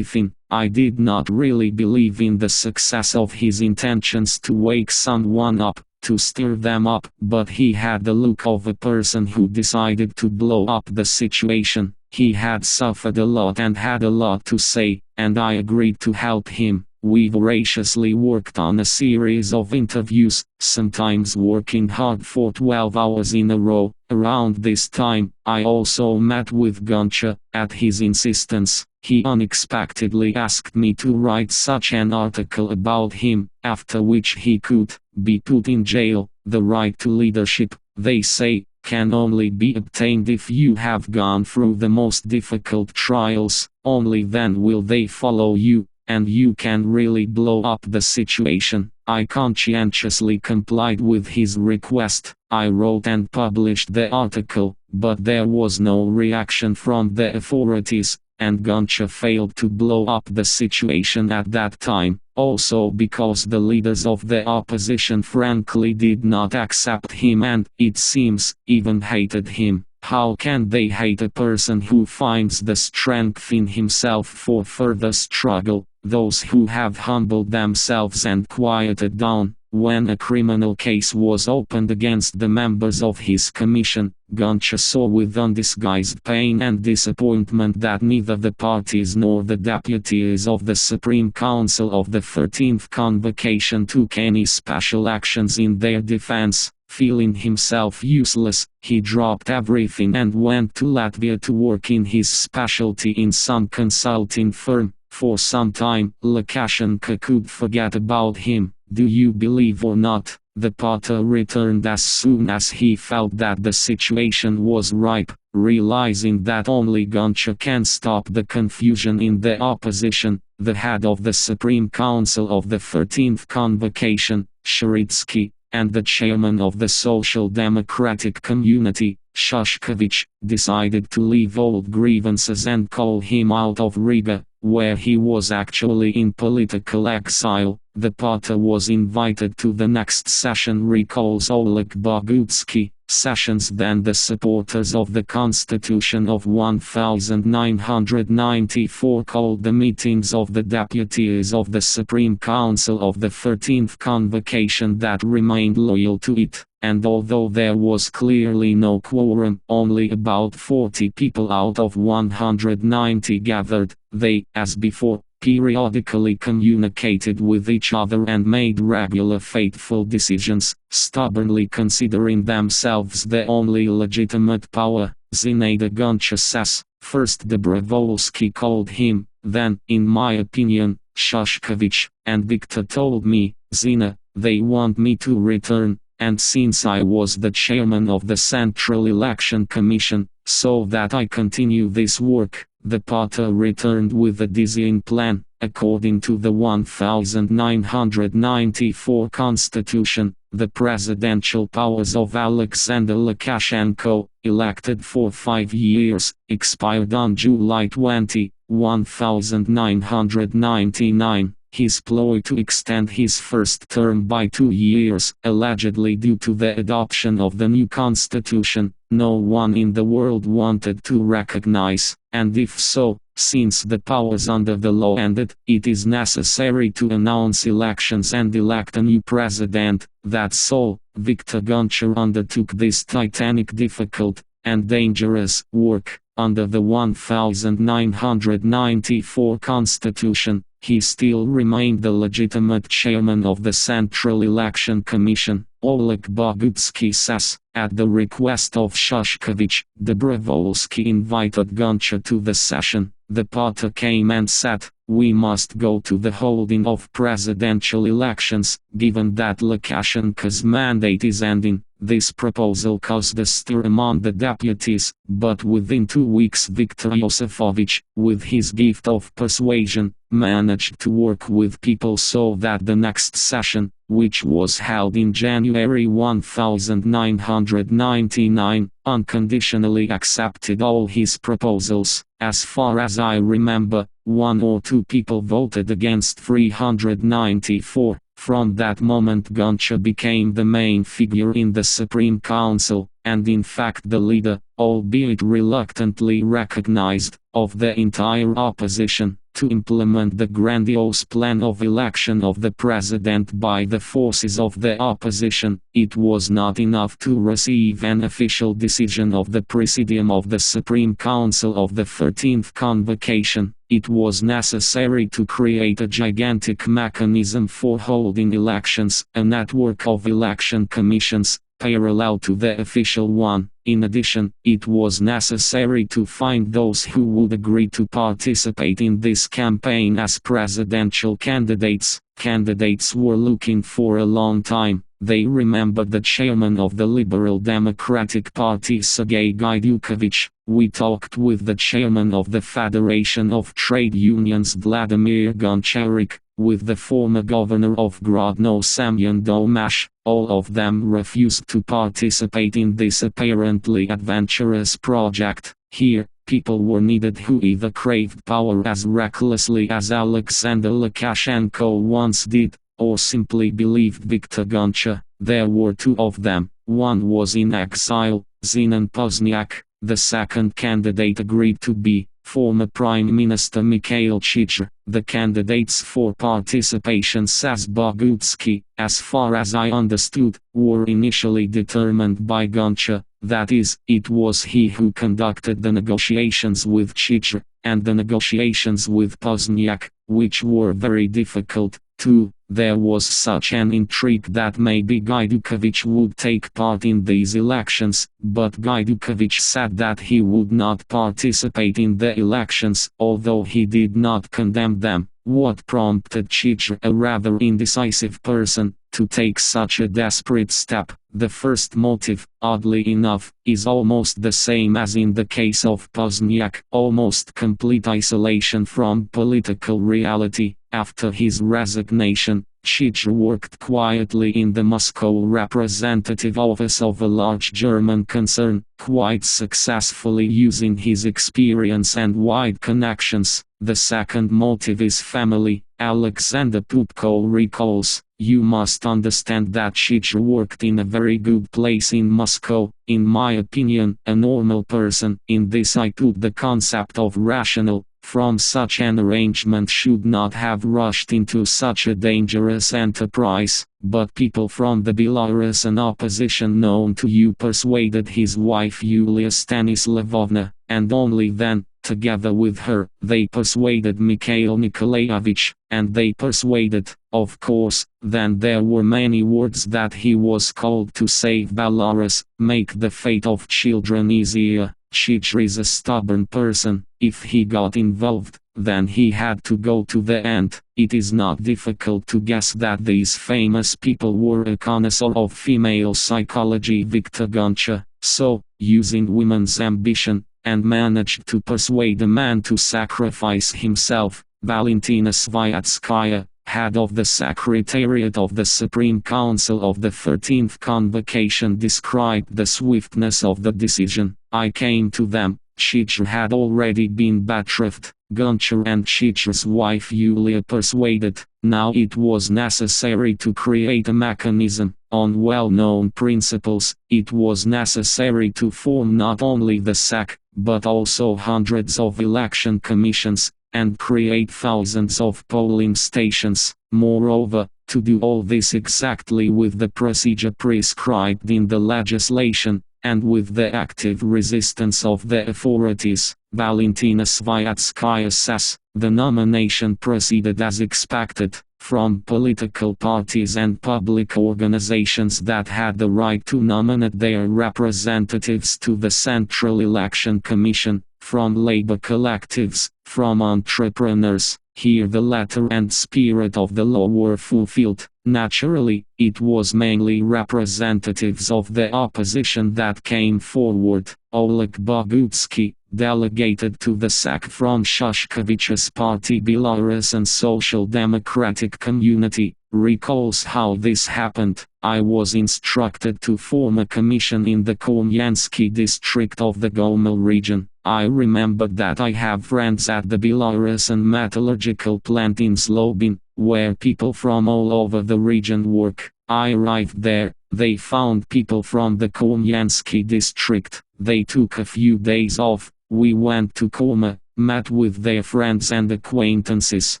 I did not really believe in the success of his intentions to wake someone up, to stir them up, but he had the look of a person who decided to blow up the situation. He had suffered a lot and had a lot to say, and I agreed to help him. We voraciously worked on a series of interviews, sometimes working hard for 12 hours in a row. Around this time, I also met with Goncha. At his insistence, he unexpectedly asked me to write such an article about him, after which he could be put in jail. The right to leadership, they say, can only be obtained if you have gone through the most difficult trials. Only then will they follow you, and you can really blow up the situation. I conscientiously complied with his request. I wrote and published the article, but there was no reaction from the authorities, and Goncha failed to blow up the situation at that time, also because the leaders of the opposition frankly did not accept him and, it seems, even hated him. How can they hate a person who finds the strength in himself for further struggle? Those who have humbled themselves and quieted down. When a criminal case was opened against the members of his commission, Goncha saw with undisguised pain and disappointment that neither the parties nor the deputies of the Supreme Council of the 13th Convocation took any special actions in their defense. Feeling himself useless, he dropped everything and went to Latvia to work in his specialty in some consulting firm. For some time, Lukashenko could forget about him. Do you believe or not, the Potter returned as soon as he felt that the situation was ripe, realizing that only Goncha can stop the confusion in the opposition. The head of the Supreme Council of the 13th Convocation, Sharitsky, and the chairman of the Social Democratic Community, Shushkevich, decided to leave old grievances and call him out of Riga, where he was actually in political exile. The Potter was invited to the next session, recalls Oleg Bogutsky. Sessions then the supporters of the Constitution of 1994 called the meetings of the deputies of the Supreme Council of the 13th Convocation that remained loyal to it, and although there was clearly no quorum, only about 40 people out of 190 gathered, they, as before, periodically communicated with each other and made regular fateful decisions, stubbornly considering themselves the only legitimate power. Zinaida Goncha says, first Dobrovolsky called him, then, in my opinion, Shushkevich, and Viktor told me, Zina, they want me to return, and since I was the chairman of the Central Election Commission, so that I continue this work. The Potter returned with a dizzying plan. According to the 1994 Constitution, the presidential powers of Alexander Lukashenko, elected for 5 years, expired on July 20, 1999. His ploy to extend his first term by 2 years, allegedly due to the adoption of the new constitution, no one in the world wanted to recognize, and if so, since the powers under the law ended, it is necessary to announce elections and elect a new president. That's all. Viktor Goncha undertook this titanic, difficult, and dangerous work. Under the 1994 Constitution, he still remained the legitimate chairman of the Central Election Commission. Oleg Bogutsky says, at the request of Shushkevich, Dobrovolsky invited Goncha to the session. The Potter came and said, we must go to the holding of presidential elections, given that Lukashenko's mandate is ending. This proposal caused a stir among the deputies, but within 2 weeks Viktor Yosifovich, with his gift of persuasion, managed to work with people so that the next session, which was held in January 1999, unconditionally accepted all his proposals. As far as I remember, 1 or 2 people voted against 394. From that moment Goncha became the main figure in the Supreme Council, and in fact the leader, albeit reluctantly recognized, of the entire opposition. To implement the grandiose plan of election of the president by the forces of the opposition, it was not enough to receive an official decision of the Presidium of the Supreme Council of the 13th Convocation. It was necessary to create a gigantic mechanism for holding elections, a network of election commissions, parallel to the official one. In addition, it was necessary to find those who would agree to participate in this campaign as presidential candidates. Candidates were looking for a long time. They remembered the chairman of the Liberal Democratic Party, Sergei Gaidukovich. We talked with the chairman of the Federation of Trade Unions, Vladimir Goncharik, with the former governor of Grodno, Semyon Domash. All of them refused to participate in this apparently adventurous project. Here, people were needed who either craved power as recklessly as Alexander Lukashenko once did, or simply believed Viktor Goncha. There were 2 of them. One was in exile, Zenon Pozniak. The second candidate agreed to be former Prime Minister Mikhail Chichir. The candidates for participation, says Bogutsky, as far as I understood, were initially determined by Goncha. That is, it was he who conducted the negotiations with Chichir, and the negotiations with Pozniak, which were very difficult, too. There was such an intrigue that maybe Gaidukovich would take part in these elections, but Gaidukovich said that he would not participate in the elections, although he did not condemn them. What prompted Chich, a rather indecisive person, to take such a desperate step? The first motive, oddly enough, is almost the same as in the case of Pozniak: almost complete isolation from political reality. After his resignation, Chich worked quietly in the Moscow representative office of a large German concern, quite successfully using his experience and wide connections. The second motive is family. Alexander Pupko recalls, "You must understand that Chich worked in a very good place in Moscow. In my opinion, a normal person, in this I put the concept of rational, from such an arrangement should not have rushed into such a dangerous enterprise, but people from the Belarusian opposition known to you persuaded his wife Yulia Stanislavovna, and only then, together with her, they persuaded Mikhail Nikolaevich, and they persuaded, of course, then there were many words that he was called to save Belarus, make the fate of children easier. Chich is a stubborn person. If he got involved, then he had to go to the end." It is not difficult to guess that these famous people were a connoisseur of female psychology. Viktor Goncha, so, using women's ambition, and managed to persuade a man to sacrifice himself. Valentina Sviatskaya, head of the Secretariat of the Supreme Council of the 13th Convocation, described the swiftness of the decision. "I came to them. Chich had already been betrothed. Gonchar and Chich's wife Yulia persuaded. Now it was necessary to create a mechanism. On well-known principles, it was necessary to form not only the SEC, but also hundreds of election commissions, and create thousands of polling stations. Moreover, to do all this exactly with the procedure prescribed in the legislation, and with the active resistance of the authorities." Valentina Sviatskaya says, "The nomination proceeded as expected, from political parties and public organizations that had the right to nominate their representatives to the Central Election Commission, from labor collectives, from entrepreneurs. Here the letter and spirit of the law were fulfilled. Naturally, it was mainly representatives of the opposition that came forward." Oleg Bogutsky, delegated to the SEC from Shoshkovich's party Belarusian Social Democratic Community, recalls how this happened. "I was instructed to form a commission in the Komyansky district of the Gomel region. I remembered that I have friends at the Belarusian metallurgical plant in Zlobin, where people from all over the region work. I arrived there. They found people from the Komyansky district. They took a few days off. We went to Koma, met with their friends and acquaintances.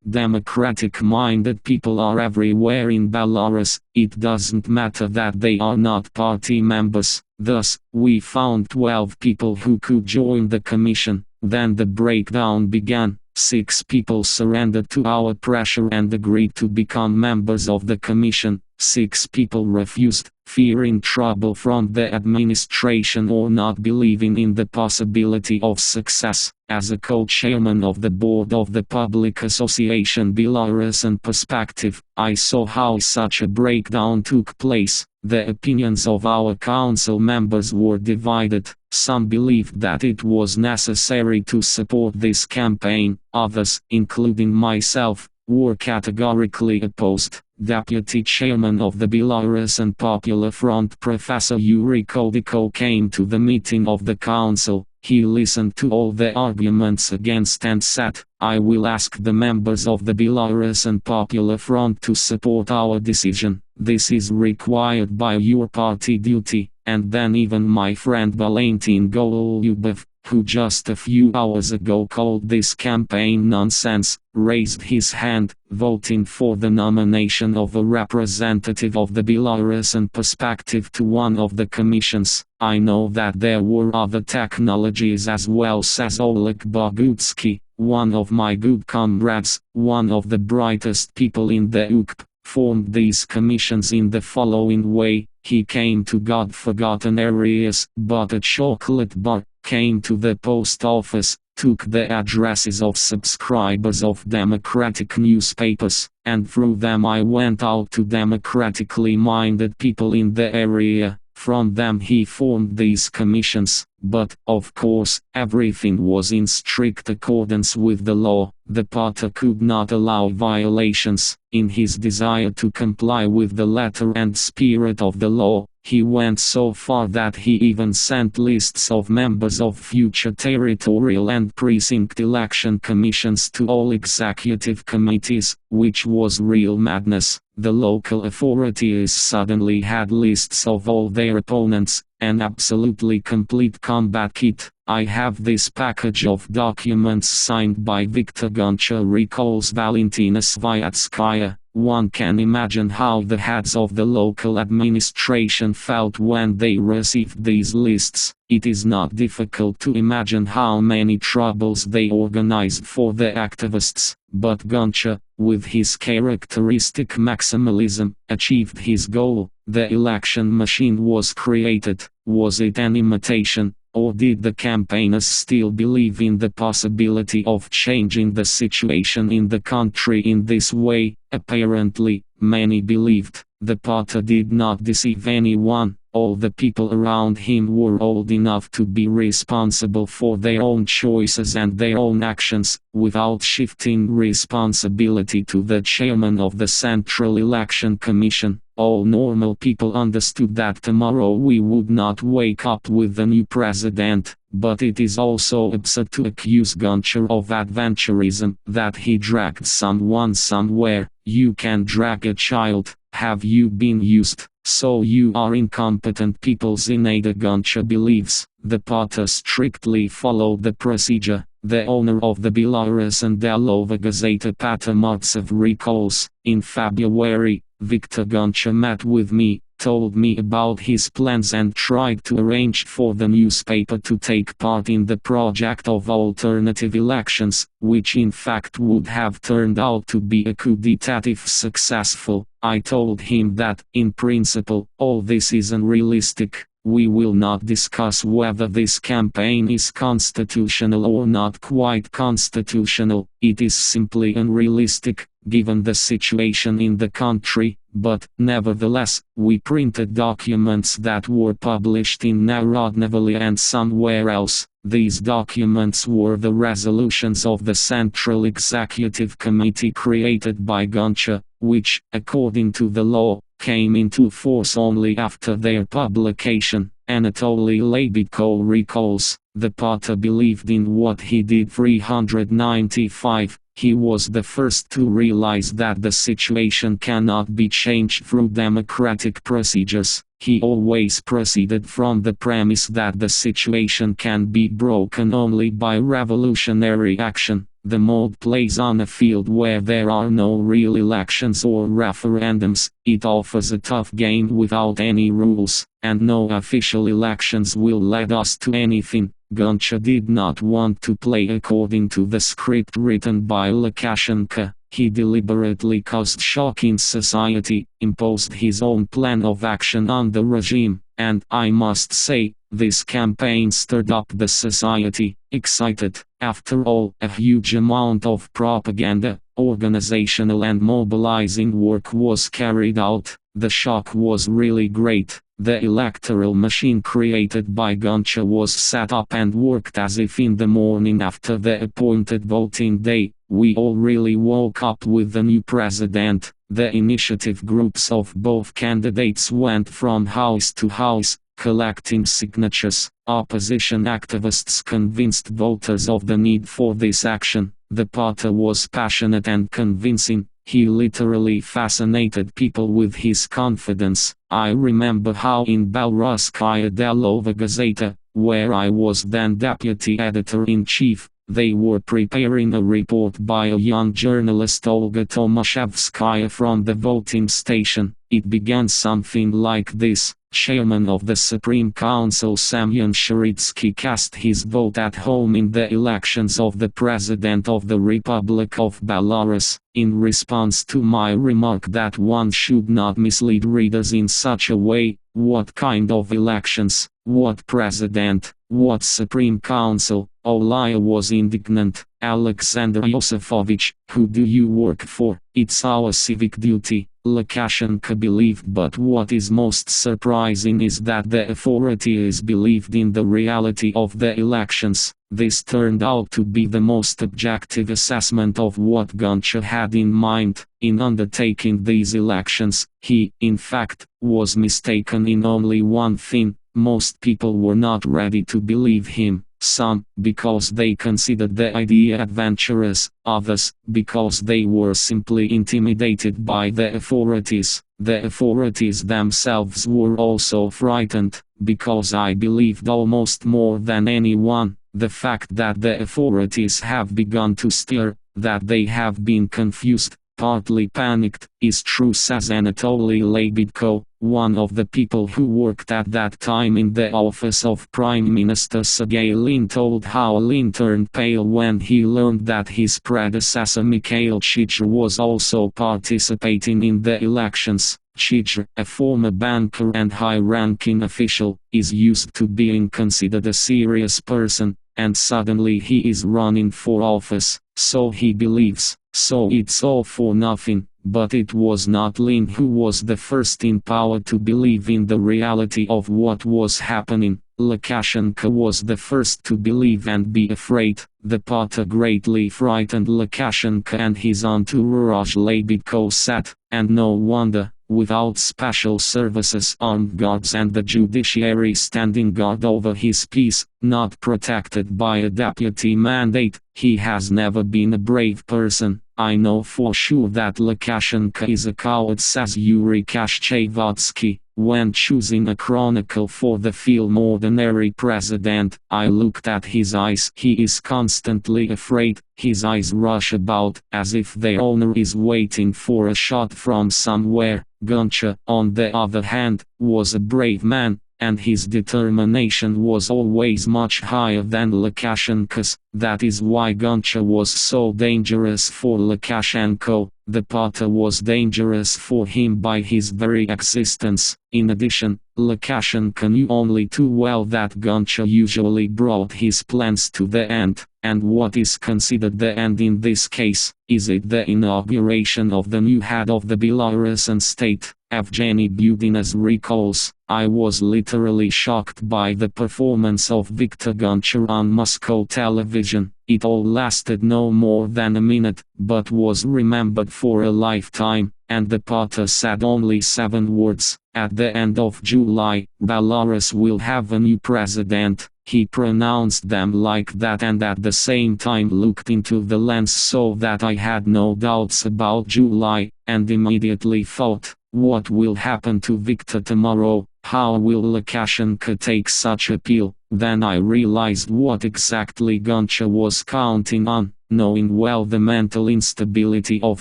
Democratic-minded people are everywhere in Belarus. It doesn't matter that they are not party members. Thus, we found 12 people who could join the commission. Then the breakdown began. 6 people surrendered to our pressure and agreed to become members of the commission. 6 people refused, fearing trouble from the administration or not believing in the possibility of success. As a co-chairman of the board of the public association Belarusian Perspective, I saw how such a breakdown took place. The opinions of our council members were divided. Some believed that it was necessary to support this campaign. Others, including myself, were categorically opposed. Deputy chairman of the Belarusian Popular Front Professor Yuri Kodiko came to the meeting of the council. He listened to all the arguments against and said, "I will ask the members of the Belarusian Popular Front to support our decision. This is required by your party duty." And then even my friend Valentin Golubyov, who just a few hours ago called this campaign nonsense, raised his hand, voting for the nomination of a representative of the Belarusian Perspective to one of the commissions. "I know that there were other technologies as well," says Oleg Bogutsky, one of my good comrades, one of the brightest people in the UKP, formed these commissions in the following way. He came to God-forgotten areas, bought a chocolate bar, came to the post office, took the addresses of subscribers of democratic newspapers, and through them I went out to democratically minded people in the area. From them he formed these commissions, but, of course, everything was in strict accordance with the law. The party could not allow violations. In his desire to comply with the letter and spirit of the law, he went so far that he even sent lists of members of future territorial and precinct election commissions to all executive committees, which was real madness. The local authorities suddenly had lists of all their opponents, an absolutely complete combat kit. I have this package of documents signed by Viktor Goncha, recalls Valentina Sviatskaya. One can imagine how the heads of the local administration felt when they received these lists. It is not difficult to imagine how many troubles they organized for the activists, but Goncha, with his characteristic maximalism, achieved his goal. The election machine was created. Was it an imitation, or did the campaigners still believe in the possibility of changing the situation in the country in this way? Apparently, many believed. The party did not deceive anyone. All the people around him were old enough to be responsible for their own choices and their own actions, without shifting responsibility to the chairman of the Central Election Commission. All normal people understood that tomorrow we would not wake up with a new president, but it is also absurd to accuse Goncha of adventurism, that he dragged someone somewhere. You can drag a child. Have you been used? So you are incompetent people. Zineda Goncha believes. The party strictly followed the procedure. The owner of the Belarus and Delova Gazeta Pater Martsev recalls, in February, Viktor Goncha met with me, told me about his plans and tried to arrange for the newspaper to take part in the project of alternative elections, which in fact would have turned out to be a coup d'etat if successful. I told him that, in principle, all this is unrealistic. We will not discuss whether this campaign is constitutional or not quite constitutional. It is simply unrealistic, given the situation in the country, but, nevertheless, we printed documents that were published in Narodnovolia and somewhere else. These documents were the resolutions of the Central Executive Committee created by Goncha, which, according to the law, came into force only after their publication. Anatoly Lebedko recalls, the party believed in what he did. 395. He was the first to realize that the situation cannot be changed through democratic procedures. He always proceeded from the premise that the situation can be broken only by revolutionary action. The mold plays on a field where there are no real elections or referendums. It offers a tough game without any rules, and no official elections will lead us to anything. Goncha did not want to play according to the script written by Lukashenko. He deliberately caused shock in society, imposed his own plan of action on the regime, and, I must say, this campaign stirred up the society, excited. After all, a huge amount of propaganda, organizational and mobilizing work was carried out. The shock was really great. The electoral machine created by Goncha was set up and worked as if in the morning after the appointed voting day. We all really woke up with the new president. The initiative groups of both candidates went from house to house, collecting signatures. Opposition activists convinced voters of the need for this action. The party was passionate and convincing. He literally fascinated people with his confidence. I remember how in Belorusskaya Delova Gazeta, where I was then deputy editor-in-chief, they were preparing a report by a young journalist, Olga Tomashevskaya, from the voting station. It began something like this: Chairman of the Supreme Council Semyon Sharitsky cast his vote at home in the elections of the President of the Republic of Belarus. In response to my remark that one should not mislead readers in such a way, what kind of elections, what president, What Supreme Council? Olaya was indignant. Alexander Yosefovich, who do you work for? It's our civic duty, Lukashenko believed. But what is most surprising is that the authorities believed in the reality of the elections. This turned out to be the most objective assessment of what Goncha had in mind. In undertaking these elections, he, in fact, was mistaken in only one thing. Most people were not ready to believe him. Some, because they considered the idea adventurous, others, because they were simply intimidated by the authorities. The authorities themselves were also frightened, because I believed almost more than anyone. The fact that the authorities have begun to stir, that they have been confused, partly panicked, is true, says Anatoly Lebedko, one of the people who worked at that time in the office of Prime Minister Sergei Lin told how Lin turned pale when he learned that his predecessor Mikhail Chizhar was also participating in the elections. Chizhar, a former banker and high-ranking official, is used to being considered a serious person, and suddenly he is running for office, so he believes. So it's all for nothing. But it was not Lin who was the first in power to believe in the reality of what was happening. Lukashenko was the first to believe and be afraid. The party greatly frightened Lukashenko and his entourage, Lebedko said, and no wonder. Without special services, armed guards and the judiciary standing guard over his peace, not protected by a deputy mandate, he has never been a brave person. I know for sure that Lukashenko is a coward, says Yuri Kashchevatsky. When choosing a chronicle for the film Ordinary President, I looked at his eyes. He is constantly afraid. His eyes rush about, as if their owner is waiting for a shot from somewhere. Goncha, on the other hand, was a brave man, and his determination was always much higher than Lukashenko's. That is why Goncha was so dangerous for Lukashenko. The party was dangerous for him by his very existence. In addition, Lukashenko knew only too well that Goncha usually brought his plans to the end. And what is considered the end in this case? Is it the inauguration of the new head of the Belarusian state? Evgeny Budinas recalls, I was literally shocked by the performance of Viktor Goncha on Moscow television. It all lasted no more than a minute, but was remembered for a lifetime, and the party said only 7 words. At the end of July, Belarus will have a new president. He pronounced them like that and at the same time looked into the lens so that I had no doubts about July, and immediately thought, what will happen to Viktor tomorrow? How will Lukashenko take such appeal? Then I realized what exactly Goncha was counting on. Knowing well the mental instability of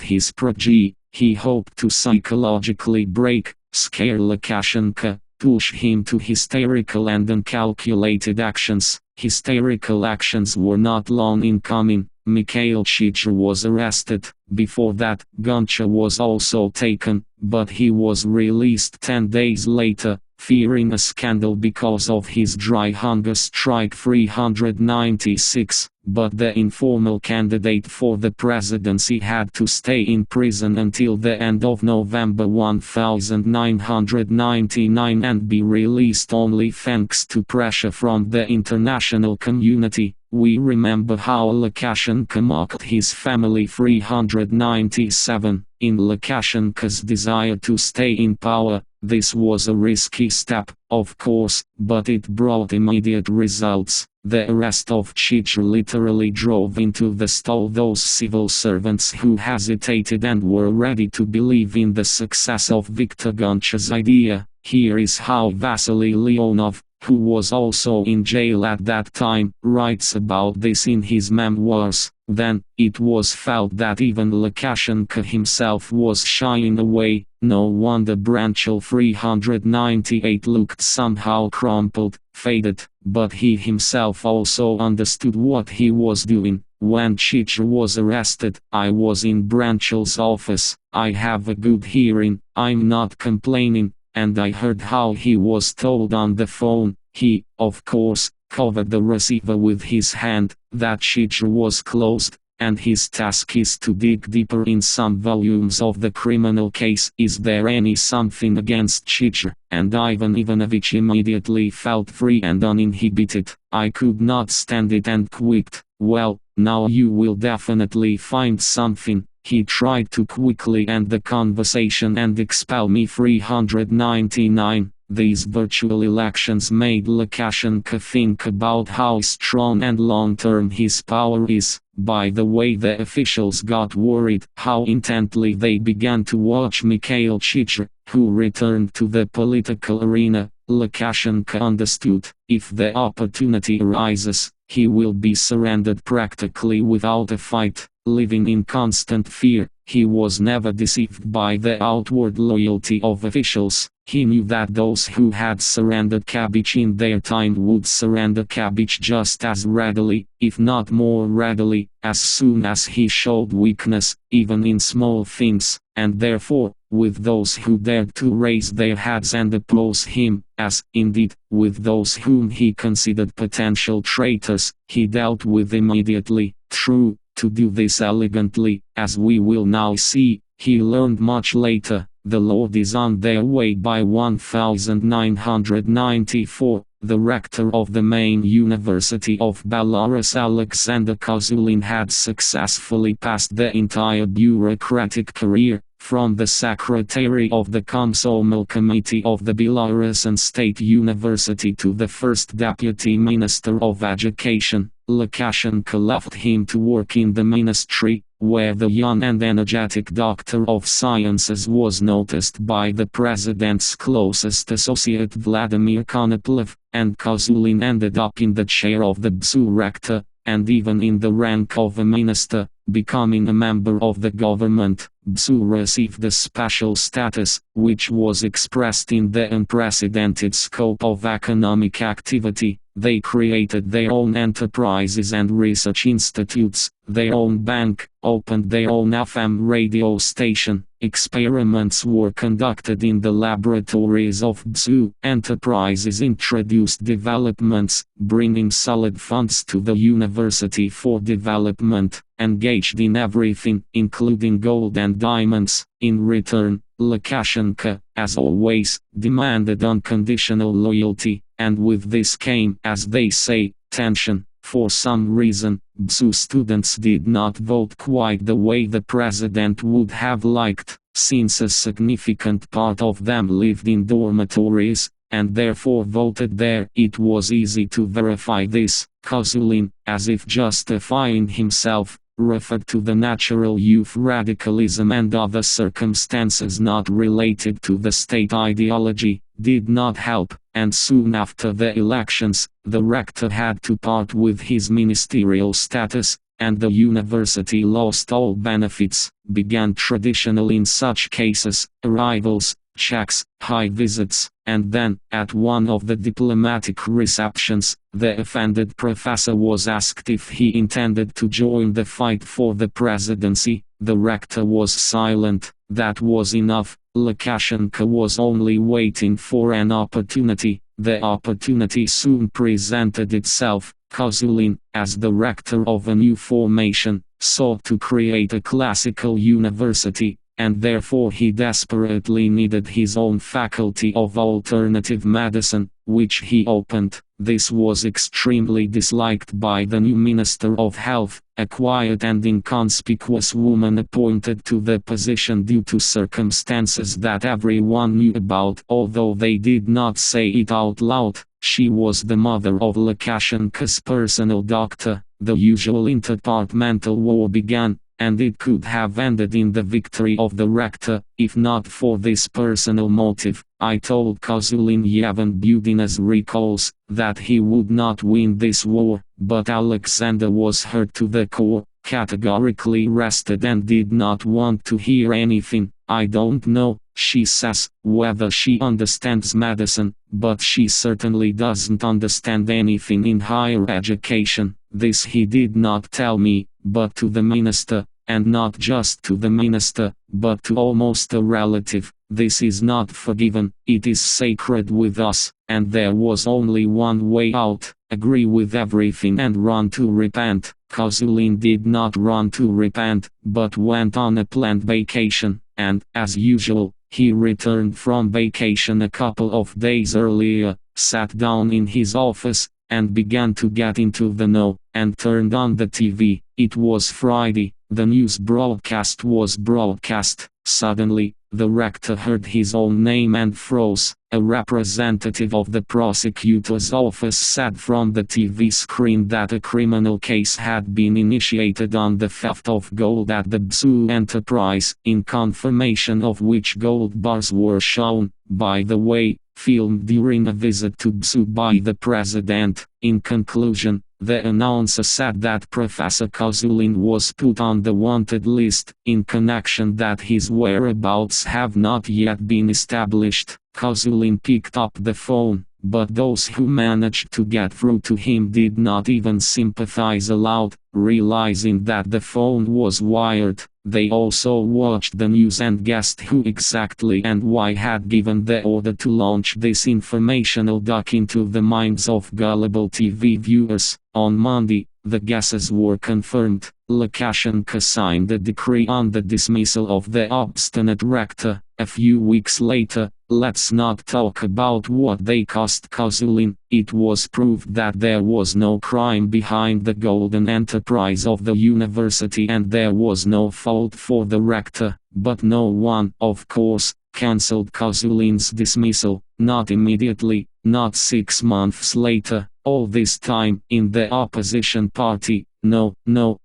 his protege, he hoped to psychologically break, scare Lukashenko, push him to hysterical and uncalculated actions. Hysterical actions were not long in coming. Mikhail Chizhar was arrested. Before that, Goncha was also taken, but he was released 10 days later, fearing a scandal because of his dry hunger strike 396. But the informal candidate for the presidency had to stay in prison until the end of November 1999 and be released only thanks to pressure from the international community. We remember how Lukashenko mocked his family 397. In Lukashenko's desire to stay in power, this was a risky step, of course, but it brought immediate results. The arrest of Chizhar literally drove into the stall those civil servants who hesitated and were ready to believe in the success of Viktor Goncha's idea. Here is how Vasily Leonov, who was also in jail at that time, writes about this in his memoirs. Then, it was felt that even Lukashenko himself was shying away. No wonder Branchel 398 looked somehow crumpled, faded, but he himself also understood what he was doing. When Chizhar was arrested, I was in Branchel's office. I have a good hearing, I'm not complaining, and I heard how he was told on the phone. He, of course, covered the receiver with his hand. That chapter was closed, and his task is to dig deeper in some volumes of the criminal case. Is there any something against Chicher? And Ivan Ivanovich immediately felt free and uninhibited. I could not stand it and quit. Well, now you will definitely find something. He tried to quickly end the conversation and expel me. 399. These virtual elections made Lukashenko think about how strong and long-term his power is. By the way, the officials got worried how intently they began to watch Mikhail Chicher, who returned to the political arena. Lukashenko understood, if the opportunity arises, he will be surrendered practically without a fight. Living in constant fear, he was never deceived by the outward loyalty of officials. He knew that those who had surrendered cabbage in their time would surrender cabbage just as readily, if not more readily, as soon as he showed weakness, even in small things, and therefore, with those who dared to raise their heads and oppose him, as, indeed, with those whom he considered potential traitors, he dealt with immediately. True, to do this elegantly, as we will now see, he learned much later. The Lord is on their way. By 1994, the rector of the main University of Belarus, Alexander Kozulin, had successfully passed the entire bureaucratic career, from the secretary of the Komsomol Committee of the Belarusian State University to the first deputy minister of education. Lukashenko left him to work in the ministry, where the young and energetic doctor of sciences was noticed by the president's closest associate Vladimir Konoplev, and Kozulin ended up in the chair of the BSU rector, and even in the rank of a minister, becoming a member of the government. BSU received a special status, which was expressed in the unprecedented scope of economic activity. They created their own enterprises and research institutes, their own bank, opened their own FM radio station. Experiments were conducted in the laboratories of BSU. Enterprises introduced developments, bringing solid funds to the university for development, engaged in everything, including gold and diamonds. In return, Lukashenko, as always, demanded unconditional loyalty, and with this came, as they say, tension. For some reason, BSU students did not vote quite the way the president would have liked, since a significant part of them lived in dormitories, and therefore voted there. It was easy to verify this. Kozulin, as if justifying himself, referred to the natural youth radicalism and other circumstances not related to the state ideology, did not help, and soon after the elections, the rector had to part with his ministerial status, and the university lost all benefits. Began traditional in such cases, arrivals, checks, high visits, and then, at one of the diplomatic receptions, the offended professor was asked if he intended to join the fight for the presidency. The rector was silent. That was enough. Lukashenko was only waiting for an opportunity. The opportunity soon presented itself. Kozulin, as the rector of a new formation, sought to create a classical university, and therefore he desperately needed his own faculty of alternative medicine, which he opened. This was extremely disliked by the new Minister of Health, a quiet and inconspicuous woman appointed to the position due to circumstances that everyone knew about. Although they did not say it out loud, she was the mother of Lukashenko's personal doctor. The usual interdepartmental war began, and it could have ended in the victory of the rector, if not for this personal motive. I told Kozulin Yevhen Budinas recalls, that he would not win this war, but Alexander was hurt to the core, categorically rested and did not want to hear anything. I don't know, she says, whether she understands medicine, but she certainly doesn't understand anything in higher education. This he did not tell me, but to the minister, and not just to the minister, but to almost a relative. This is not forgiven, it is sacred with us, and there was only one way out. agree with everything and run to repent. Kozulin did not run to repent, but went on a planned vacation, and, as usual, he returned from vacation a couple of days earlier, sat down in his office, and began to get into the know, and turned on the TV. It was Friday, the news broadcast was broadcast. Suddenly, the rector heard his own name and froze. A representative of the prosecutor's office said from the TV screen that a criminal case had been initiated on the theft of gold at the Bzu enterprise, in confirmation of which gold bars were shown, by the way, filmed during a visit to Bzu by the president. In conclusion, the announcer said that Professor Kozulin was put on the wanted list, in connection that his whereabouts have not yet been established. Kozulin picked up the phone, but those who managed to get through to him did not even sympathize aloud, realizing that the phone was wired. They also watched the news and guessed who exactly and why had given the order to launch this informational duck into the minds of gullible TV viewers. On Monday, the guesses were confirmed. Lukashenko signed a decree on the dismissal of the obstinate rector. A few weeks later, let's not talk about what they cost Kozulin. It was proved that there was no crime behind the golden enterprise of the university and there was no fault for the rector, but no one, of course, cancelled Kozulin's dismissal, not immediately, not 6 months later. All this time, in the opposition party, no,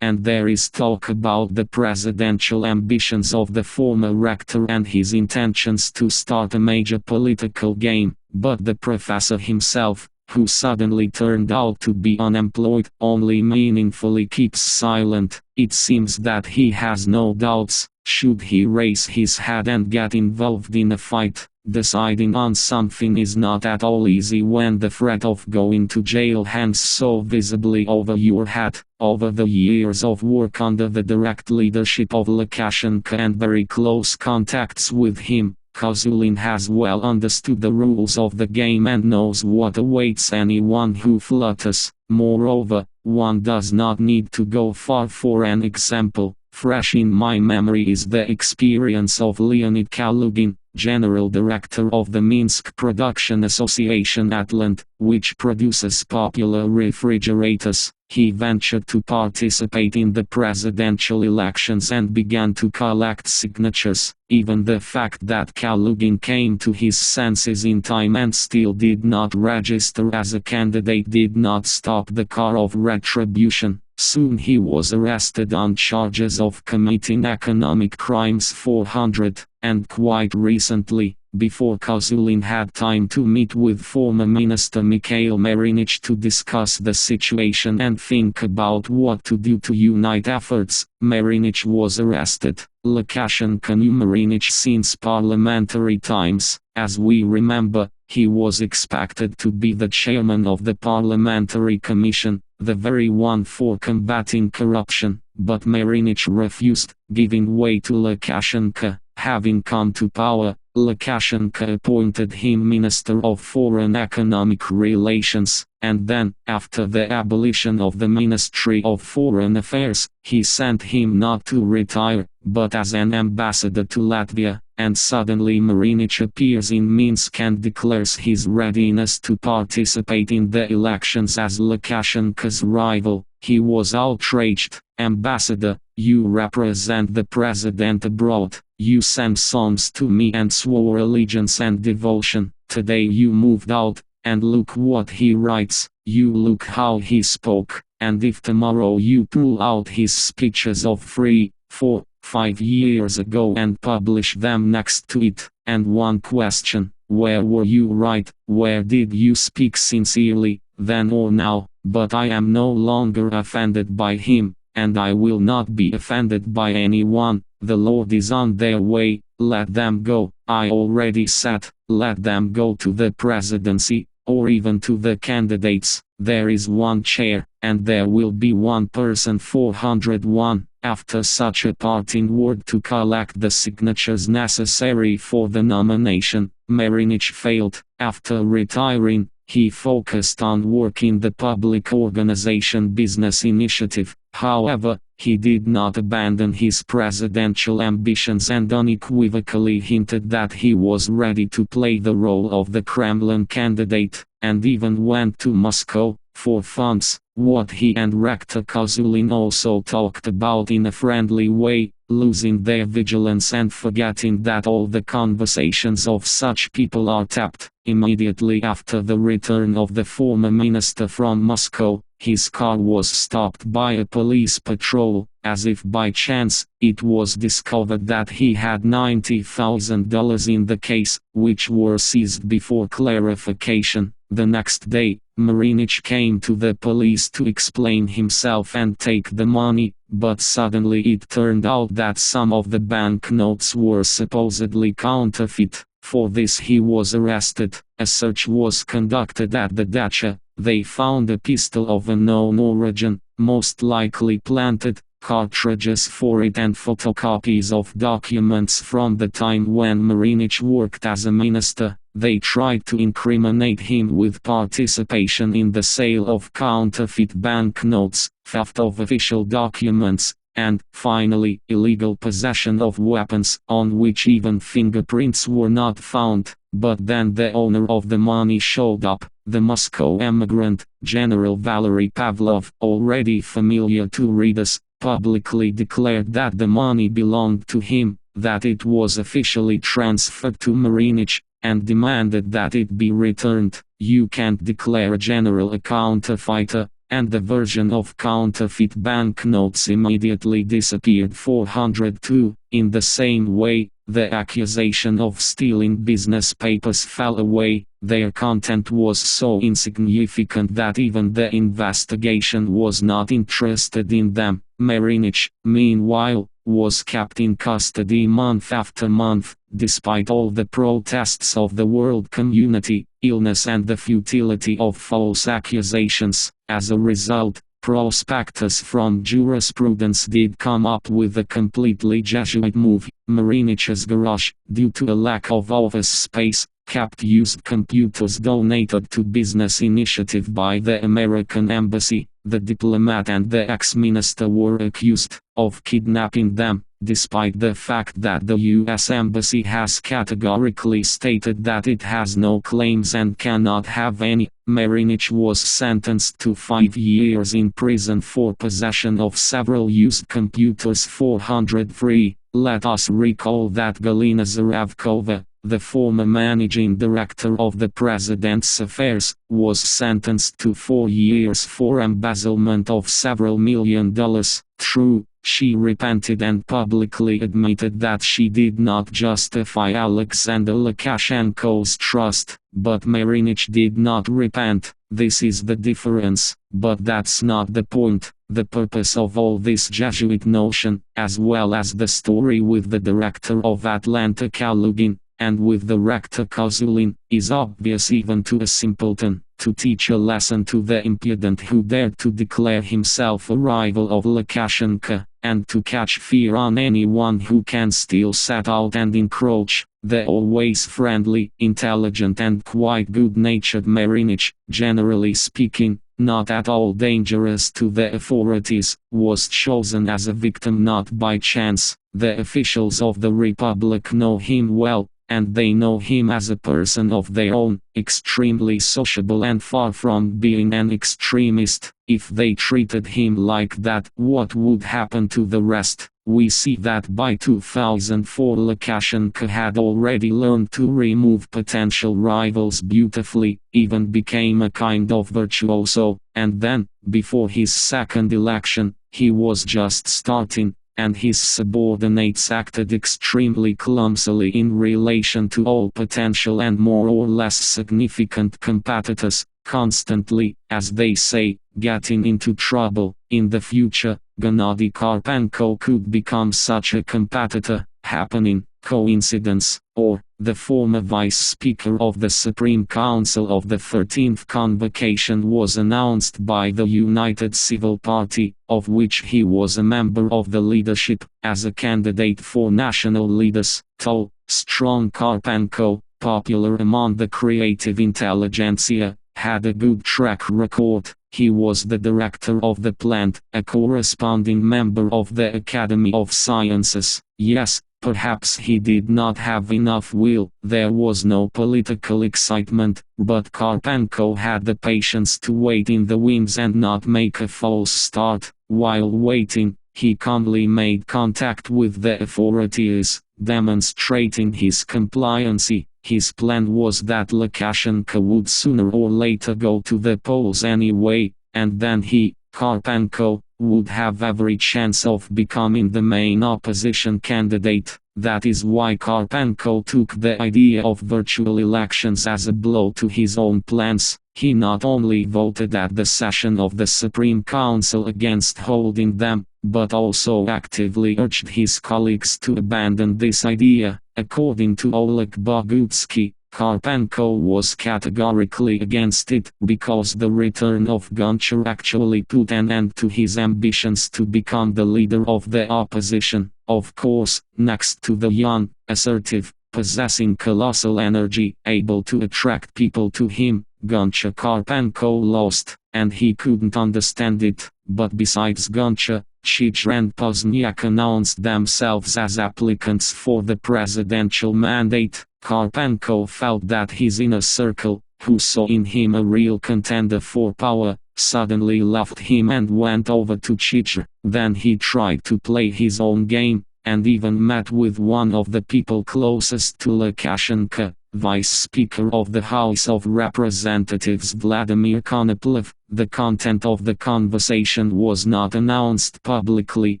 and there is talk about the presidential ambitions of the former rector and his intentions to start a major political game, but the professor himself, who suddenly turned out to be unemployed, only meaningfully keeps silent. It seems that he has no doubts. Should he raise his head and get involved in a fight? Deciding on something is not at all easy when the threat of going to jail hangs so visibly over your head. Over the years of work under the direct leadership of Lukashenko and very close contacts with him, Kozulin has well understood the rules of the game and knows what awaits anyone who flutters. Moreover, one does not need to go far for an example. Fresh in my memory is the experience of Leonid Kalugin, General Director of the Minsk Production Association Atlant, which produces popular refrigerators. He ventured to participate in the presidential elections and began to collect signatures. Even the fact that Kalugin came to his senses in time and still did not register as a candidate did not stop the car of retribution. Soon he was arrested on charges of committing economic crimes 400, and quite recently, before Kozulin had time to meet with former Minister Mikhail Merinich to discuss the situation and think about what to do to unite efforts, Merinich was arrested. Lukashenko knew Merinich since parliamentary times. As we remember, he was expected to be the chairman of the parliamentary commission, the very one for combating corruption, but Merinich refused, giving way to Lukashenko. Having come to power, Lukashenko appointed him Minister of Foreign Economic Relations, and then, after the abolition of the Ministry of Foreign Affairs, he sent him not to retire, but as an ambassador to Latvia, and suddenly Merinich appears in Minsk and declares his readiness to participate in the elections as Lukashenko's rival. He was outraged. Ambassador, you represent the president abroad. You sang songs to me and swore allegiance and devotion. Today you moved out, and look what he writes. You look how he spoke, and if tomorrow you pull out his speeches of 3, 4, 5 years ago and publish them next to it, and one question, where were you right, where did you speak sincerely, then or now? But I am no longer offended by him, and I will not be offended by anyone. The Lord is on their way, let them go. I already said, let them go to the presidency, or even to the candidates. There is one chair, and there will be one person 401. After such a parting word to collect the signatures necessary for the nomination, Merinich failed. After retiring, he focused on working the public organization business initiative. However, he did not abandon his presidential ambitions and unequivocally hinted that he was ready to play the role of the Kremlin candidate, and even went to Moscow for funds, what he and Rector Kozulin also talked about in a friendly way, losing their vigilance and forgetting that all the conversations of such people are tapped. Immediately after the return of the former minister from Moscow, his car was stopped by a police patrol. As if by chance, it was discovered that he had $90,000 in the case, which were seized before clarification. The next day, Marinich came to the police to explain himself and take the money, but suddenly it turned out that some of the banknotes were supposedly counterfeit. For this he was arrested. A search was conducted at the dacha. They found a pistol of unknown origin, most likely planted, cartridges for it and photocopies of documents from the time when Marinich worked as a minister. They tried to incriminate him with participation in the sale of counterfeit banknotes, theft of official documents, and, finally, illegal possession of weapons, on which even fingerprints were not found. But then the owner of the money showed up, the Moscow emigrant, General Valery Pavlov, already familiar to readers, publicly declared that the money belonged to him, that it was officially transferred to Marinich, and demanded that it be returned. You can't declare a general a counterfeiter, and the version of counterfeit banknotes immediately disappeared. 402. In the same way, the accusation of stealing business papers fell away. Their content was so insignificant that even the investigation was not interested in them. Marinich, meanwhile, was kept in custody month after month, despite all the protests of the world community, illness and the futility of false accusations. As a result, prospectors from jurisprudence did come up with a completely Jesuit move. Marinich's garage, due to a lack of office space, kept used computers donated to business initiative by the American embassy. The diplomat and the ex-minister were accused of kidnapping them, despite the fact that the U.S. Embassy has categorically stated that it has no claims and cannot have any. Marinich was sentenced to 5 years in prison for possession of several used computers. 403. Let us recall that Galina Zarevkova, the former managing director of the President's affairs, was sentenced to 4 years for embezzlement of several $1 million. True, she repented and publicly admitted that she did not justify Alexander Lukashenko's trust, but Marinich did not repent. This is the difference, but that's not the point. The purpose of all this Jesuit notion, as well as the story with the director of Atlanta Kalugin, and with the rector Kozulin, is obvious even to a simpleton, to teach a lesson to the impudent who dared to declare himself a rival of Lukashenko, and to catch fear on anyone who can still set out and encroach. The always friendly, intelligent and quite good-natured Marinich, generally speaking, not at all dangerous to the authorities, was chosen as a victim not by chance. The officials of the Republic know him well, and they know him as a person of their own, extremely sociable and far from being an extremist. If they treated him like that, what would happen to the rest? We see that by 2004 Lukashenko had already learned to remove potential rivals beautifully, even became a kind of virtuoso, and then, before his second election, he was just starting, and his subordinates acted extremely clumsily in relation to all potential and more or less significant competitors, constantly, as they say, getting into trouble. In the future, Gennady Karpenko could become such a competitor. Happening, coincidence, or the former vice speaker of the Supreme Council of the 13th Convocation was announced by the United Civil Party, of which he was a member of the leadership, as a candidate for national leaders. Tall, strong Karpenko, popular among the creative intelligentsia, had a good track record. He was the director of the plant, a corresponding member of the Academy of Sciences. Yes, perhaps he did not have enough will, there was no political excitement, but Karpenko had the patience to wait in the wings and not make a false start. While waiting, he calmly made contact with the authorities, demonstrating his compliancy. His plan was that Lukashenko would sooner or later go to the polls anyway, and then he, Karpenko, would have every chance of becoming the main opposition candidate. That is why Karpenko took the idea of virtual elections as a blow to his own plans. He not only voted at the session of the Supreme Council against holding them, but also actively urged his colleagues to abandon this idea. According to Oleg Bogutsky, Karpenko was categorically against it, because the return of Goncha actually put an end to his ambitions to become the leader of the opposition. Of course, next to the young, assertive, possessing colossal energy, able to attract people to him, Goncha Karpenko lost, and he couldn't understand it. But besides Goncha, Chich and Pozniak announced themselves as applicants for the presidential mandate. Karpenko felt that his inner circle, who saw in him a real contender for power, suddenly left him and went over to Chich. Then he tried to play his own game, and even met with one of the people closest to Lukashenko, Vice Speaker of the House of Representatives Vladimir Konoplev. The content of the conversation was not announced publicly,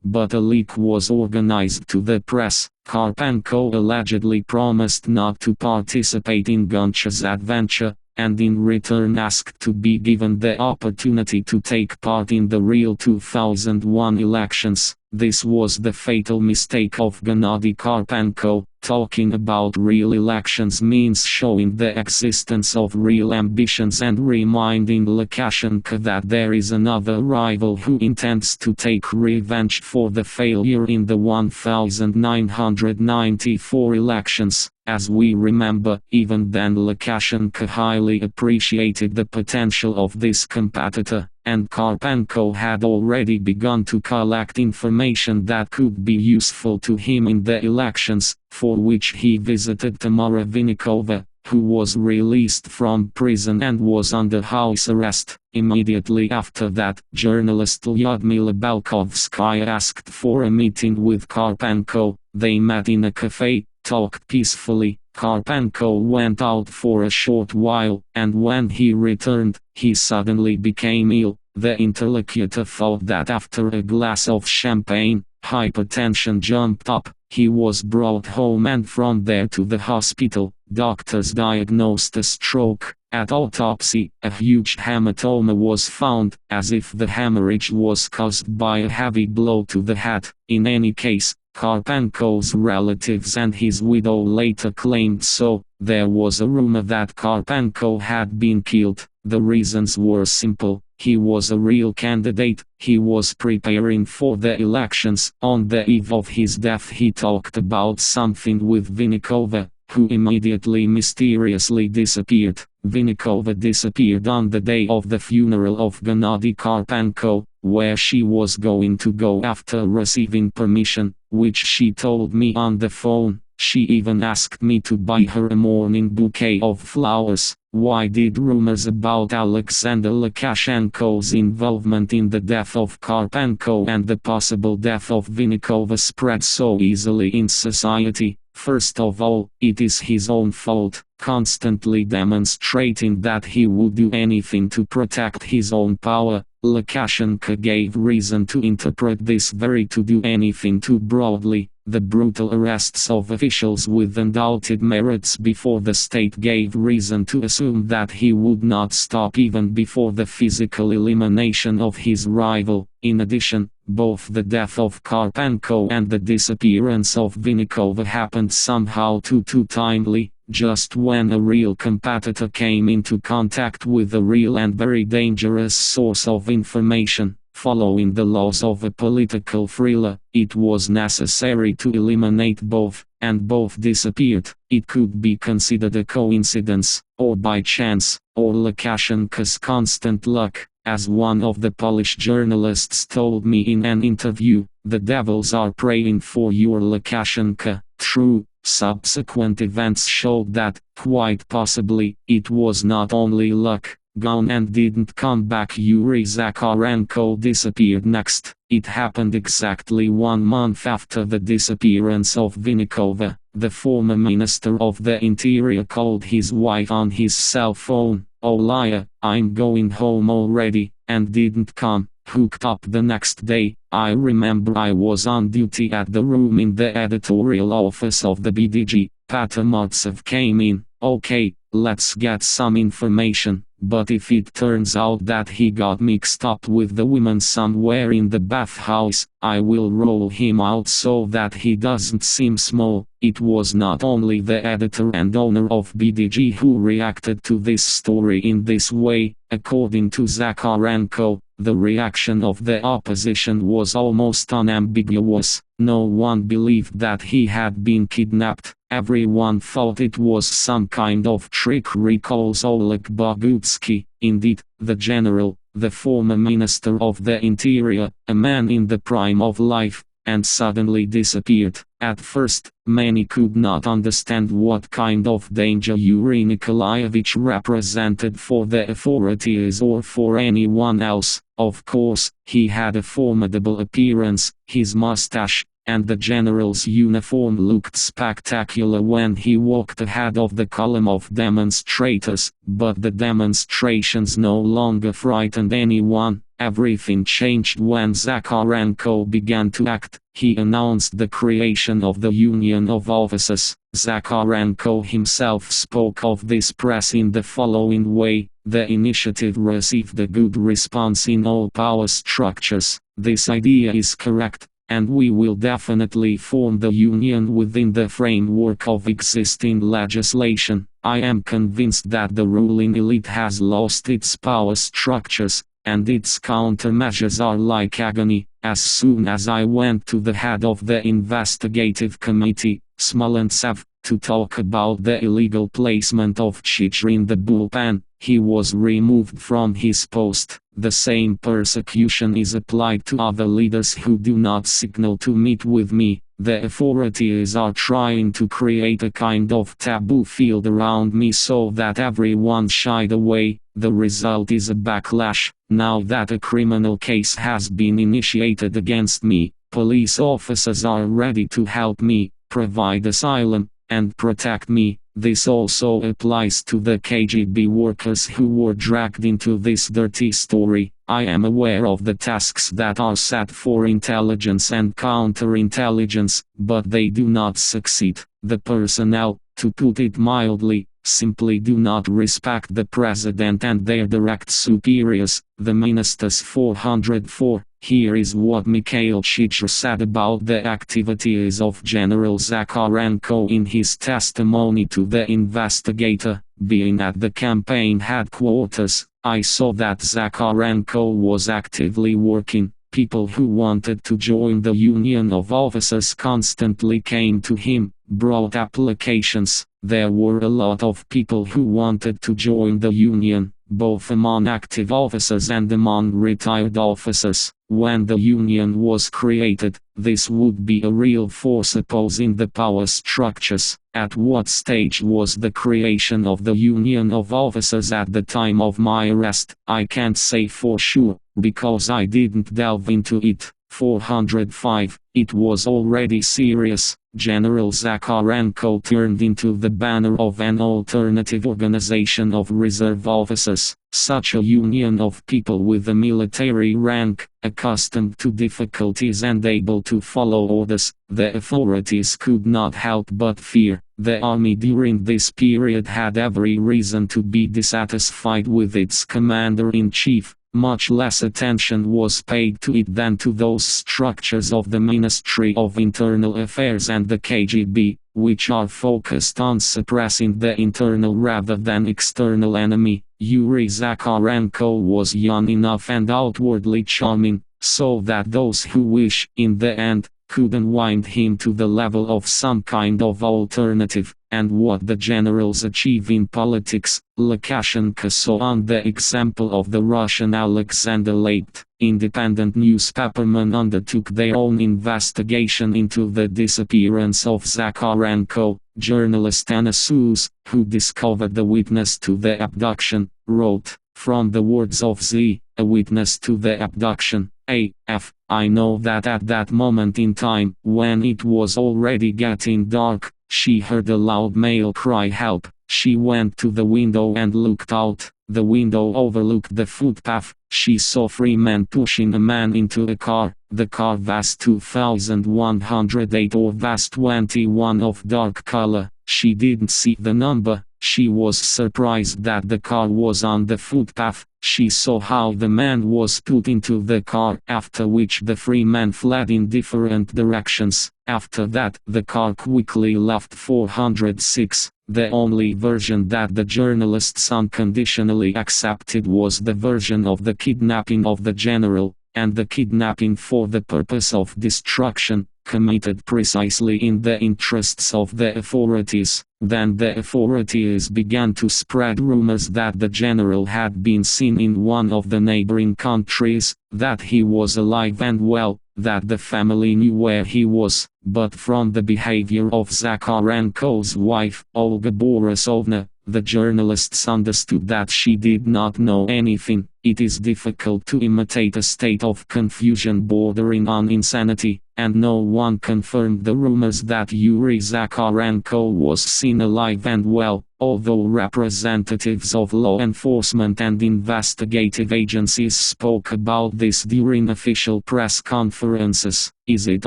but a leak was organized to the press. Karpenko allegedly promised not to participate in Goncha's adventure, and in return asked to be given the opportunity to take part in the real 2001 elections. This was the fatal mistake of Gennady Karpenko. Talking about real elections means showing the existence of real ambitions and reminding Lukashenko that there is another rival who intends to take revenge for the failure in the 1994 elections. As we remember, even then Lukashenko highly appreciated the potential of this competitor, and Karpenko had already begun to collect information that could be useful to him in the elections, for which he visited Tamara Vinnikova, who was released from prison and was under house arrest. Immediately after that, journalist Lyudmila Belkovskaya asked for a meeting with Karpenko. They met in a cafe, talked peacefully. Karpenko went out for a short while, and when he returned, he suddenly became ill. The interlocutor thought that after a glass of champagne, hypertension jumped up. He was brought home and from there to the hospital. Doctors diagnosed a stroke. At autopsy, a huge hematoma was found, as if the hemorrhage was caused by a heavy blow to the head. In any case, Karpenko's relatives and his widow later claimed so. There was a rumor that Karpenko had been killed. The reasons were simple. He was a real candidate. He was preparing for the elections. On the eve of his death he talked about something with Vinnikova, who immediately mysteriously disappeared. Vinnikova disappeared on the day of the funeral of Gennady Karpenko, where she was going to go after receiving permission, which she told me on the phone. She even asked me to buy her a morning bouquet of flowers. Why did rumors about Alexander Lukashenko's involvement in the death of Karpenko and the possible death of Vinnikova spread so easily in society? First of all, it is his own fault, constantly demonstrating that he would do anything to protect his own power. Lukashenko gave reason to interpret this very "to do anything" too broadly. The brutal arrests of officials with undoubted merits before the state gave reason to assume that he would not stop even before the physical elimination of his rival. In addition, both the death of Karpenko and the disappearance of Vinnikova happened somehow too timely, just when a real competitor came into contact with a real and very dangerous source of information. Following the laws of a political thriller, it was necessary to eliminate both. and both disappeared. It could be considered a coincidence, or by chance, or Lukashenko's constant luck. As one of the Polish journalists told me in an interview, the devils are praying for your Lukashenko. True, subsequent events showed that, quite possibly, it was not only luck. Gone and didn't come back. Yuri Zakharenko disappeared next. It happened exactly 1 month after the disappearance of Vinnikova. The former Minister of the Interior called his wife on his cell phone. "Oh liar, I'm going home already," and didn't come. Hooked up the next day. I remember I was on duty at the room in the editorial office of the BDG. Patamotsev came in. "Okay, let's get some information." But if it turns out that he got mixed up with the women somewhere in the bathhouse, I will roll him out so that he doesn't seem small. It was not only the editor and owner of BDG who reacted to this story in this way. According to Zakharenko, the reaction of the opposition was almost unambiguous. No one believed that he had been kidnapped. Everyone thought it was some kind of trick, recalls Oleg Bogutsky. Indeed, the general, the former Minister of the Interior, a man in the prime of life, and suddenly disappeared. At first, many could not understand what kind of danger Yuri Nikolaevich represented for the authorities or for anyone else. Of course, he had a formidable appearance, his mustache, and the general's uniform looked spectacular when he walked ahead of the column of demonstrators, but the demonstrations no longer frightened anyone. Everything changed when Zakharenko began to act. He announced the creation of the Union of Officers. Zakharenko himself spoke of this press in the following way: "The initiative received a good response in all power structures. This idea is correct, and we will definitely form the union within the framework of existing legislation. I am convinced that the ruling elite has lost its power structures, and its countermeasures are like agony." As soon as I went to the head of the investigative committee, Smolentsov, to talk about the illegal placement of Chichir in the bullpen, he was removed from his post. The same persecution is applied to other leaders who do not signal to meet with me. The authorities are trying to create a kind of taboo field around me so that everyone shied away. The result is a backlash. Now that a criminal case has been initiated against me, police officers are ready to help me, provide asylum, and protect me. This also applies to the KGB workers who were dragged into this dirty story. I am aware of the tasks that are set for intelligence and counterintelligence, but they do not succeed. The personnel, to put it mildly, simply do not respect the president and their direct superiors. The Ministers 404. Here is what Mikhail Chichir said about the activities of General Zakharenko in his testimony to the investigator. "Being at the campaign headquarters, I saw that Zakharenko was actively working. People who wanted to join the Union of Officers constantly came to him, brought applications. There were a lot of people who wanted to join the Union, both among active officers and among retired officers. When the Union was created, this would be a real force opposing the power structures." At what stage was the creation of the Union of Officers at the time of my arrest? I can't say for sure, because I didn't delve into it. 405. It was already serious. General Zakharenko turned into the banner of an alternative organization of reserve officers, such a union of people with a military rank, accustomed to difficulties and able to follow orders. The authorities could not help but fear. The army during this period had every reason to be dissatisfied with its commander-in-chief. Much less attention was paid to it than to those structures of the Ministry of Internal Affairs and the KGB, which are focused on suppressing the internal rather than external enemy. Yuri Zakharenko was young enough and outwardly charming, so that those who wish, in the end, couldn't wind him to the level of some kind of alternative, and what the generals achieve in politics, Lukashenko saw on the example of the Russian Alexander Lapid. Independent newspapermen undertook their own investigation into the disappearance of Zakharenko. Journalist Anna Sous, who discovered the witness to the abduction, wrote, from the words of Z, a witness to the abduction, AF, I know that at that moment in time, when it was already getting dark, she heard a loud male cry help. She went to the window and looked out. The window overlooked the footpath. She saw 3 men pushing a man into a car. The car was 2108 or was 21 of dark color. She didn't see the number. She was surprised that the car was on the footpath. She saw how the man was put into the car, after which the 3 men fled in different directions. After that, the car quickly left 406. The only version that the journalists unconditionally accepted was the version of the kidnapping of the general, and the kidnapping for the purpose of destruction, committed precisely in the interests of the authorities. Then the authorities began to spread rumors that the general had been seen in one of the neighboring countries, that he was alive and well, that the family knew where he was, but from the behavior of Zakharenko's wife, Olga Borisovna, the journalists understood that she did not know anything. It is difficult to imitate a state of confusion bordering on insanity, and no one confirmed the rumors that Yuri Zakharenko was seen alive and well, although representatives of law enforcement and investigative agencies spoke about this during official press conferences. Is it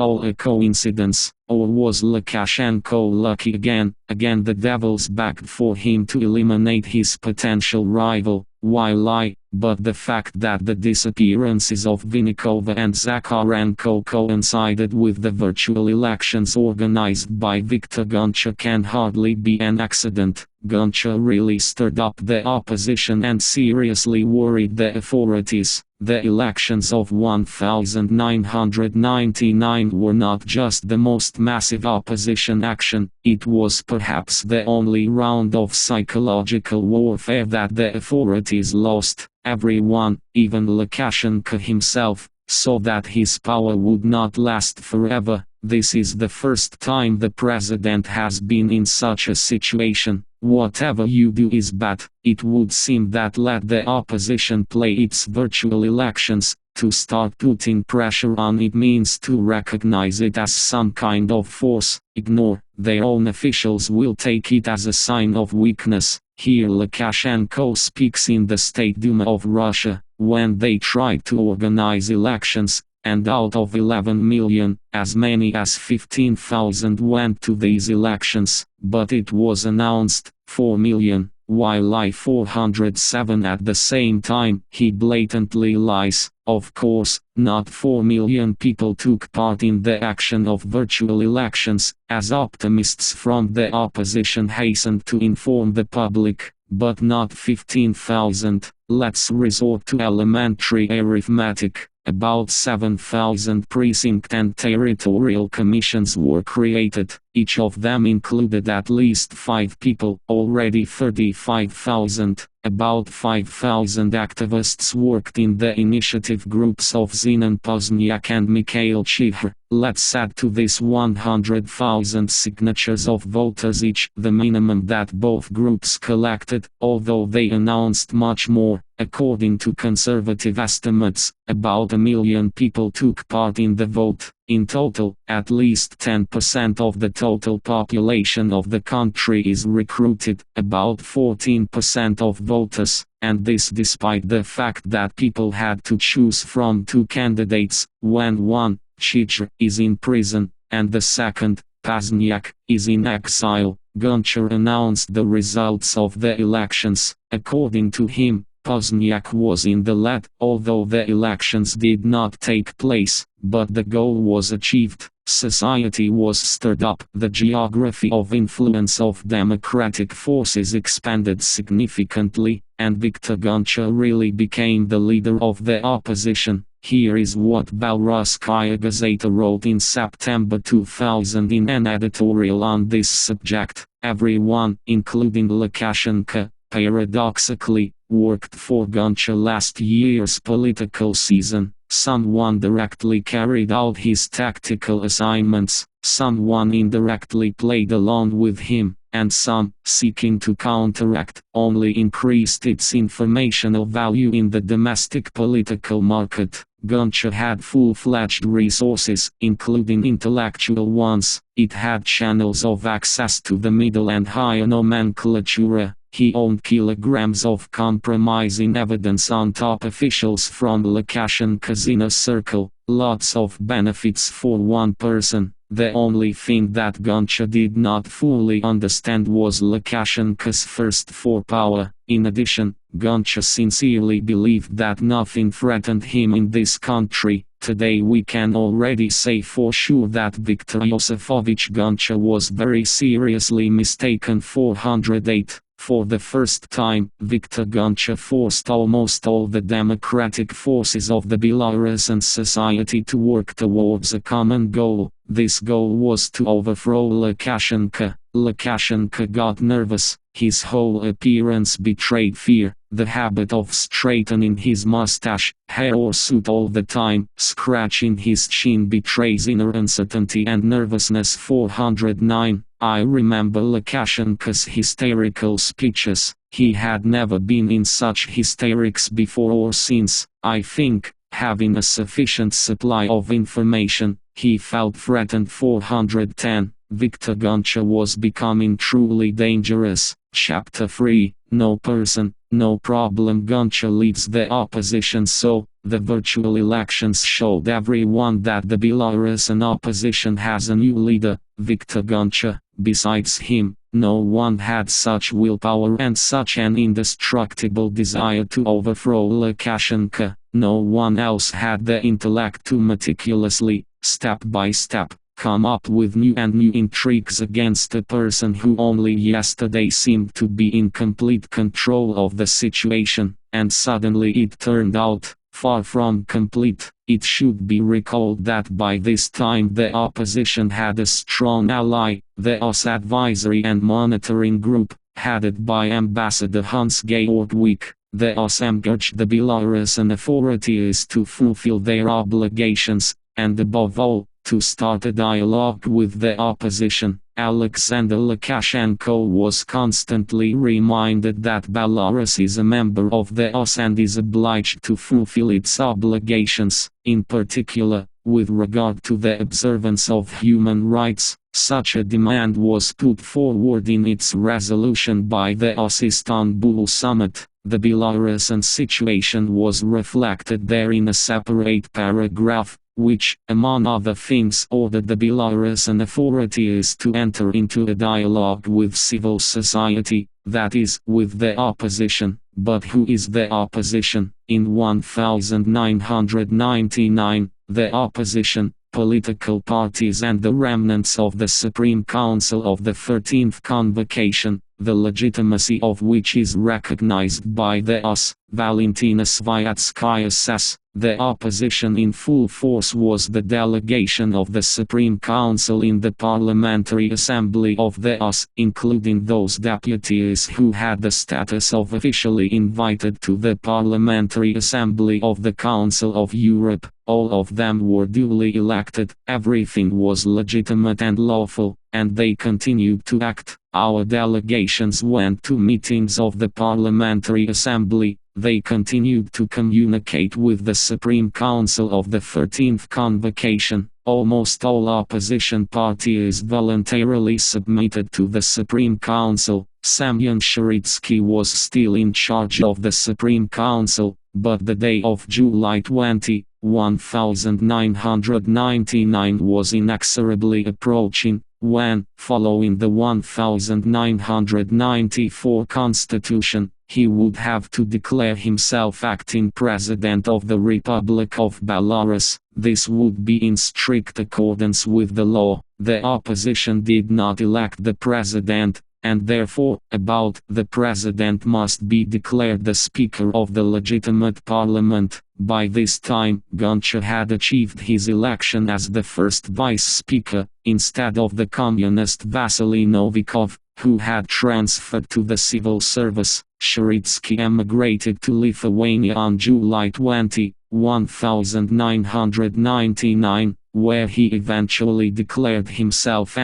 all a coincidence, or was Lukashenko lucky again? Again the devils begged for him to eliminate his potential rival. Why lie? But the fact that the disappearances of Vinnikova and Zakharenko coincided with the virtual elections organized by Viktor Goncha can hardly be an accident. Goncha really stirred up the opposition and seriously worried the authorities. The elections of 1999 were not just the most massive opposition action, it was perhaps the only round of psychological warfare that the authorities lost. Everyone, even Lukashenko himself, saw that his power would not last forever. This is the first time the president has been in such a situation. Whatever you do is bad. It would seem that let the opposition play its virtual elections. To start putting pressure on it means to recognize it as some kind of force. Ignore their own officials will take it as a sign of weakness. Here Lukashenko speaks in the State Duma of Russia, when they tried to organize elections, and out of 11 million, as many as 15,000 went to these elections, but it was announced, 4 million, while 407 at the same time. He blatantly lies. Of course, not 4 million people took part in the action of virtual elections, as optimists from the opposition hastened to inform the public, but not 15,000. Let's resort to elementary arithmetic. About 7,000 precinct and territorial commissions were created. Each of them included at least 5 people, already 35,000. About 5,000 activists worked in the initiative groups of Zenon Pozniak and Mikhail Chihr. Let's add to this 100,000 signatures of voters each, the minimum that both groups collected, although they announced much more. According to conservative estimates, about 1 million people took part in the vote. In total, at least 10% of the total population of the country is recruited, about 14% of voters, and this despite the fact that people had to choose from 2 candidates, when one, Chihr, is in prison, and the second, Pozniak, is in exile. Goncha announced the results of the elections. According to him, Pozniak was in the lead, although the elections did not take place, but the goal was achieved. Society was stirred up. The geography of influence of democratic forces expanded significantly, and Viktor Goncha really became the leader of the opposition. Here is what Belorusskaya Gazeta wrote in September 2000 in an editorial on this subject. Everyone, including Lukashenko, paradoxically, worked for Guncha last year's political season. Someone directly carried out his tactical assignments, someone indirectly played along with him, and some, seeking to counteract, only increased its informational value in the domestic political market. Guncha had full-fledged resources, including intellectual ones. It had channels of access to the middle and higher nomenclature. He owned kilograms of compromising evidence on top officials from Lukashenko's inner circle, lots of benefits for one person. The only thing that Guncha did not fully understand was Lukashenko's thirst for power. In addition, Guncha sincerely believed that nothing threatened him in this country. Today we can already say for sure that Viktor Yosifovich Guncha was very seriously mistaken. 408. For the first time, Viktor Guncha forced almost all the democratic forces of the Belarusian society to work towards a common goal. This goal was to overthrow Lukashenko. Lukashenko got nervous, his whole appearance betrayed fear, the habit of straightening his mustache, hair or suit all the time, scratching his chin betrays inner uncertainty and nervousness. 409. I remember Lukashenko's hysterical speeches. He had never been in such hysterics before or since. I think, having a sufficient supply of information, he felt threatened. 410. Viktor Guncha was becoming truly dangerous. Chapter 3. No person, no problem. Guncha leads the opposition. So, the virtual elections showed everyone that the Belarusian opposition has a new leader, Viktor Guncha. Besides him, no one had such willpower and such an indestructible desire to overthrow Lukashenko. No one else had the intellect to meticulously, step by step, come up with new intrigues against a person who only yesterday seemed to be in complete control of the situation, and suddenly it turned out, far from complete. It should be recalled that by this time the opposition had a strong ally, the OSS Advisory and Monitoring Group, headed by Ambassador Hans-Georg Wick. The OSS urged the Belarusian authorities to fulfill their obligations, and above all, to start a dialogue with the opposition. Alexander Lukashenko was constantly reminded that Belarus is a member of the OSS and is obliged to fulfill its obligations, in particular, with regard to the observance of human rights. Such a demand was put forward in its resolution by the OSS Istanbul Summit. The Belarusian situation was reflected there in a separate paragraph, which, among other things, ordered the Belarusian authorities to enter into a dialogue with civil society, that is, with the opposition. But who is the opposition? In 1999, the opposition, political parties and the remnants of the Supreme Council of the 13th Convocation, the legitimacy of which is recognized by the OSS. Valentina Sviatskaya says, the opposition in full force was the delegation of the Supreme Council in the Parliamentary Assembly of the OSS, including those deputies who had the status of officially invited to the Parliamentary Assembly of the Council of Europe. All of them were duly elected, everything was legitimate and lawful, and they continued to act. Our delegations went to meetings of the Parliamentary Assembly. They continued to communicate with the Supreme Council of the 13th Convocation. Almost all opposition parties voluntarily submitted to the Supreme Council. Semyon Sharitsky was still in charge of the Supreme Council, but the day of July 20, 1999 was inexorably approaching, when, following the 1994 Constitution, he would have to declare himself acting President of the Republic of Belarus. This would be in strict accordance with the law. The opposition did not elect the President, and therefore, the President must be declared the Speaker of the legitimate Parliament. By this time, Goncha had achieved his election as the first vice speaker, instead of the communist Vasily Novikov, who had transferred to the civil service. Sharitsky emigrated to Lithuania on July 20, 1999, where he eventually declared himself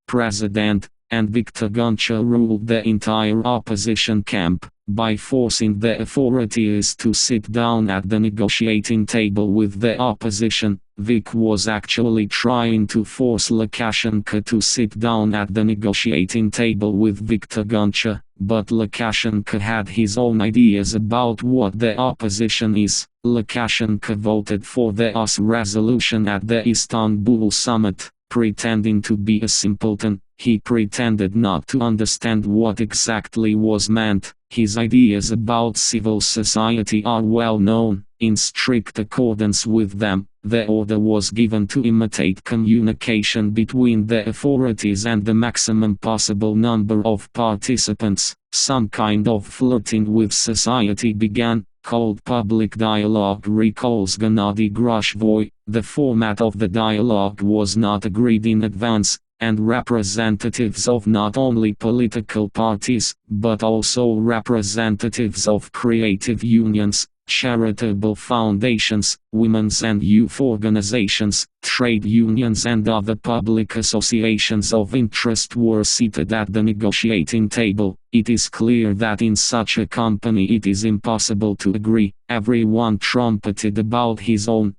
president, and Viktor Goncha ruled the entire opposition camp, by forcing the authorities to sit down at the negotiating table with the opposition. Vik was actually trying to force Lukashenko to sit down at the negotiating table with Viktor Goncha, but Lukashenko had his own ideas about what the opposition is. Lukashenko voted for the US resolution at the Istanbul summit, pretending to be a simpleton. He pretended not to understand what exactly was meant. His ideas about civil society are well known. In strict accordance with them, the order was given to imitate communication between the authorities and the maximum possible number of participants. Some kind of flirting with society began, called public dialogue, recalls Gennady Grushvoy. The format of the dialogue was not agreed in advance, and representatives of not only political parties, but also representatives of creative unions, charitable foundations, women's and youth organizations, trade unions and other public associations of interest were seated at the negotiating table. It is clear that in such a company it is impossible to agree. Everyone trumpeted about his own,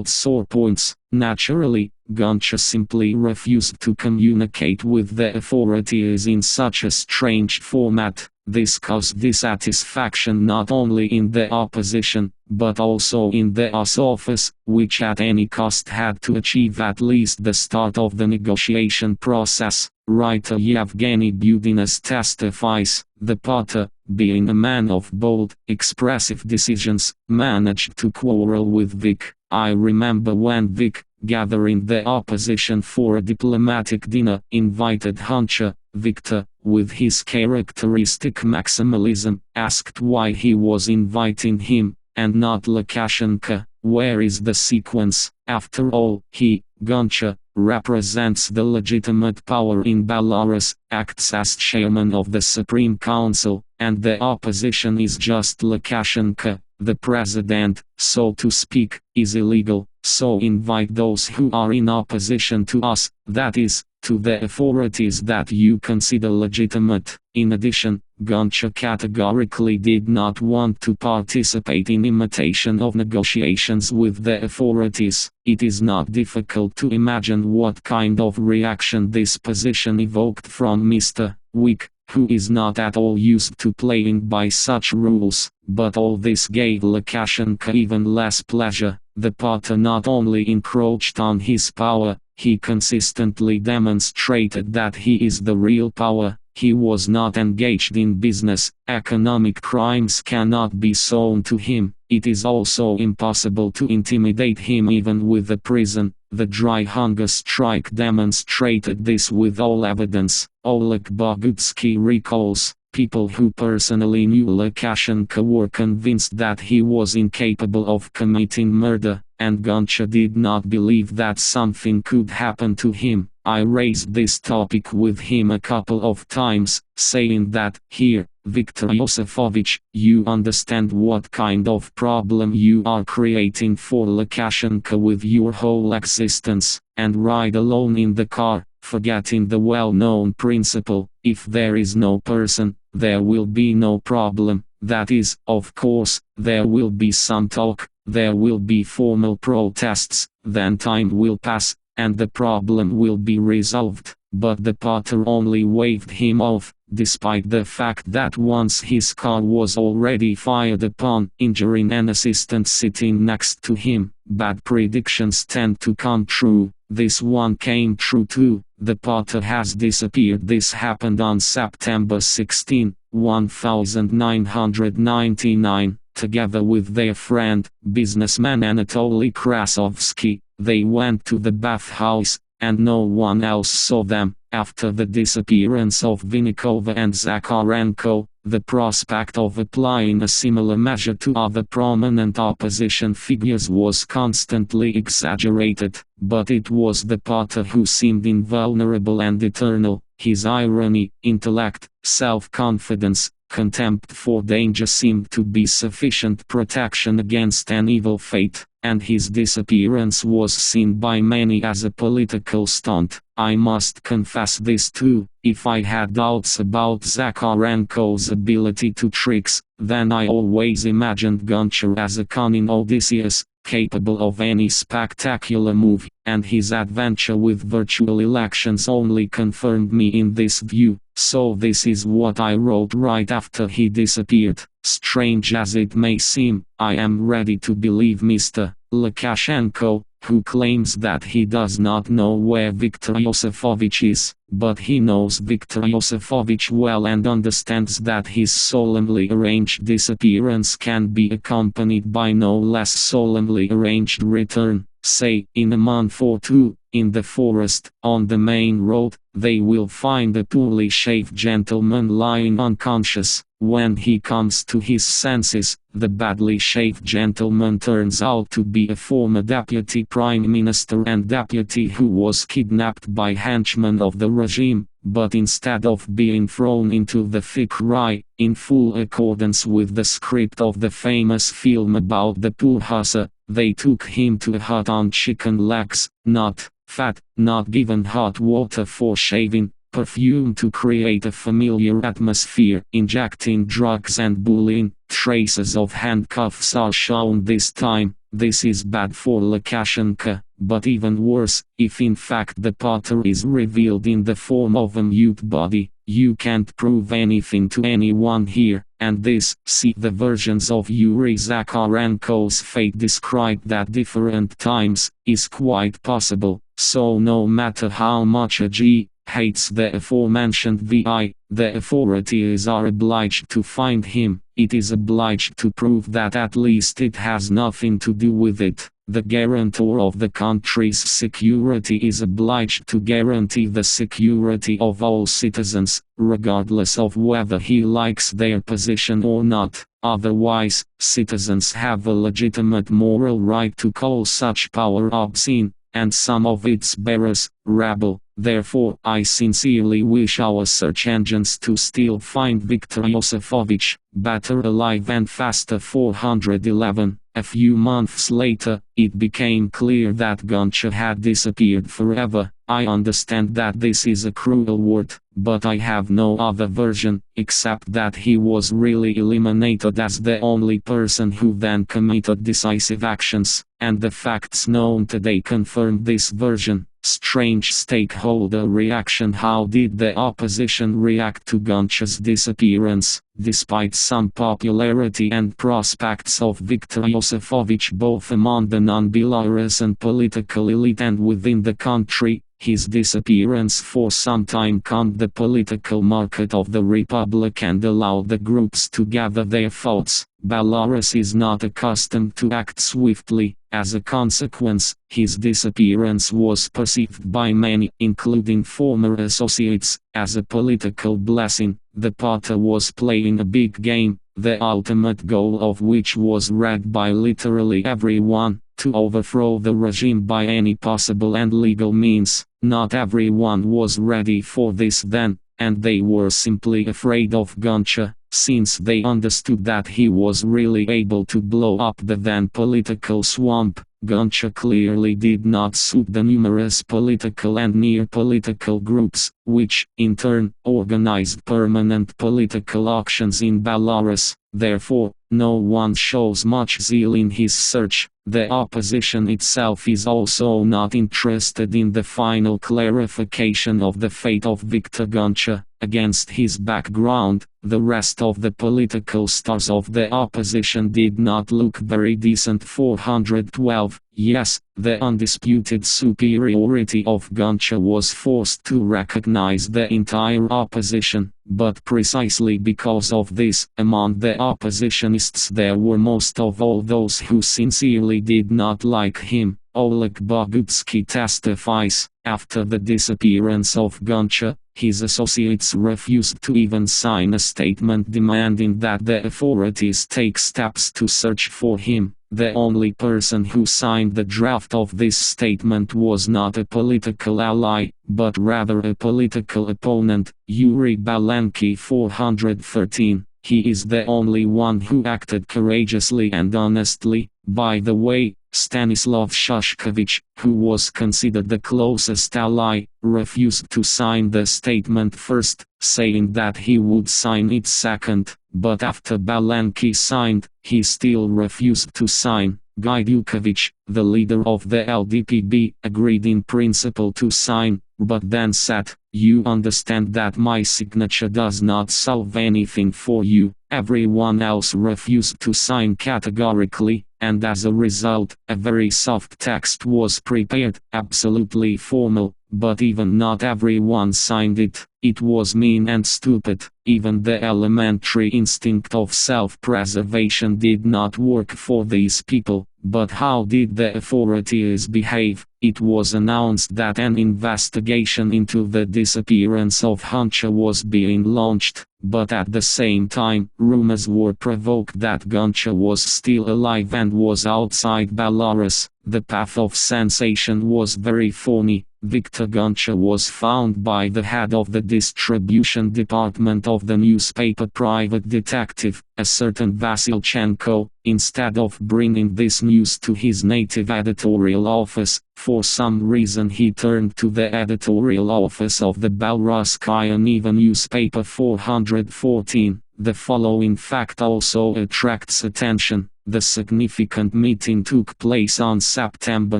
sore points. Naturally, Goncha simply refused to communicate with the authorities in such a strange format. This caused dissatisfaction not only in the opposition, but also in the US office, which at any cost had to achieve at least the start of the negotiation process. Writer Yevgeny Budinas testifies, the Potter, being a man of bold, expressive decisions, managed to quarrel with Vik. I remember when Vik, gathering the opposition for a diplomatic dinner, invited Huncha. Viktor, with his characteristic maximalism, asked why he was inviting him, and not Lukashenko. Where is the sequence? After all, he, Goncha, represents the legitimate power in Belarus, acts as chairman of the Supreme Council, and the opposition is just Lukashenko. The president, so to speak, is illegal, so invite those who are in opposition to us, that is, to the authorities that you consider legitimate. In addition, Goncha categorically did not want to participate in imitation of negotiations with the authorities. It is not difficult to imagine what kind of reaction this position evoked from Mr. Wick, who is not at all used to playing by such rules. But all this gave Lukashenko even less pleasure. The Potter not only encroached on his power, he consistently demonstrated that he is the real power. He was not engaged in business. Economic crimes cannot be shown to him. It is also impossible to intimidate him even with a prison. The dry hunger strike demonstrated this with all evidence. Oleg Bogutsky recalls, people who personally knew Lukashenko were convinced that he was incapable of committing murder, and Goncha did not believe that something could happen to him. I raised this topic with him a couple of times, saying that, here, Viktor Yosefovich, you understand what kind of problem you are creating for Lukashenko with your whole existence, and ride alone in the car, forgetting the well-known principle, if there is no person, there will be no problem. That is, of course, there will be some talk, there will be formal protests, then time will pass, and the problem will be resolved. But the Potter only waved him off, despite the fact that once his car was already fired upon, injuring an assistant sitting next to him. Bad predictions tend to come true. This one came true too. The Potter has disappeared. This happened on September 16, 1999, together with their friend, businessman Anatoly Krasovsky. They went to the bathhouse, and no one else saw them. after the disappearance of Vinnikova and Zakharenko, the prospect of applying a similar measure to other prominent opposition figures was constantly exaggerated, but it was the Potter who seemed invulnerable and eternal. His irony, intellect, self-confidence, contempt for danger seemed to be sufficient protection against an evil fate, and his disappearance was seen by many as a political stunt. I must confess this too: if I had doubts about Zakharenko's ability to tricks, then I always imagined Goncha as a cunning Odysseus, capable of any spectacular move, and his adventure with virtual elections only confirmed me in this view. So this is what I wrote right after he disappeared. Strange as it may seem, I am ready to believe Mr. Lukashenko, who claims that he does not know where Viktor Yosefovich is, but he knows Viktor Yosefovich well and understands that his solemnly arranged disappearance can be accompanied by no less solemnly arranged return. Say, in a month or two, in the forest, on the main road, they will find a poorly shaved gentleman lying unconscious. When he comes to his senses, the badly shaved gentleman turns out to be a former deputy prime minister and deputy who was kidnapped by henchmen of the regime, but instead of being thrown into the thick rye, in full accordance with the script of the famous film about the poor hussar, they took him to a hut on chicken legs, not fat, not given hot water for shaving, perfume to create a familiar atmosphere, injecting drugs and bullying. Traces of handcuffs are shown this time. This is bad for Lukashenko, but even worse, if in fact the Potter is revealed in the form of a mute body, you can't prove anything to anyone here, and this, see the versions of Yuri Zakharenko's fate described at different times, is quite possible. So no matter how much a G hates the aforementioned VI, the authorities are obliged to find him. It is obliged to prove that at least it has nothing to do with it. The guarantor of the country's security is obliged to guarantee the security of all citizens, regardless of whether he likes their position or not. Otherwise, citizens have a legitimate moral right to call such power obscene, and some of its bearers, rabble. Therefore, I sincerely wish our search engines to still find Viktor Yosefovich, better alive and faster. 411. A few months later, it became clear that Goncha had disappeared forever. I understand that this is a cruel word, but I have no other version, except that he was really eliminated as the only person who then committed decisive actions, and the facts known today confirm this version. Strange stakeholder reaction. How did the opposition react to Goncha's disappearance? Despite some popularity and prospects of Viktor Yosefovich both among the non-Belarusian political elite and within the country, his disappearance for some time calmed the political market of the republic and allowed the groups to gather their thoughts. Belarus is not accustomed to act swiftly. As a consequence, his disappearance was perceived by many, including former associates, as a political blessing. The Potter was playing a big game, the ultimate goal of which was read by literally everyone: to overthrow the regime by any possible and legal means. Not everyone was ready for this then, and they were simply afraid of Goncha, since they understood that he was really able to blow up the then political swamp. Goncha clearly did not suit the numerous political and near-political groups, which, in turn, organized permanent political auctions in Belarus. Therefore, no one shows much zeal in his search. The opposition itself is also not interested in the final clarification of the fate of Viktor Goncha. Against his background, the rest of the political stars of the opposition did not look very decent. 412. Yes, the undisputed superiority of Goncha was forced to recognize the entire opposition, but precisely because of this, among the oppositionists there were most of all those who sincerely did not like him. Oleg Bogutsky testifies, after the disappearance of Goncha, his associates refused to even sign a statement demanding that the authorities take steps to search for him. The only person who signed the draft of this statement was not a political ally, but rather a political opponent, Yuri Balanki. 413. He is the only one who acted courageously and honestly. By the way, Stanislav Shushkevich, who was considered the closest ally, refused to sign the statement first, saying that he would sign it second, but after Balanki signed, he still refused to sign. Gaidukevich, the leader of the LDPB, agreed in principle to sign, but then said, "You understand that my signature does not solve anything for you." Everyone else refused to sign categorically, and as a result, a very soft text was prepared, absolutely formal, but even not everyone signed it. It was mean and stupid. Even the elementary instinct of self-preservation did not work for these people. But how did the authorities behave? It was announced that an investigation into the disappearance of Goncha was being launched, but at the same time, rumors were provoked that Goncha was still alive and was outside Belarus. The path of sensation was very thorny. Viktor Goncha was found by the head of the distribution department of the newspaper private detective, a certain Vasilchenko. Instead of bringing this news to his native editorial office, for some reason he turned to the editorial office of the Belorusskaya Niva newspaper. 414. The following fact also attracts attention. The significant meeting took place on September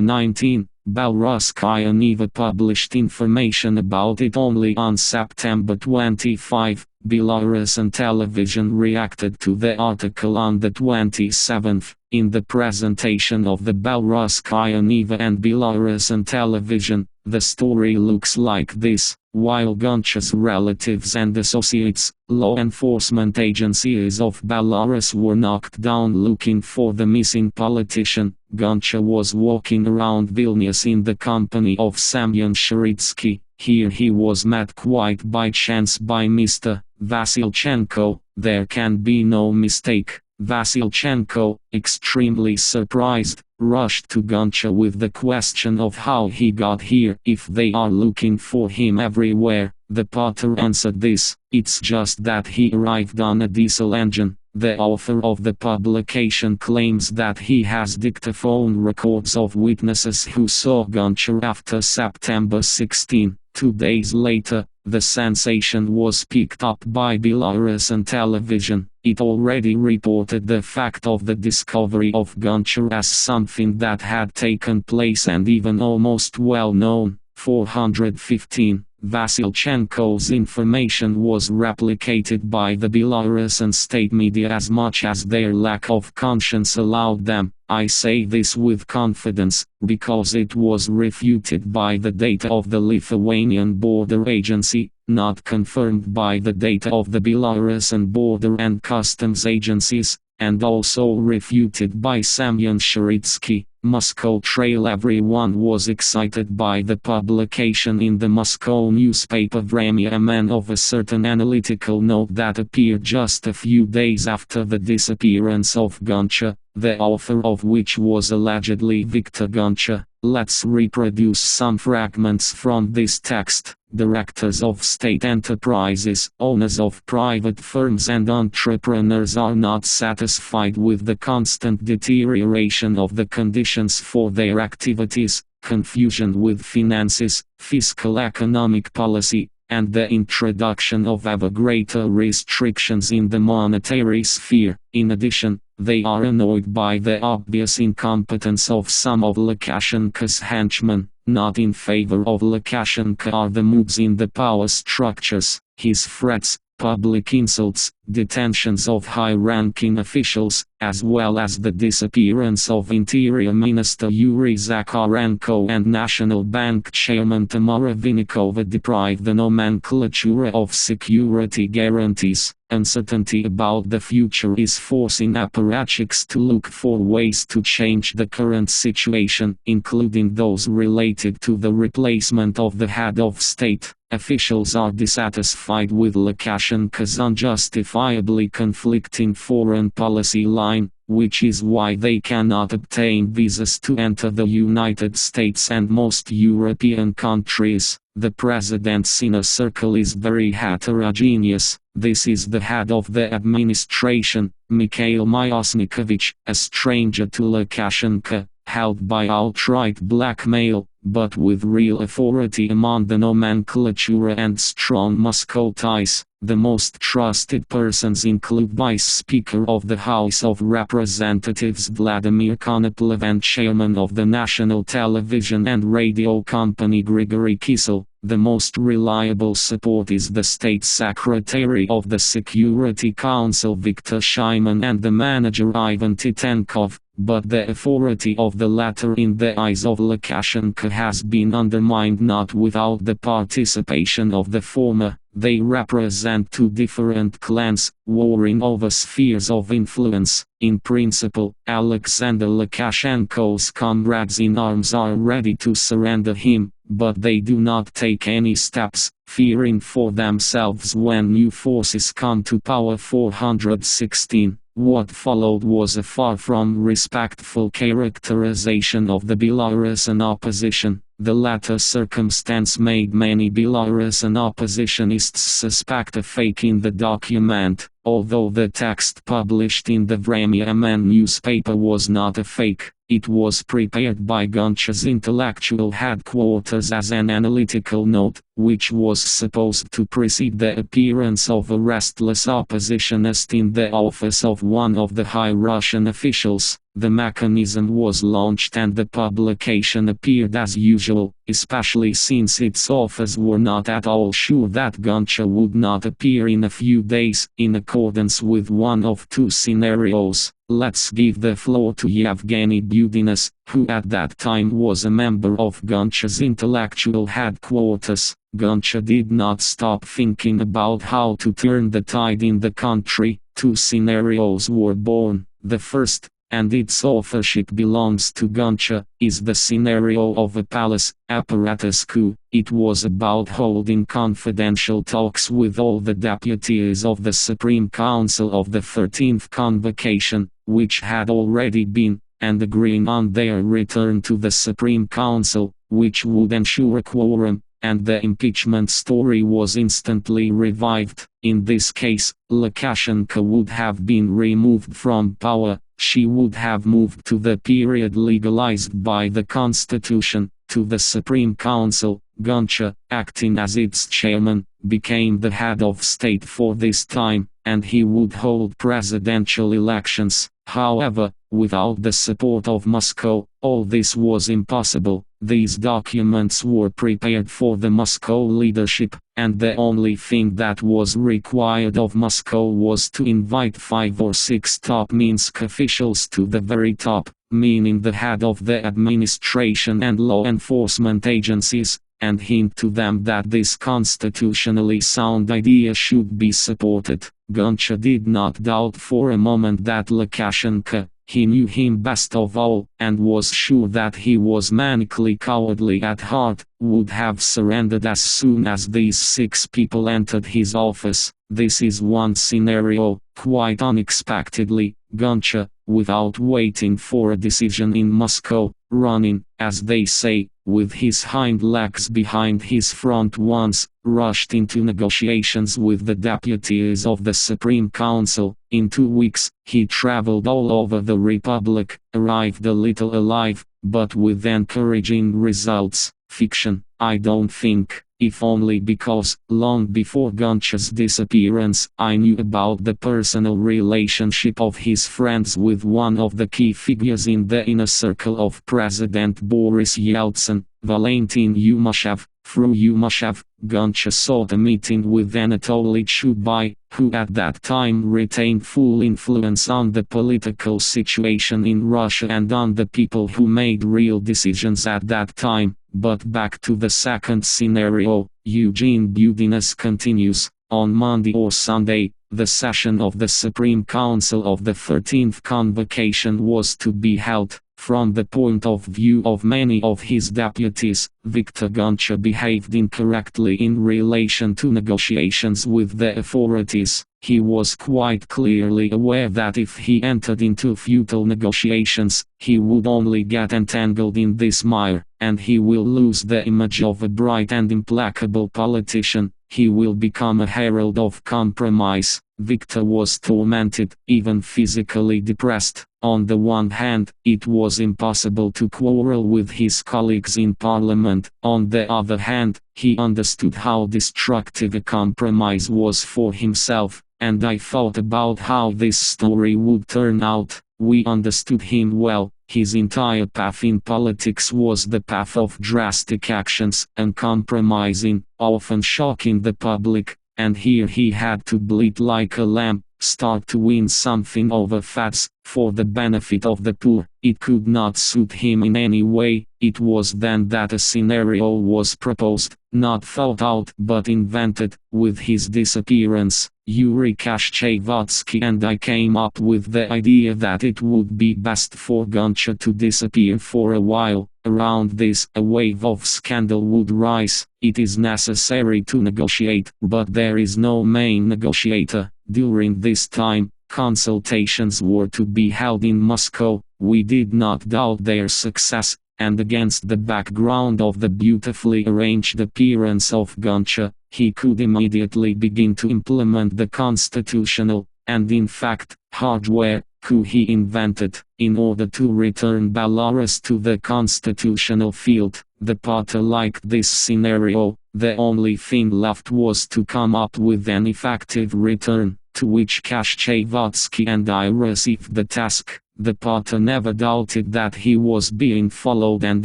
19. Belorusskaya Niva published information about it only on September 25. Belarusian television reacted to the article on the 27th. In the presentation of the Belorusskaya Niva and Belarusian television, the story looks like this. While Goncha's relatives and associates, law enforcement agencies of Belarus were knocked down looking for the missing politician, Goncha was walking around Vilnius in the company of Semyon Sharitsky. Here he was met quite by chance by Mr. Vasilchenko. There can be no mistake. Vasilchenko, extremely surprised, rushed to Goncha with the question of how he got here. If they are looking for him everywhere, the Potter answered this, it's just that he arrived on a diesel engine. The author of the publication claims that he has dictaphone records of witnesses who saw Goncha after September 16. 2 days later, the sensation was picked up by Belarusian television. It already reported the fact of the discovery of Goncha as something that had taken place and even almost well known. 415. Vasilchenko's information was replicated by the Belarusian state media as much as their lack of conscience allowed them. I say this with confidence, because it was refuted by the data of the Lithuanian Border Agency, not confirmed by the data of the Belarusian Border and Customs Agencies, and also refuted by Semyon Sharitsky. Moscow Trail. Everyone was excited by the publication in the Moscow newspaper Vremya a man of a certain analytical note that appeared just a few days after the disappearance of Goncha, the author of which was allegedly Viktor Goncha. Let's reproduce some fragments from this text. Directors of state enterprises, owners of private firms and entrepreneurs are not satisfied with the constant deterioration of the conditions for their activities, confusion with finances, fiscal economic policy, and the introduction of ever greater restrictions in the monetary sphere. In addition, they are annoyed by the obvious incompetence of some of Lukashenko's henchmen. Not in favor of Lukashenko are the moves in the power structures. his threats, public insults, detentions of high-ranking officials, as well as the disappearance of Interior Minister Yuri Zakharenko and National Bank Chairman Tamara Vinnikova deprived the nomenclature of security guarantees. Uncertainty about the future is forcing apparatchiks to look for ways to change the current situation, including those related to the replacement of the head of state. Officials are dissatisfied with Lukashenko's unjustifiably conflicting foreign policy line, which is why they cannot obtain visas to enter the United States and most European countries. The president's inner circle is very heterogeneous. This is the head of the administration, Mikhail Myasnikovich, a stranger to Lukashenko, held by outright blackmail, but with real authority among the nomenclature and strong Moscow ties. The most trusted persons include Vice Speaker of the House of Representatives Vladimir Konoplev and Chairman of the National Television and Radio Company Grigory Kisel. The most reliable support is the State Secretary of the Security Council Viktor Shaiman and the manager Ivan Titenkov, but the authority of the latter in the eyes of Lukashenko has been undermined not without the participation of the former. They represent two different clans, warring over spheres of influence. In principle, Alexander Lukashenko's comrades in arms are ready to surrender him, but they do not take any steps, fearing for themselves when new forces come to power. 416. What followed was a far from respectful characterization of the Belarusian opposition. The latter circumstance made many Belarusian oppositionists suspect a fake in the document, although the text published in the Vremya MN newspaper was not a fake. It was prepared by Guncha's intellectual headquarters as an analytical note, which was supposed to precede the appearance of a restless oppositionist in the office of one of the high Russian officials. The mechanism was launched and the publication appeared as usual, especially since its authors were not at all sure that Guncha would not appear in a few days, in accordance with one of two scenarios. Let's give the floor to Yevgeny Budinas, who at that time was a member of Guncha's intellectual headquarters. Guncha did not stop thinking about how to turn the tide in the country. Two scenarios were born. The first, and its authorship belongs to Guncha, is the scenario of a palace apparatus coup. It was about holding confidential talks with all the deputies of the Supreme Council of the 13th Convocation, which had already been, and agreeing on their return to the Supreme Council, which would ensure a quorum, and the impeachment story was instantly revived. In this case, Lukashenko would have been removed from power. She would have moved to the period legalized by the Constitution, to the Supreme Council. Guncha, acting as its chairman, became the head of state for this time, and he would hold presidential elections. However, without the support of Moscow, all this was impossible. These documents were prepared for the Moscow leadership, and the only thing that was required of Moscow was to invite 5 or 6 top Minsk officials to the very top, meaning the head of the administration and law enforcement agencies, and hint to them that this constitutionally sound idea should be supported. Guncha did not doubt for a moment that Lukashenko, he knew him best of all, and was sure that he was manically cowardly at heart, would have surrendered as soon as these 6 people entered his office. This is one scenario. Quite unexpectedly, Guncha, without waiting for a decision in Moscow, running, as they say, with his hind legs behind his front ones, rushed into negotiations with the deputies of the Supreme Council. In 2 weeks, he traveled all over the Republic, arrived a little alive, but with encouraging results. Fiction, I don't think, if only because, long before Guncha's disappearance, I knew about the personal relationship of his friends with one of the key figures in the inner circle of President Boris Yeltsin, Valentin Yumashev. through Yumashev, Goncha sought a meeting with Anatoly Chubay, who at that time retained full influence on the political situation in Russia and on the people who made real decisions at that time. But back to the second scenario, Eugene Budinas continues. On Monday or Sunday, the session of the Supreme Council of the 13th Convocation was to be held. From the point of view of many of his deputies, Viktor Goncha behaved incorrectly in relation to negotiations with the authorities. He was quite clearly aware that if he entered into futile negotiations, he would only get entangled in this mire, and he will lose the image of a bright and implacable politician. He will become a herald of compromise. Viktor was tormented, even physically depressed. On the one hand, it was impossible to quarrel with his colleagues in parliament. On the other hand, he understood how destructive a compromise was for himself, and I thought about how this story would turn out. We understood him well. His entire path in politics was the path of drastic actions, uncompromising, often shocking the public, and here he had to bleat like a lamb, start to win something over fads, for the benefit of the poor. It could not suit him in any way. It was then that a scenario was proposed, not thought out but invented. With his disappearance, Yuri Kashchevatsky and I came up with the idea that it would be best for Goncha to disappear for a while. Around this, a wave of scandal would rise. It is necessary to negotiate, but there is no main negotiator. During this time, consultations were to be held in Moscow. We did not doubt their success, and against the background of the beautifully arranged appearance of Goncha, he could immediately begin to implement the constitutional, and in fact, hardware, coup he invented, in order to return Belarus to the constitutional field. The party liked this scenario. The only thing left was to come up with an effective return, to which Kashchevatsky and I received the task. The party never doubted that he was being followed and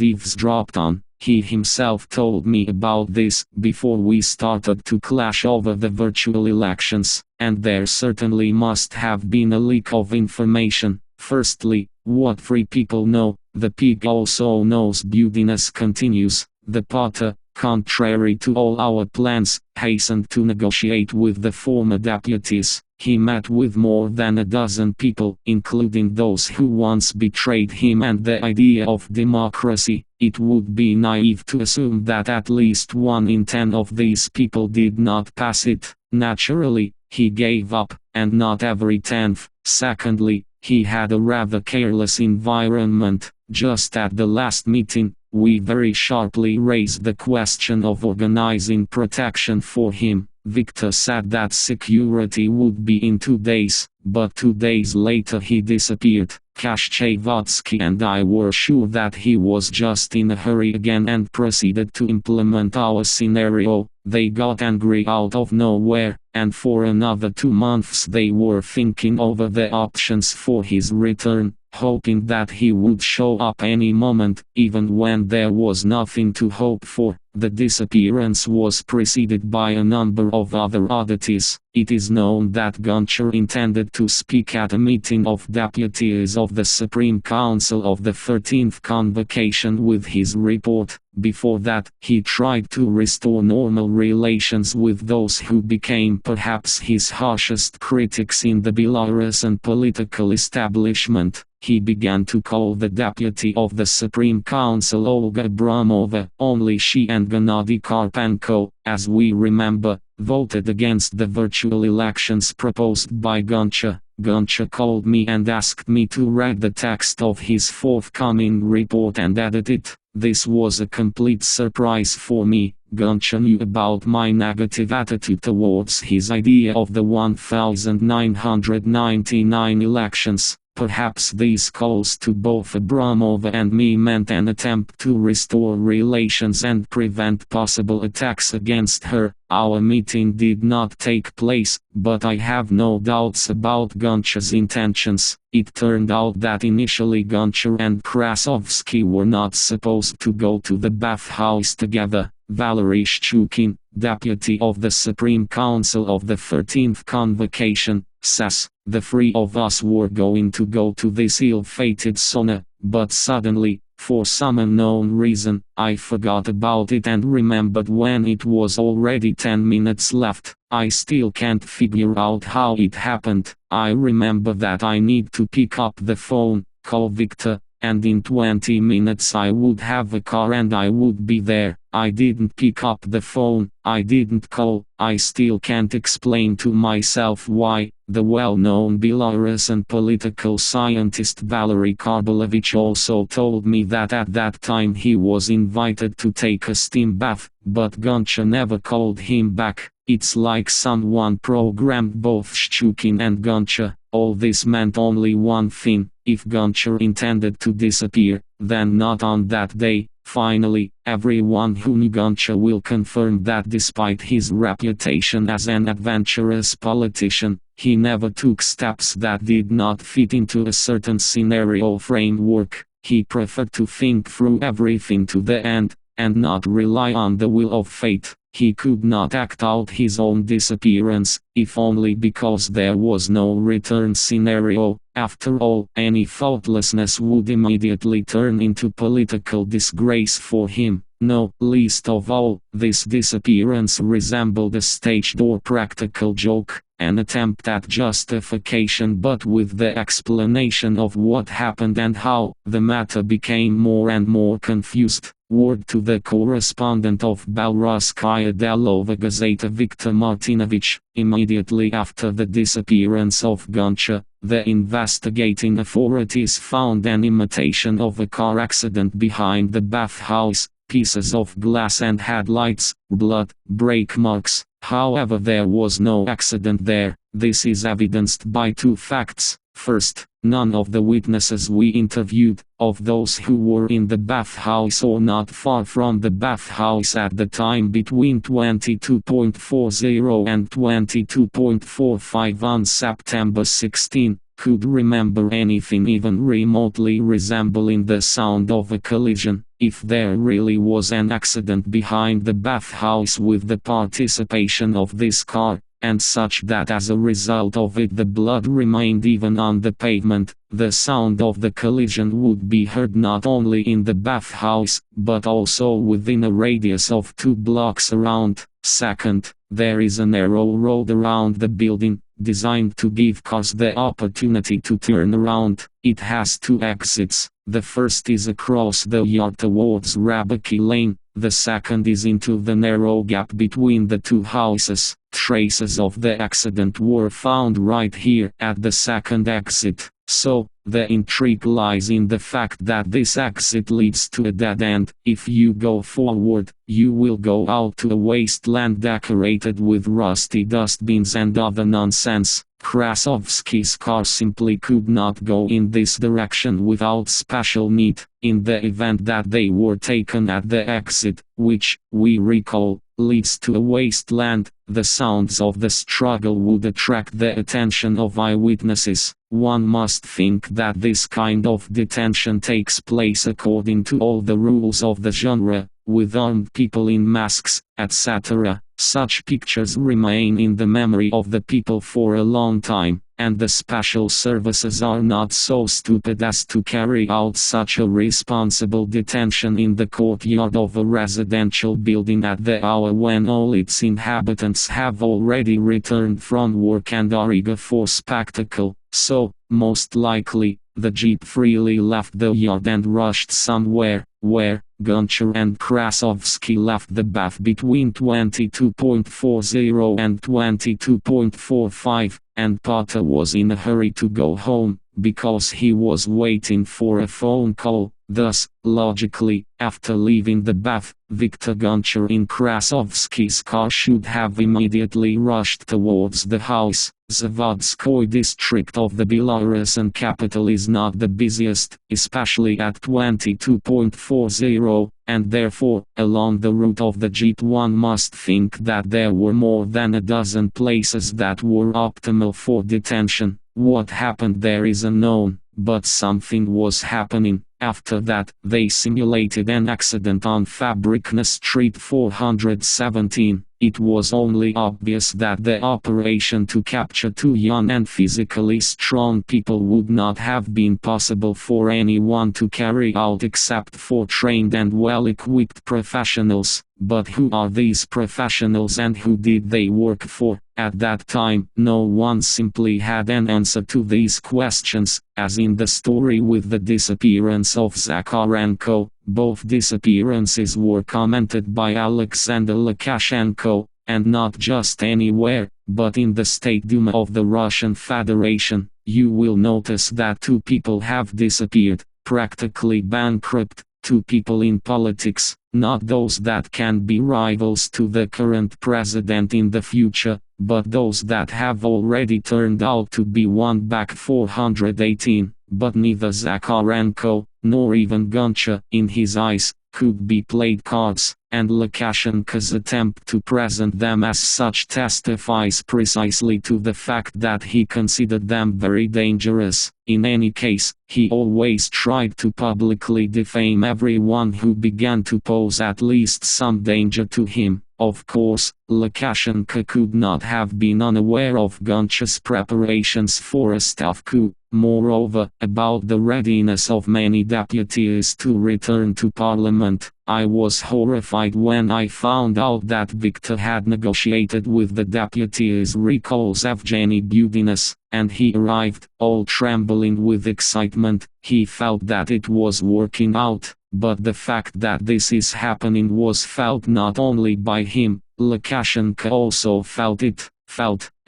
eavesdropped on. He himself told me about this before we started to clash over the virtual elections, and there certainly must have been a leak of information. Firstly, what three people know, the pig also knows. Budinas continues. The party, contrary to all our plans, hastened to negotiate with the former deputies. He met with more than a dozen people, including those who once betrayed him and the idea of democracy. It would be naive to assume that at least 1 in 10 of these people did not pass it. Naturally, he gave up, and not every 10th. Secondly, he had a rather careless environment. Just at the last meeting, we very sharply raised the question of organizing protection for him. Viktor said that security would be in 2 days, but 2 days later he disappeared. Kashchevatsky and I were sure that he was just in a hurry again and proceeded to implement our scenario. They got angry out of nowhere, and for another 2 months they were thinking over the options for his return, hoping that he would show up any moment, even when there was nothing to hope for. The disappearance was preceded by a number of other oddities. It is known that Goncha intended to speak at a meeting of deputies of the Supreme Council of the 13th Convocation with his report. Before that, he tried to restore normal relations with those who became perhaps his harshest critics in the Belarusian political establishment. He began to call the deputy of the Supreme Council Olga Abramova. Only she and Gennady Karpenko, as we remember, voted against the virtual elections proposed by Goncha. Goncha called me and asked me to read the text of his forthcoming report and edit it. This was a complete surprise for me. Goncha knew about my negative attitude towards his idea of the 1999 elections. Perhaps these calls to both Abramova and me meant an attempt to restore relations and prevent possible attacks against her. Our meeting did not take place, but I have no doubts about Goncha's intentions. It turned out that initially Goncha and Krasovsky were not supposed to go to the bathhouse together. Valery Shchukin, deputy of the Supreme Council of the 13th Convocation, says, the three of us were going to go to this ill-fated sauna, but suddenly, for some unknown reason, I forgot about it and remembered when it was already 10 minutes left. I still can't figure out how it happened. I remember that I need to pick up the phone, call Victor, and in 20 minutes I would have a car and I would be there. I didn't pick up the phone, I didn't call, I still can't explain to myself why. The well-known Belarusian political scientist Valery Karbolovich also told me that at that time he was invited to take a steam bath, but Goncha never called him back. It's like someone programmed both Shchukin and Goncha. All this meant only one thing: if Goncha intended to disappear, then not on that day. Finally, everyone who knew Goncha will confirm that despite his reputation as an adventurous politician, he never took steps that did not fit into a certain scenario framework. He preferred to think through everything to the end, and not rely on the will of fate. He could not act out his own disappearance, if only because there was no return scenario. After all, any thoughtlessness would immediately turn into political disgrace for him. No, least of all, this disappearance resembled a staged or practical joke, an attempt at justification, but with the explanation of what happened and how. The matter became more and more confused. Word to the correspondent of Belorusskaya Delova Gazeta Viktor Martinovich: immediately after the disappearance of Goncha, the investigating authorities found an imitation of a car accident behind the bathhouse, pieces of glass and headlights, blood, brake marks. However, there was no accident there. This is evidenced by two facts. First, none of the witnesses we interviewed, of those who were in the bathhouse or not far from the bathhouse at the time between 22.40 and 22.45 on September 16, could remember anything even remotely resembling the sound of a collision. If there really was an accident behind the bathhouse with the participation of this car, and such that as a result of it the blood remained even on the pavement, the sound of the collision would be heard not only in the bathhouse, but also within a radius of 2 blocks around. Second, there is a narrow road around the building, designed to give cars the opportunity to turn around. It has 2 exits. The first is across the yard towards Rabaki Lane, the second is into the narrow gap between the 2 houses. Traces of the accident were found right here at the second exit. So, the intrigue lies in the fact that this exit leads to a dead end. If you go forward, you will go out to a wasteland decorated with rusty dustbins and other nonsense. Krasovsky's car simply could not go in this direction without special need. In the event that they were taken at the exit, which, we recall, leads to a wasteland, the sounds of the struggle would attract the attention of eyewitnesses. One must think that this kind of detention takes place according to all the rules of the genre, with armed people in masks, etc. Such pictures remain in the memory of the people for a long time, and the special services are not so stupid as to carry out such a responsible detention in the courtyard of a residential building at the hour when all its inhabitants have already returned from work and are eager for spectacle. So, most likely, the jeep freely left the yard and rushed somewhere, where Goncha and Krasovsky left the bath between 22.40 and 22.45, and Potter was in a hurry to go home, because he was waiting for a phone call. Thus, logically, after leaving the bath, Viktor Goncha in Krasovsky's car should have immediately rushed towards the house. Zavodskoy district of the Belarusian capital is not the busiest, especially at 22.40, and therefore, along the route of the jeep one must think that there were more than a dozen places that were optimal for detention. What happened there is unknown, but something was happening. After that, they simulated an accident on Fabrikna Street 417. It was only obvious that the operation to capture two young and physically strong people would not have been possible for anyone to carry out except for trained and well-equipped professionals. But who are these professionals and who did they work for? At that time, no one simply had an answer to these questions, as in the story with the disappearance of Zakharenko. Both disappearances were commented by Alexander Lukashenko, and not just anywhere, but in the State Duma of the Russian Federation. You will notice that two people have disappeared, practically bankrupt, two people in politics, not those that can be rivals to the current president in the future, but those that have already turned out to be one back 418, but neither Zakharenko, nor even Goncha, in his eyes, could be played cards, and Lukashenko's attempt to present them as such testifies precisely to the fact that he considered them very dangerous. In any case, he always tried to publicly defame everyone who began to pose at least some danger to him. Of course, Lukashenko could not have been unaware of Goncha's preparations for a staff coup. Moreover, about the readiness of many deputies to return to parliament, I was horrified when I found out that Viktor had negotiated with the deputies, recalls Evgeny Budinas, and he arrived, all trembling with excitement. He felt that it was working out, but the fact that this is happening was felt not only by him. Lukashenko also felt,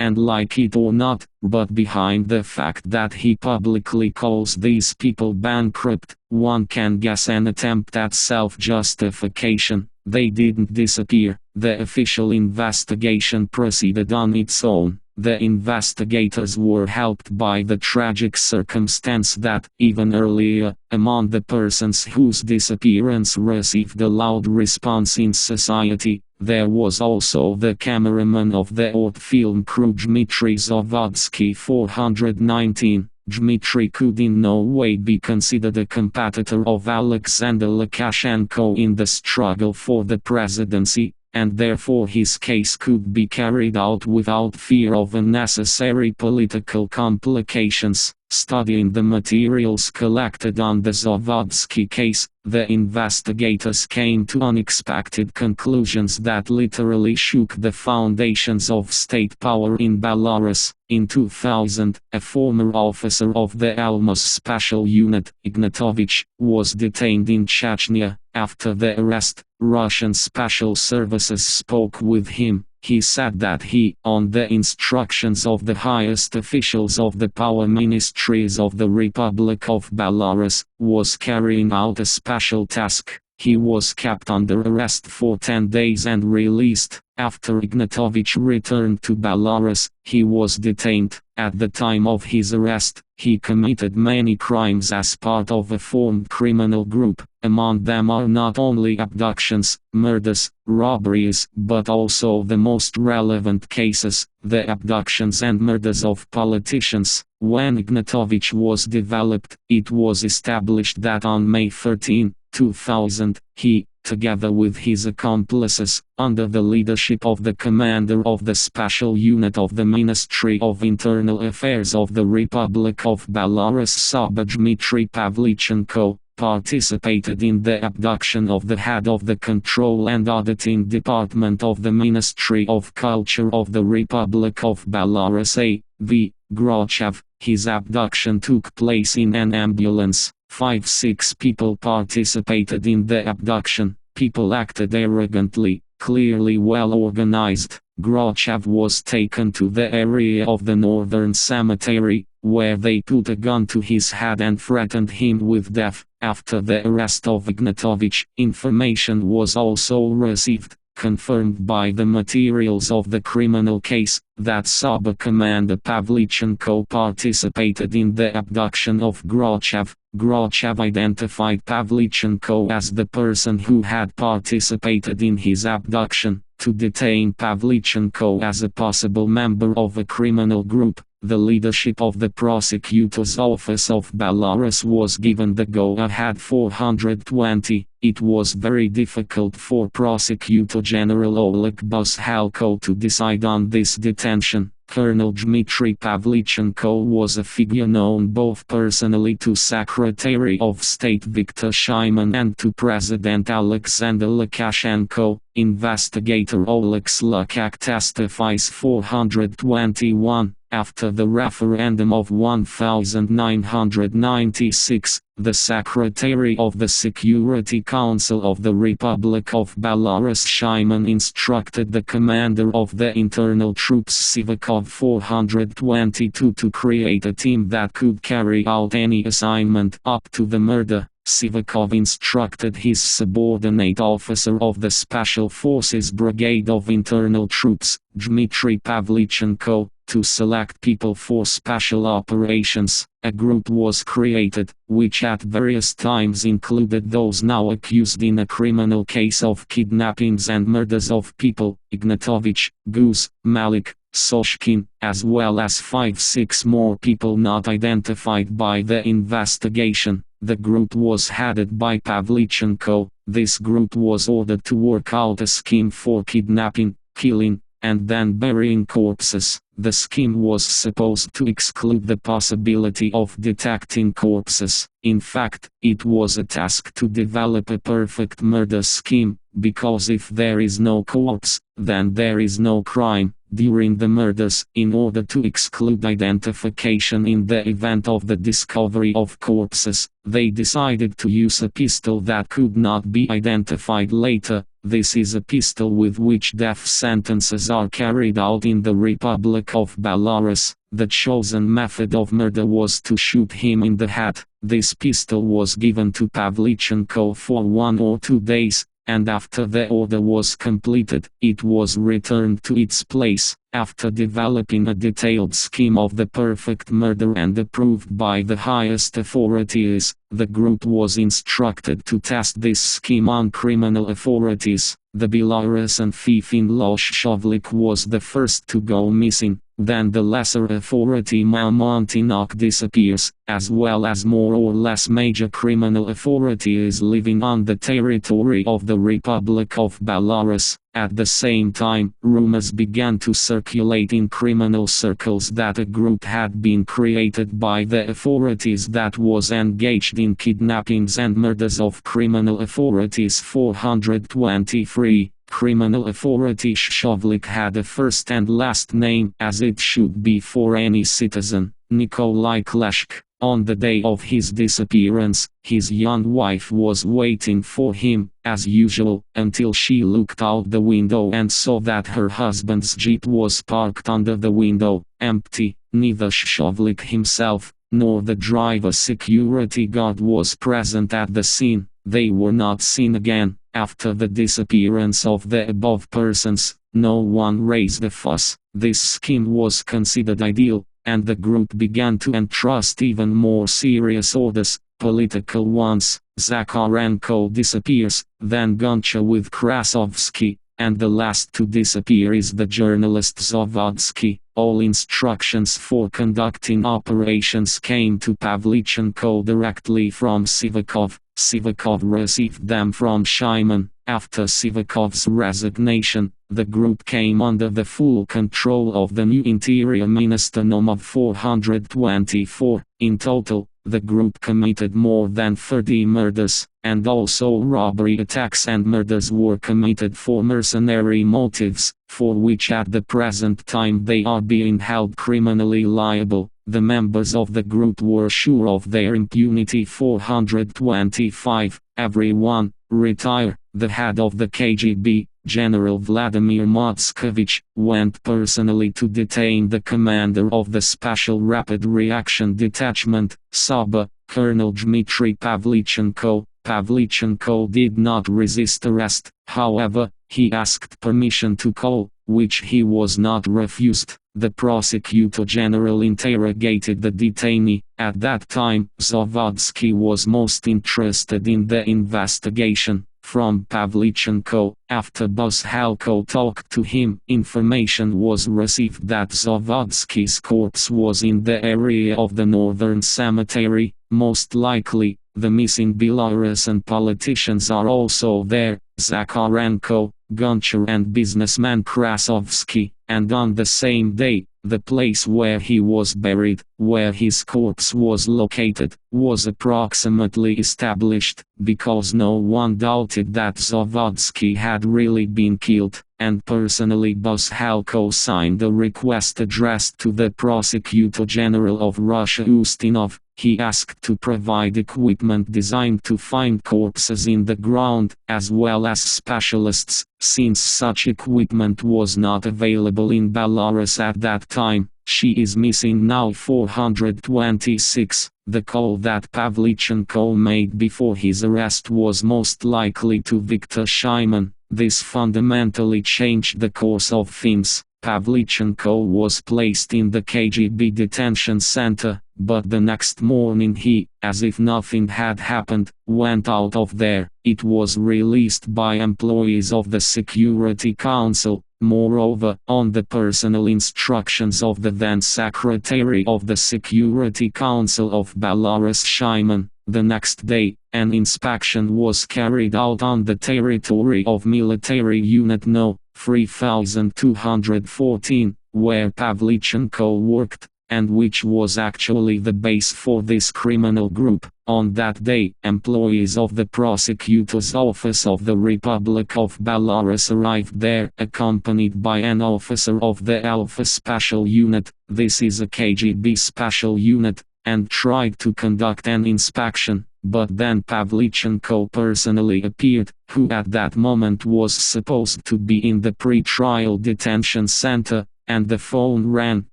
and like it or not, but behind the fact that he publicly calls these people bankrupt, one can guess an attempt at self-justification. They didn't disappear. The official investigation proceeded on its own. The investigators were helped by the tragic circumstance that, even earlier, among the persons whose disappearance received a loud response in society, there was also the cameraman of the old film crew Dmitry Zavodsky 419. Dmitry could in no way be considered a competitor of Alexander Lukashenko in the struggle for the presidency, and therefore his case could be carried out without fear of unnecessary political complications. Studying the materials collected on the Zavodsky case, the investigators came to unexpected conclusions that literally shook the foundations of state power in Belarus. In 2000, a former officer of the Almaz Special Unit, Ignatovich, was detained in Chechnya. After the arrest, Russian special services spoke with him. He said that he, on the instructions of the highest officials of the power ministries of the Republic of Belarus, was carrying out a special task. He was kept under arrest for 10 days and released. After Ignatovich returned to Belarus, he was detained. At the time of his arrest, he committed many crimes as part of a formed criminal group. Among them are not only abductions, murders, robberies, but also the most relevant cases, the abductions and murders of politicians. When Ignatovich was developed, it was established that on May 13, 2000, he, together with his accomplices, under the leadership of the commander of the special unit of the Ministry of Internal Affairs of the Republic of Belarus Saba Dmitry Pavlichenko, participated in the abduction of the head of the Control and Auditing Department of the Ministry of Culture of the Republic of Belarus A.V. Grochev. His abduction took place in an ambulance. 5-6 people participated in the abduction. People acted arrogantly, clearly well organized. Grachev was taken to the area of the northern cemetery, where they put a gun to his head and threatened him with death. After the arrest of Ignatovich, information was also received, confirmed by the materials of the criminal case, that Sub-Commander Pavlichenko participated in the abduction of Grachev. Grachev identified Pavlichenko as the person who had participated in his abduction. To detain Pavlichenko as a possible member of a criminal group, the leadership of the prosecutor's office of Belarus was given the go-ahead 420. It was very difficult for Prosecutor General Oleg Bushelko to decide on this detention. Colonel Dmitry Pavlichenko was a figure known both personally to Secretary of State Viktor Shimon and to President Alexander Lukashenko. Investigator Oleg Slukak testifies 421. After the referendum of 1996, the Secretary of the Security Council of the Republic of Belarus Shimon instructed the commander of the internal troops Sivakov 422 to create a team that could carry out any assignment up to the murder. Sivakov instructed his subordinate officer of the Special Forces Brigade of Internal Troops, Dmitry Pavlichenko, to select people for special operations. A group was created, which at various times included those now accused in a criminal case of kidnappings and murders of people, Ignatovich, Guz, Malik, Soshkin, as well as 5-6 more people not identified by the investigation. The group was headed by Pavlichenko. This group was ordered to work out a scheme for kidnapping, killing, and then burying corpses. The scheme was supposed to exclude the possibility of detecting corpses. In fact, it was a task to develop a perfect murder scheme, because if there is no corpse, then there is no crime. During the murders, in order to exclude identification in the event of the discovery of corpses, they decided to use a pistol that could not be identified later. This is a pistol with which death sentences are carried out in the Republic of Belarus. The chosen method of murder was to shoot him in the head. This pistol was given to Pavlichenko for 1 or 2 days, and after the order was completed, it was returned to its place. After developing a detailed scheme of the perfect murder and approved by the highest authorities, the group was instructed to test this scheme on criminal authorities. The Belarusian thief in Lukashenko was the first to go missing. Then the lesser authority Mamontinok disappears, as well as more or less major criminal authorities living on the territory of the Republic of Belarus. At the same time, rumors began to circulate in criminal circles that a group had been created by the authorities that was engaged in kidnappings and murders of criminal authorities. 423. Criminal authority Shovlik had a first and last name, as it should be for any citizen, Nikolai Kleshk. On the day of his disappearance, his young wife was waiting for him, as usual, until she looked out the window and saw that her husband's jeep was parked under the window, empty. Neither Shovlik himself, nor the driver security guard was present at the scene. They were not seen again. After the disappearance of the above persons, no one raised a fuss. This scheme was considered ideal, and the group began to entrust even more serious orders, political ones. Zakharenko disappears, then Goncha with Krasovsky, and the last to disappear is the journalist Zavodsky. All instructions for conducting operations came to Pavlichenko directly from Sivakov. Sivakov received them from Shimon. After Sivakov's resignation, the group came under the full control of the new Interior Minister Nomov. 424. In total, the group committed more than 30 murders, and also robbery attacks and murders were committed for mercenary motives, for which at the present time they are being held criminally liable. The members of the group were sure of their impunity. 425. Everyone, retire. The head of the KGB, General Vladimir Motskovich, went personally to detain the commander of the Special Rapid Reaction Detachment, SABA, Colonel Dmitry Pavlichenko. Pavlichenko did not resist arrest, however, he asked permission to call, which he was not refused. The prosecutor general interrogated the detainee. At that time, Zavodsky was most interested in the investigation. From Pavlichenko, after Buzhalko talked to him, information was received that Zavodsky's corpse was in the area of the northern cemetery. Most likely, the missing Belarusian politicians are also there, Zakharenko, Gonchar and businessman Krasovsky, and on the same day, the place where he was buried, where his corpse was located, was approximately established, because no one doubted that Zavodsky had really been killed, and personally Buzhalko signed a request addressed to the Prosecutor General of Russia Ustinov. He asked to provide equipment designed to find corpses in the ground, as well as specialists, since such equipment was not available in Belarus at that time. She is missing now. 426. The call that Pavlichenko made before his arrest was most likely to Viktor Shaiman. This fundamentally changed the course of things. Pavlichenko was placed in the KGB detention center, but the next morning he, as if nothing had happened, went out of there. It was released by employees of the Security Council. Moreover, on the personal instructions of the then Secretary of the Security Council of Belarus Shaiman, the next day, an inspection was carried out on the territory of military unit No. 3214, where Pavlichenko worked, and which was actually the base for this criminal group. On that day, employees of the Prosecutor's Office of the Republic of Belarus arrived there, accompanied by an officer of the Alpha Special Unit, this is a KGB special unit, and tried to conduct an inspection. But then Pavlichenko personally appeared, who at that moment was supposed to be in the pre-trial detention center, and the phone rang.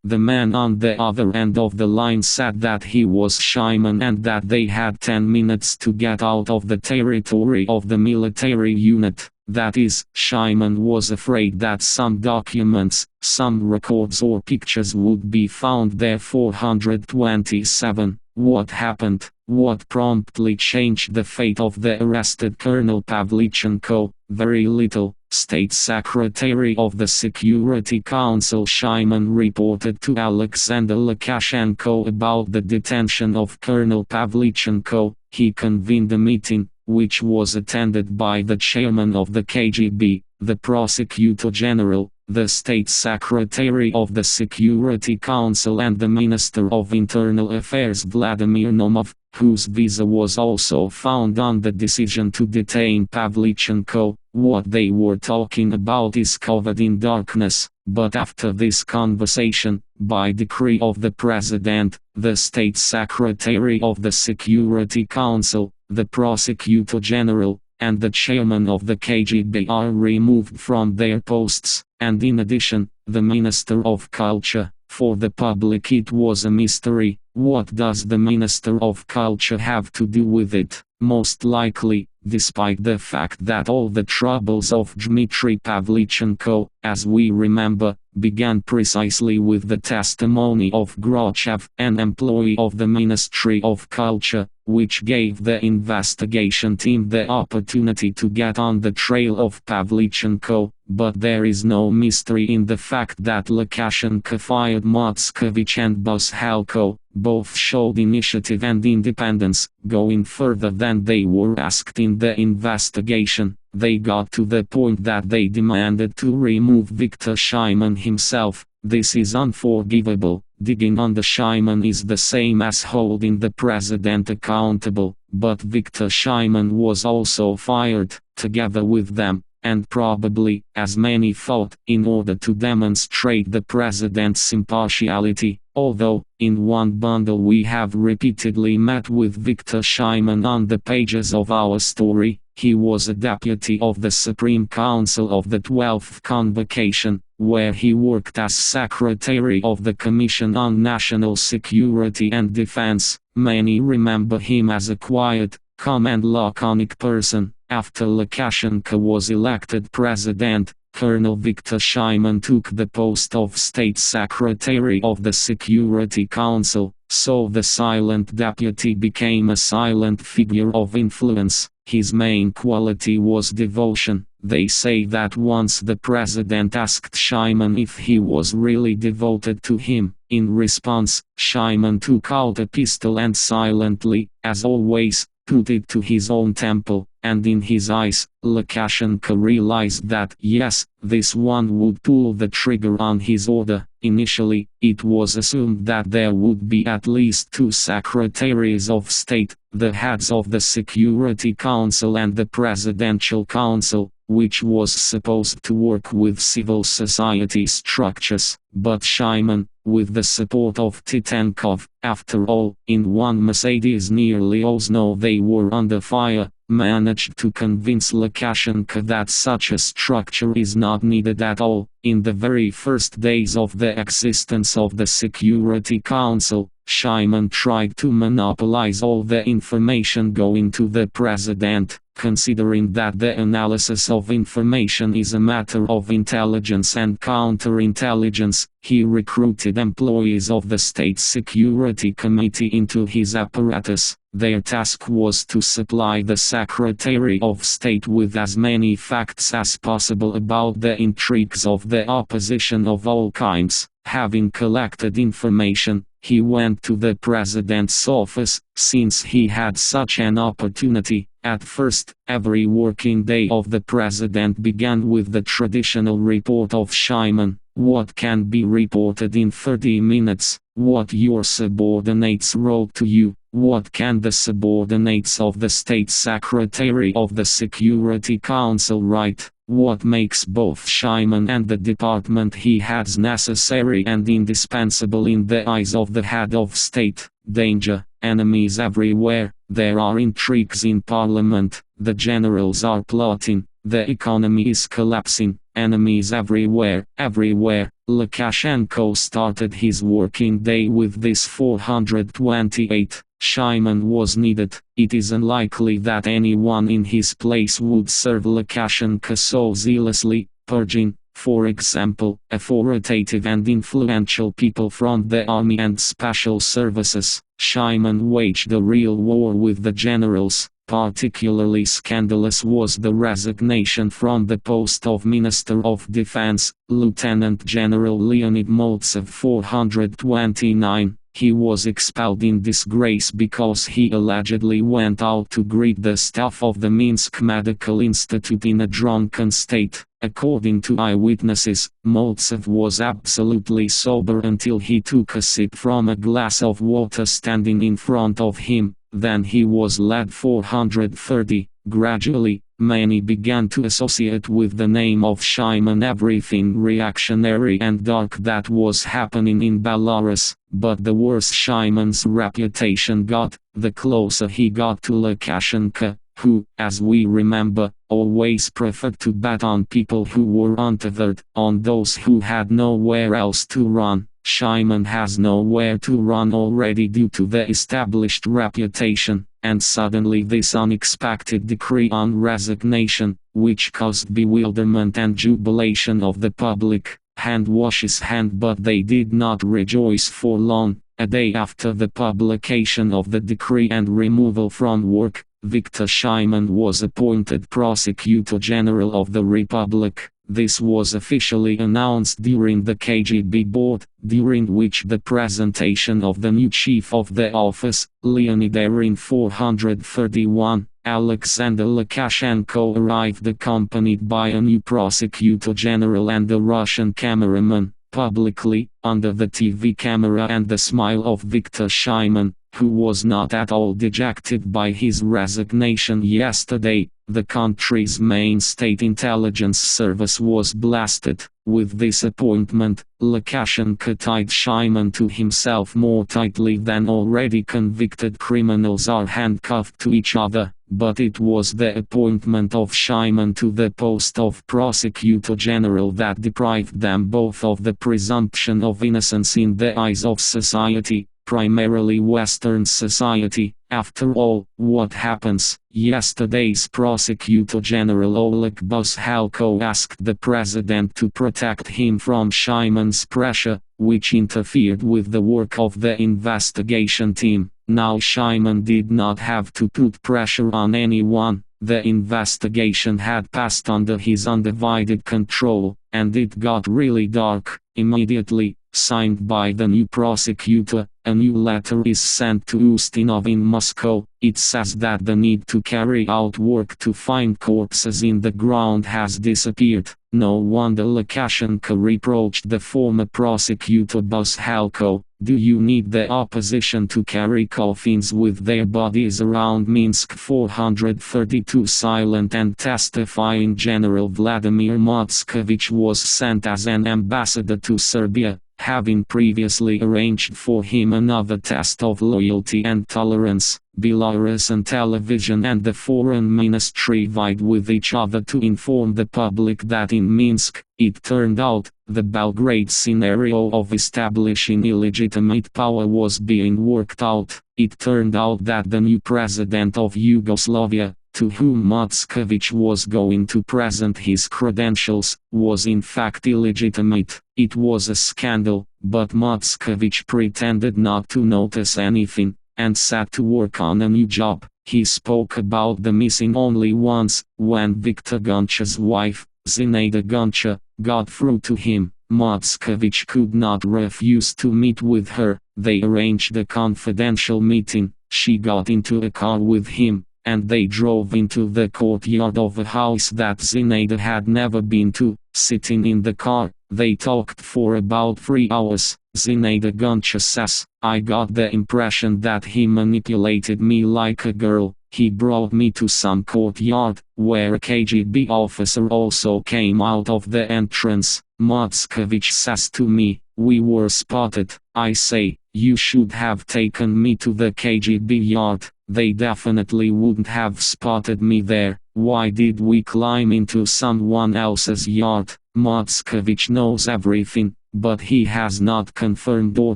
The man on the other end of the line said that he was Shaiman and that they had 10 minutes to get out of the territory of the military unit. That is, Shaiman was afraid that some documents, some records or pictures would be found there. 427. What happened? What promptly changed the fate of the arrested Colonel Pavlichenko? Very little. State Secretary of the Security Council Shaiman reported to Alexander Lukashenko about the detention of Colonel Pavlichenko. He convened a meeting, which was attended by the chairman of the KGB, the Prosecutor General, the State Secretary of the Security Council and the Minister of Internal Affairs Vladimir Nomov, whose visa was also found on the decision to detain Pavlichenko. What they were talking about is covered in darkness, but after this conversation, by decree of the President, the State Secretary of the Security Council, the Prosecutor General, and the Chairman of the KGB are removed from their posts, and in addition, the Minister of Culture. For the public it was a mystery. What does the Minister of Culture have to do with it? Most likely, despite the fact that all the troubles of Dmitry Pavlichenko, as we remember, began precisely with the testimony of Grochev, an employee of the Ministry of Culture, which gave the investigation team the opportunity to get on the trail of Pavlichenko. But there is no mystery in the fact that Lukashenko fired Motskovich and Buzhalko. Both showed initiative and independence, going further than they were asked in the investigation. They got to the point that they demanded to remove Viktor Shaiman himself. This is unforgivable. Digging on the Shaiman is the same as holding the president accountable, but Viktor Shaiman was also fired, together with them, and probably, as many thought, in order to demonstrate the president's impartiality. Although, in one bundle we have repeatedly met with Viktor Shaiman on the pages of our story, He was a deputy of the Supreme Council of the 12th Convocation, where he worked as secretary of the Commission on National Security and Defense. Many remember him as a quiet, calm and laconic person. After Lukashenko was elected president, Colonel Viktor Shimon took the post of State Secretary of the Security Council, so the silent deputy became a silent figure of influence. His main quality was devotion. They say that once the president asked Shimon if he was really devoted to him. In response, Shimon took out a pistol and silently, as always, put it to his own temple, and in his eyes, Lukashenko realized that yes, this one would pull the trigger on his order. Initially, it was assumed that there would be at least 2 secretaries of state, the heads of the Security Council and the Presidential Council, which was supposed to work with civil society structures, but Shimon, with the support of Titenkov, after all, in one Mercedes near Liozno they were under fire, managed to convince Lukashenko that such a structure is not needed at all. In the very first days of the existence of the Security Council, Shimon tried to monopolize all the information going to the president, considering that the analysis of information is a matter of intelligence and counterintelligence. He recruited employees of the State Security Committee into his apparatus. Their task was to supply the Secretary of State with as many facts as possible about the intrigues of the opposition of all kinds. Having collected information, he went to the president's office, since he had such an opportunity. At first, every working day of the president began with the traditional report of Shimon. What can be reported in 30 minutes? What your subordinates wrote to you? What can the subordinates of the State Secretary of the Security Council write? What makes both Shimon and the department he heads necessary and indispensable in the eyes of the head of state? Danger, enemies everywhere, there are intrigues in parliament, the generals are plotting, the economy is collapsing, enemies everywhere, everywhere. Lukashenko started his working day with this 428. Shimon was needed. It is unlikely that anyone in his place would serve Lukashenko so zealously, purging, for example, authoritative and influential people from the army and special services. Shimon waged a real war with the generals. Particularly scandalous was the resignation from the post of Minister of Defense, Lieutenant General Leonid Maltsev 429. He was expelled in disgrace because he allegedly went out to greet the staff of the Minsk Medical Institute in a drunken state. According to eyewitnesses, Maltsev was absolutely sober until he took a sip from a glass of water standing in front of him. Then he was led 430. Gradually, many began to associate with the name of Shimon everything reactionary and dark that was happening in Belarus. But the worse Shimon's reputation got, the closer he got to Lukashenko, who, as we remember, always preferred to bet on people who were untethered, on those who had nowhere else to run. Shimon has nowhere to run already due to the established reputation, and suddenly this unexpected decree on resignation, which caused bewilderment and jubilation of the public, hand washes hand, but they did not rejoice for long. A day after the publication of the decree and removal from work, Viktor Shimon was appointed Prosecutor General of the Republic. This was officially announced during the KGB board, during which the presentation of the new chief of the office, Leonid Erin 431, Alexander Lukashenko arrived accompanied by a new prosecutor general and a Russian cameraman. Publicly, under the TV camera and the smile of Viktor Shimon, who was not at all dejected by his resignation yesterday, the country's main state intelligence service was blasted. With this appointment, Lukashenko tied Shimon to himself more tightly than already convicted criminals are handcuffed to each other. but it was the appointment of Shyman to the post of Prosecutor General that deprived them both of the presumption of innocence in the eyes of society, primarily Western society. After all, what happens? Yesterday's Prosecutor General Oleg Buzhalko asked the president to protect him from Shyman's pressure, which interfered with the work of the investigation team. Now Shyman did not have to put pressure on anyone. The investigation had passed under his undivided control, and it got really dark. Immediately, signed by the new prosecutor, a new letter is sent to Ustinov in Moscow. It says that the need to carry out work to find corpses in the ground has disappeared. No wonder Lukashenko reproached the former prosecutor Buzhalko. Do you need the opposition to carry coffins with their bodies around Minsk? 432 Silent and testifying General Vladimir Motskovich was sent as an ambassador to Serbia, having previously arranged for him another test of loyalty and tolerance. Belarusian television and the foreign ministry vied with each other to inform the public that in Minsk, it turned out, the Belgrade scenario of establishing illegitimate power was being worked out. It turned out that the new president of Yugoslavia, to whom Motskovich was going to present his credentials, was in fact illegitimate. It was a scandal, but Motskovich pretended not to notice anything, and set to work on a new job. He spoke about the missing only once, when Viktor Goncha's wife, Zinaida Goncha, got through to him. Motskovich could not refuse to meet with her. They arranged a confidential meeting. She got into a car with him, and they drove into the courtyard of a house that Zinaida had never been to. Sitting in the car, they talked for about 3 hours. Zinaida Goncha says, "I got the impression that he manipulated me like a girl. He brought me to some courtyard, where a KGB officer also came out of the entrance. Motskovich says to me, 'We were spotted.' I say, 'You should have taken me to the KGB yard. They definitely wouldn't have spotted me there. Why did we climb into someone else's yard?' Motskovich knows everything, but he has not confirmed or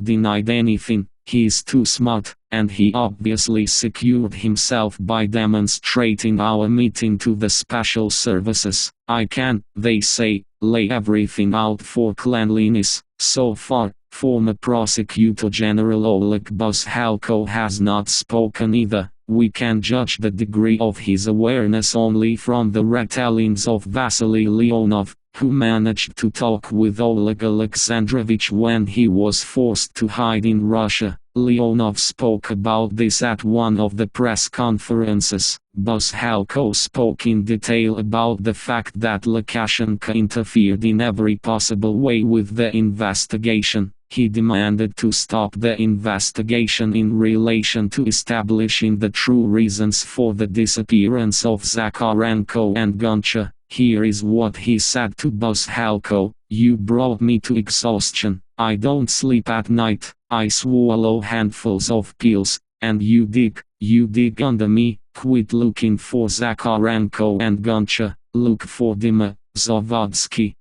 denied anything. He's too smart, and he obviously secured himself by demonstrating our meeting to the special services. I can, they say, lay everything out for cleanliness." So far, former Prosecutor General Oleg Buzhalko has not spoken either. We can judge the degree of his awareness only from the retellings of Vasily Leonov, who managed to talk with Oleg Alexandrovich when he was forced to hide in Russia. Leonov spoke about this at one of the press conferences. Buzhalko spoke in detail about the fact that Lukashenko interfered in every possible way with the investigation. He demanded to stop the investigation in relation to establishing the true reasons for the disappearance of Zakharenko and Goncha. Here is what he said to Buzhalko: "You brought me to exhaustion. I don't sleep at night. I swallow handfuls of pills, and you dig under me. Quit looking for Zakharenko and Goncha, look for Dima Zavodsky."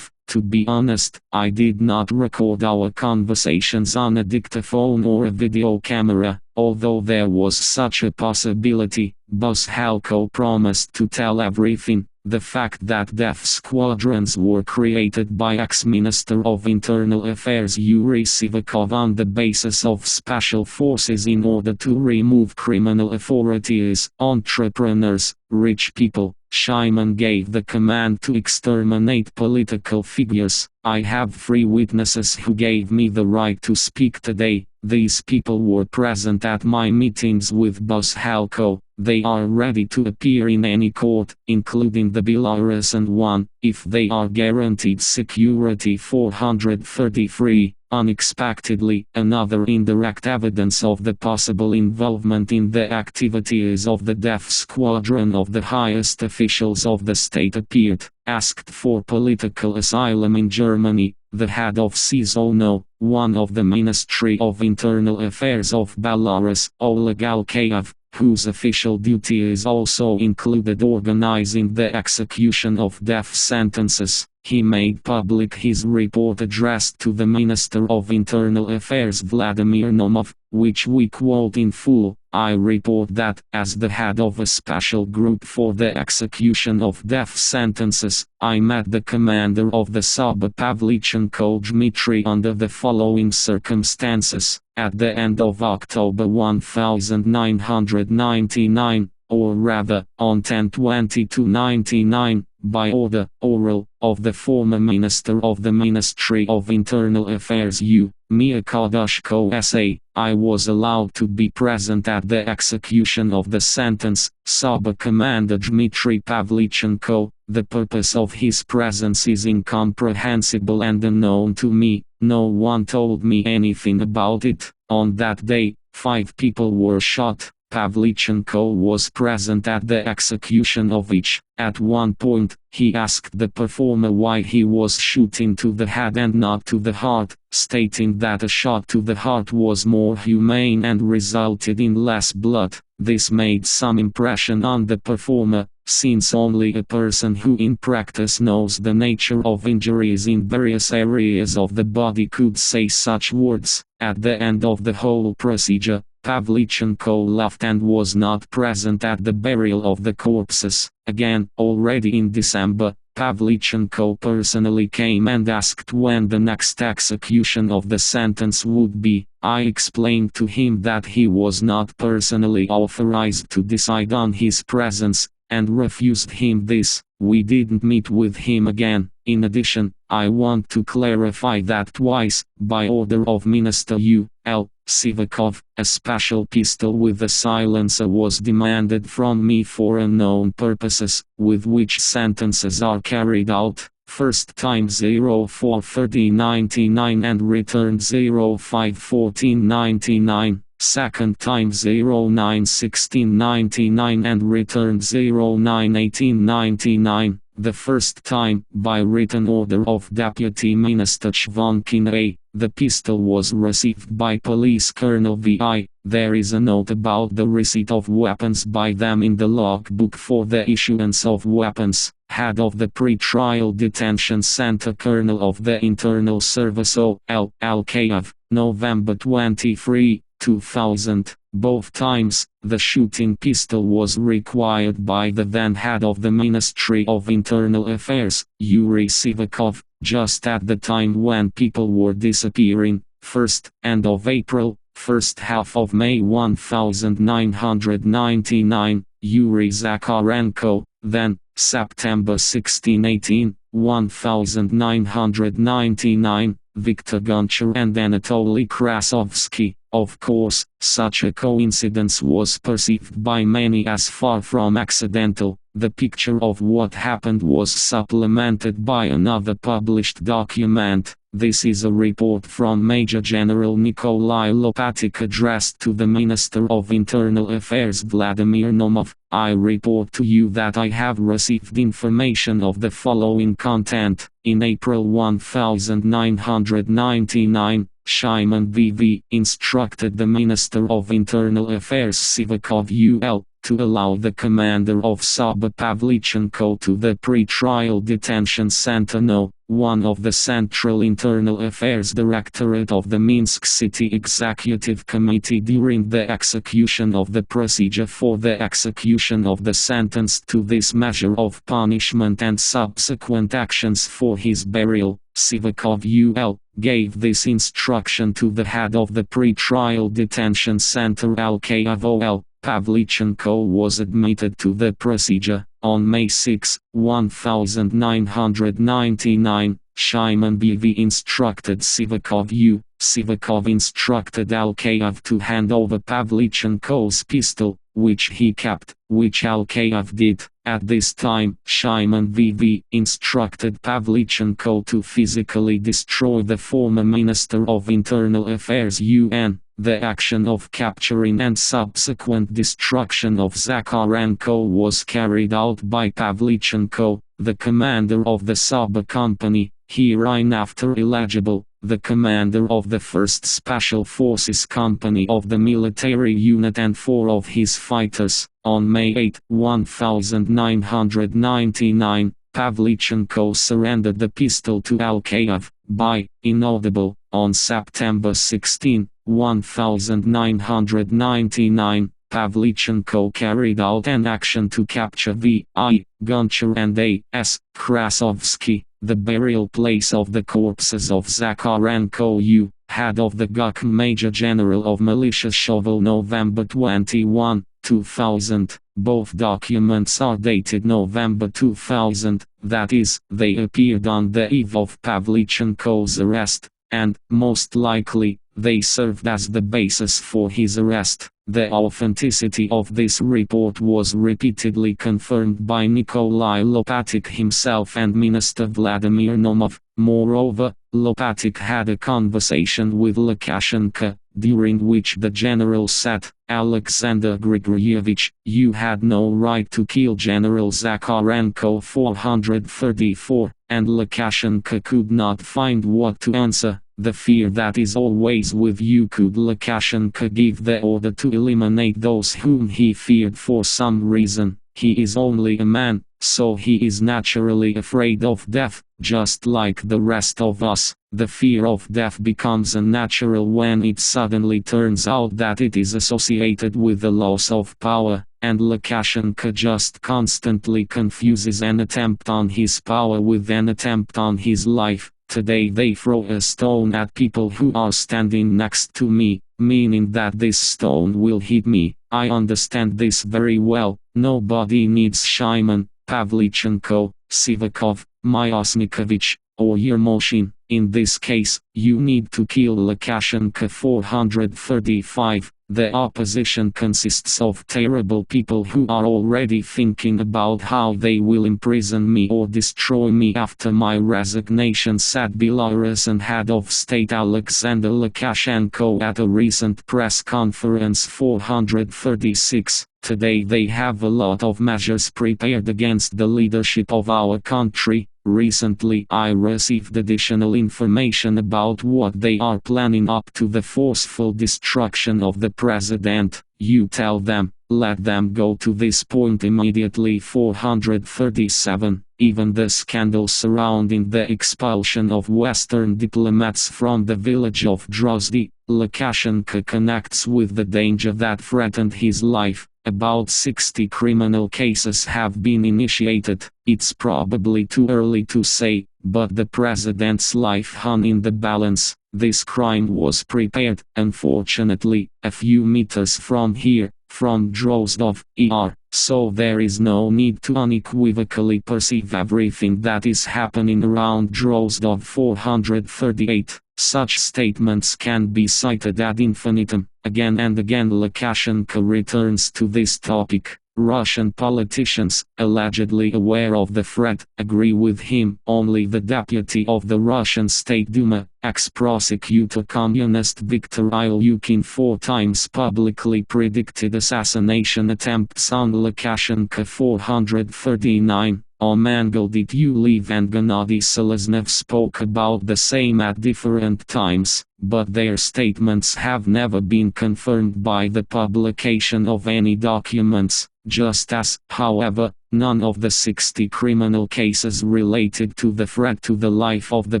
To be honest, I did not record our conversations on a dictaphone or a video camera, although there was such a possibility. Buzhalko promised to tell everything. The fact that death squadrons were created by ex-Minister of Internal Affairs Yuri Sivakov on the basis of special forces in order to remove criminal authorities, entrepreneurs, rich people. Shyman gave the command to exterminate political figures. I have 3 witnesses who gave me the right to speak today. These people were present at my meetings with Buzhalko. They are ready to appear in any court, including the Belarusian one, if they are guaranteed security. 433. Unexpectedly, another indirect evidence of the possible involvement in the activities of the death squadron of the highest officials of the state appeared. Asked for political asylum in Germany, the head of CISONO, one of the Ministry of Internal Affairs of Belarus, Oleg Alkayev, whose official duties also included organizing the execution of death sentences. He made public his report addressed to the Minister of Internal Affairs Vladimir Nomov, which we quote in full. I report that, as the head of a special group for the execution of death sentences, I met the commander of the Saba Pavlichenko Dmitry under the following circumstances. At the end of October 1999, or rather, on 10/22/99, by order, oral, of the former Minister of the Ministry of Internal Affairs Mia Kodoshko S.A., I was allowed to be present at the execution of the sentence. Saba Commander Dmitry Pavlichenko, the purpose of his presence is incomprehensible and unknown to me. No one told me anything about it. On that day, 5 people were shot. Pavlichenko was present at the execution of each. At one point, he asked the performer why he was shooting to the head and not to the heart, stating that a shot to the heart was more humane and resulted in less blood. This made some impression on the performer, since only a person who in practice knows the nature of injuries in various areas of the body could say such words. At the end of the whole procedure, Pavlichenko left and was not present at the burial of the corpses. Again, already in December, Pavlichenko personally came and asked when the next execution of the sentence would be. I explained to him that he was not personally authorized to decide on his presence, and refused him this. We didn't meet with him again. In addition, I want to clarify that twice, by order of Minister U.L. Sivakov, a special pistol with a silencer was demanded from me for unknown purposes, with which sentences are carried out. First time 04/30/99 and returned 05/14/99. Second time 09/16/99 and returned 09/18/99. The first time, by written order of Deputy Minister Chvonkin A., the pistol was received by Police Colonel V.I. There is a note about the receipt of weapons by them in the logbook for the issuance of weapons. Head of the Pre-Trial Detention Center Colonel of the Internal Service O.L. Alkayev, November 23, 2000. Both times, the shooting pistol was required by the then head of the Ministry of Internal Affairs, Yuri Sivakov, just at the time when people were disappearing. First, end of April, first half of May 1999, Yuri Zakharenko, then, September 16-18, 1999, Viktor Gonchar and Anatoly Krasovsky. Of course, such a coincidence was perceived by many as far from accidental. The picture of what happened was supplemented by another published document. This is a report from Major General Nikolai Lopatik addressed to the Minister of Internal Affairs Vladimir Nomov. I report to you that I have received information of the following content. In April 1999, Shimon V.V. instructed the Minister of Internal Affairs Sivakov U.L. to allow the commander of Saba Pavlichenko to the pre-trial detention center No. 1 of the Central Internal Affairs Directorate of the Minsk City Executive Committee during the execution of the procedure for the execution of the sentence to this measure of punishment and subsequent actions for his burial. Sivakov U.L. gave this instruction to the head of the pre-trial detention center Alkayev O.L. Pavlichenko was admitted to the procedure. On May 6, 1999, Shimon B.V. instructed Sivakov U. Sivakov instructed Alkayev to hand over Pavlichenko's pistol, which he kept, which Alkayev did. At this time, Shimon V.V. instructed Pavlichenko to physically destroy the former Minister of Internal Affairs U.N. The action of capturing and subsequent destruction of Zakharenko was carried out by Pavlichenko, the commander of the Saba company. hereinafter illegible, the commander of the 1st Special Forces Company of the military unit and 4 of his fighters, on May 8, 1999, Pavlichenko surrendered the pistol to Alkayev, by inaudible, on September 16, 1999, Pavlichenko carried out an action to capture V.I. Gonchar and A.S. Krasovsky, the burial place of the corpses of Zakharenko U., head of the GUK Major General of Militia Shovel November 21, 2000. Both documents are dated November 2000, that is, they appeared on the eve of Pavlichenko's arrest, and, most likely, they served as the basis for his arrest. The authenticity of this report was repeatedly confirmed by Nikolai Lopatik himself and Minister Vladimir Nomov. Moreover, Lopatik had a conversation with Lukashenko, during which the general said, "Alexander Grigoryevich, you had no right to kill General Zakharenko 434, and Lukashenko could not find what to answer. The fear that is always with you. Could Lukashenko give the order to eliminate those whom he feared for some reason? He is only a man, so he is naturally afraid of death, just like the rest of us. The fear of death becomes unnatural when it suddenly turns out that it is associated with the loss of power, and Lukashenko just constantly confuses an attempt on his power with an attempt on his life. Today they throw a stone at people who are standing next to me, meaning that this stone will hit me. I understand this very well. Nobody needs Shimon, Pavlichenko, Sivakov, Myasnikovich, or Yermoshin. In this case, you need to kill Lukashenko 435. The opposition consists of terrible people who are already thinking about how they will imprison me or destroy me after my resignation," said Belarusian head of state Alexander Lukashenko at a recent press conference. 436. Today they have a lot of measures prepared against the leadership of our country. Recently I received additional information about what they are planning up to the forceful destruction of the president. You tell them, let them go to this point immediately. 437. Even the scandal surrounding the expulsion of Western diplomats from the village of Drozdy, Lukashenko connects with the danger that threatened his life. About 60 criminal cases have been initiated. It's probably too early to say, but the president's life hung in the balance. This crime was prepared, unfortunately, a few meters from here, from Drozdov, ER, so there is no need to unequivocally perceive everything that is happening around Drozdov. 438. Such statements can be cited ad infinitum. Again and again Lukashenko returns to this topic. Russian politicians, allegedly aware of the threat, agree with him. Only the deputy of the Russian State Duma, ex-prosecutor communist Viktor Ilyukin, 4 times publicly predicted assassination attempts on Lukashenko. 439. Omangoldit Yuliv and Gennady Seleznev spoke about the same at different times, but their statements have never been confirmed by the publication of any documents, just as, however, none of the 60 criminal cases related to the threat to the life of the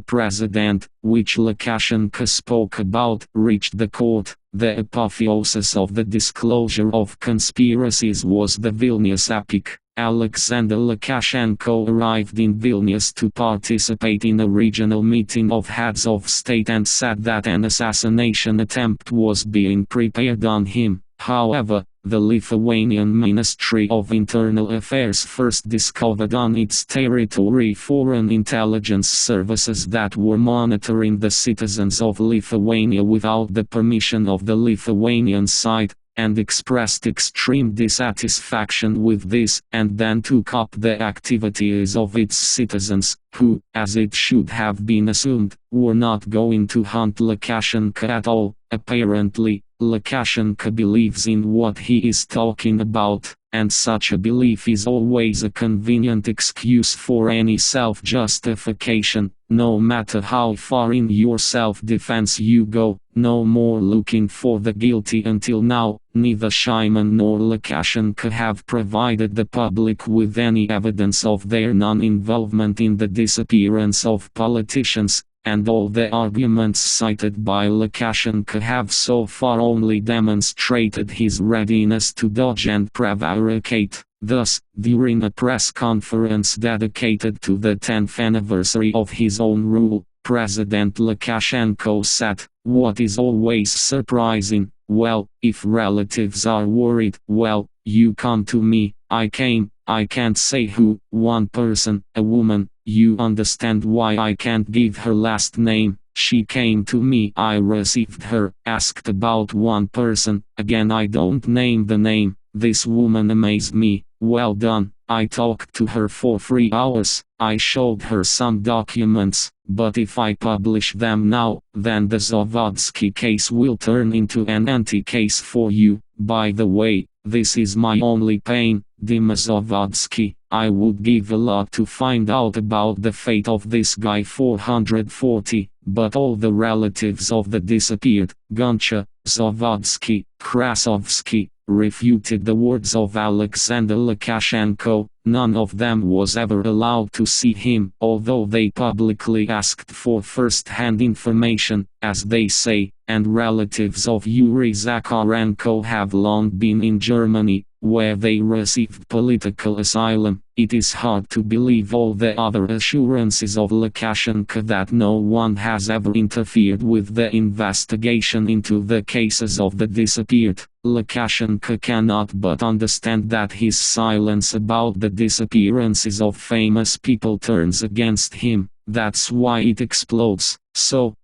president, which Lukashenko spoke about, reached the court. The apotheosis of the disclosure of conspiracies was the Vilnius epic. Alexander Lukashenko arrived in Vilnius to participate in a regional meeting of heads of state and said that an assassination attempt was being prepared on him. However, the Lithuanian Ministry of Internal Affairs first discovered on its territory foreign intelligence services that were monitoring the citizens of Lithuania without the permission of the Lithuanian side, and expressed extreme dissatisfaction with this, and then took up the activities of its citizens, who, as it should have been assumed, were not going to hunt Lukashenko at all. Apparently, Lukashenko believes in what he is talking about, and such a belief is always a convenient excuse for any self-justification, no matter how far in your self-defense you go. No more looking for the guilty. Until now, neither Shimon nor Lukashenko have provided the public with any evidence of their non-involvement in the disappearance of politicians, and all the arguments cited by Lukashenko have so far only demonstrated his readiness to dodge and prevaricate. Thus, during a press conference dedicated to the 10th anniversary of his own rule, President Lukashenko said, "What is always surprising, well, if relatives are worried, well, you come to me. I came, I can't say who, one person, a woman, you understand why I can't give her last name. She came to me, I received her, asked about one person, again I don't name the name, this woman amazed me, well done, I talked to her for 3 hours, I showed her some documents, but if I publish them now, then the Zavodsky case will turn into an anti-case for you. By the way, this is my only pain, Dima Zavodsky. I would give a lot to find out about the fate of this guy 440, but all the relatives of the disappeared, Goncha, Zavodsky, Krasovsky, refuted the words of Alexander Lukashenko. None of them was ever allowed to see him, although they publicly asked for first-hand information, as they say, and relatives of Yuri Zakharenko have long been in Germany, where they received political asylum. It is hard to believe all the other assurances of Lukashenko that no one has ever interfered with the investigation into the cases of the disappeared. Lukashenko cannot but understand that his silence about the disappearances of famous people turns against him. That's why it explodes, so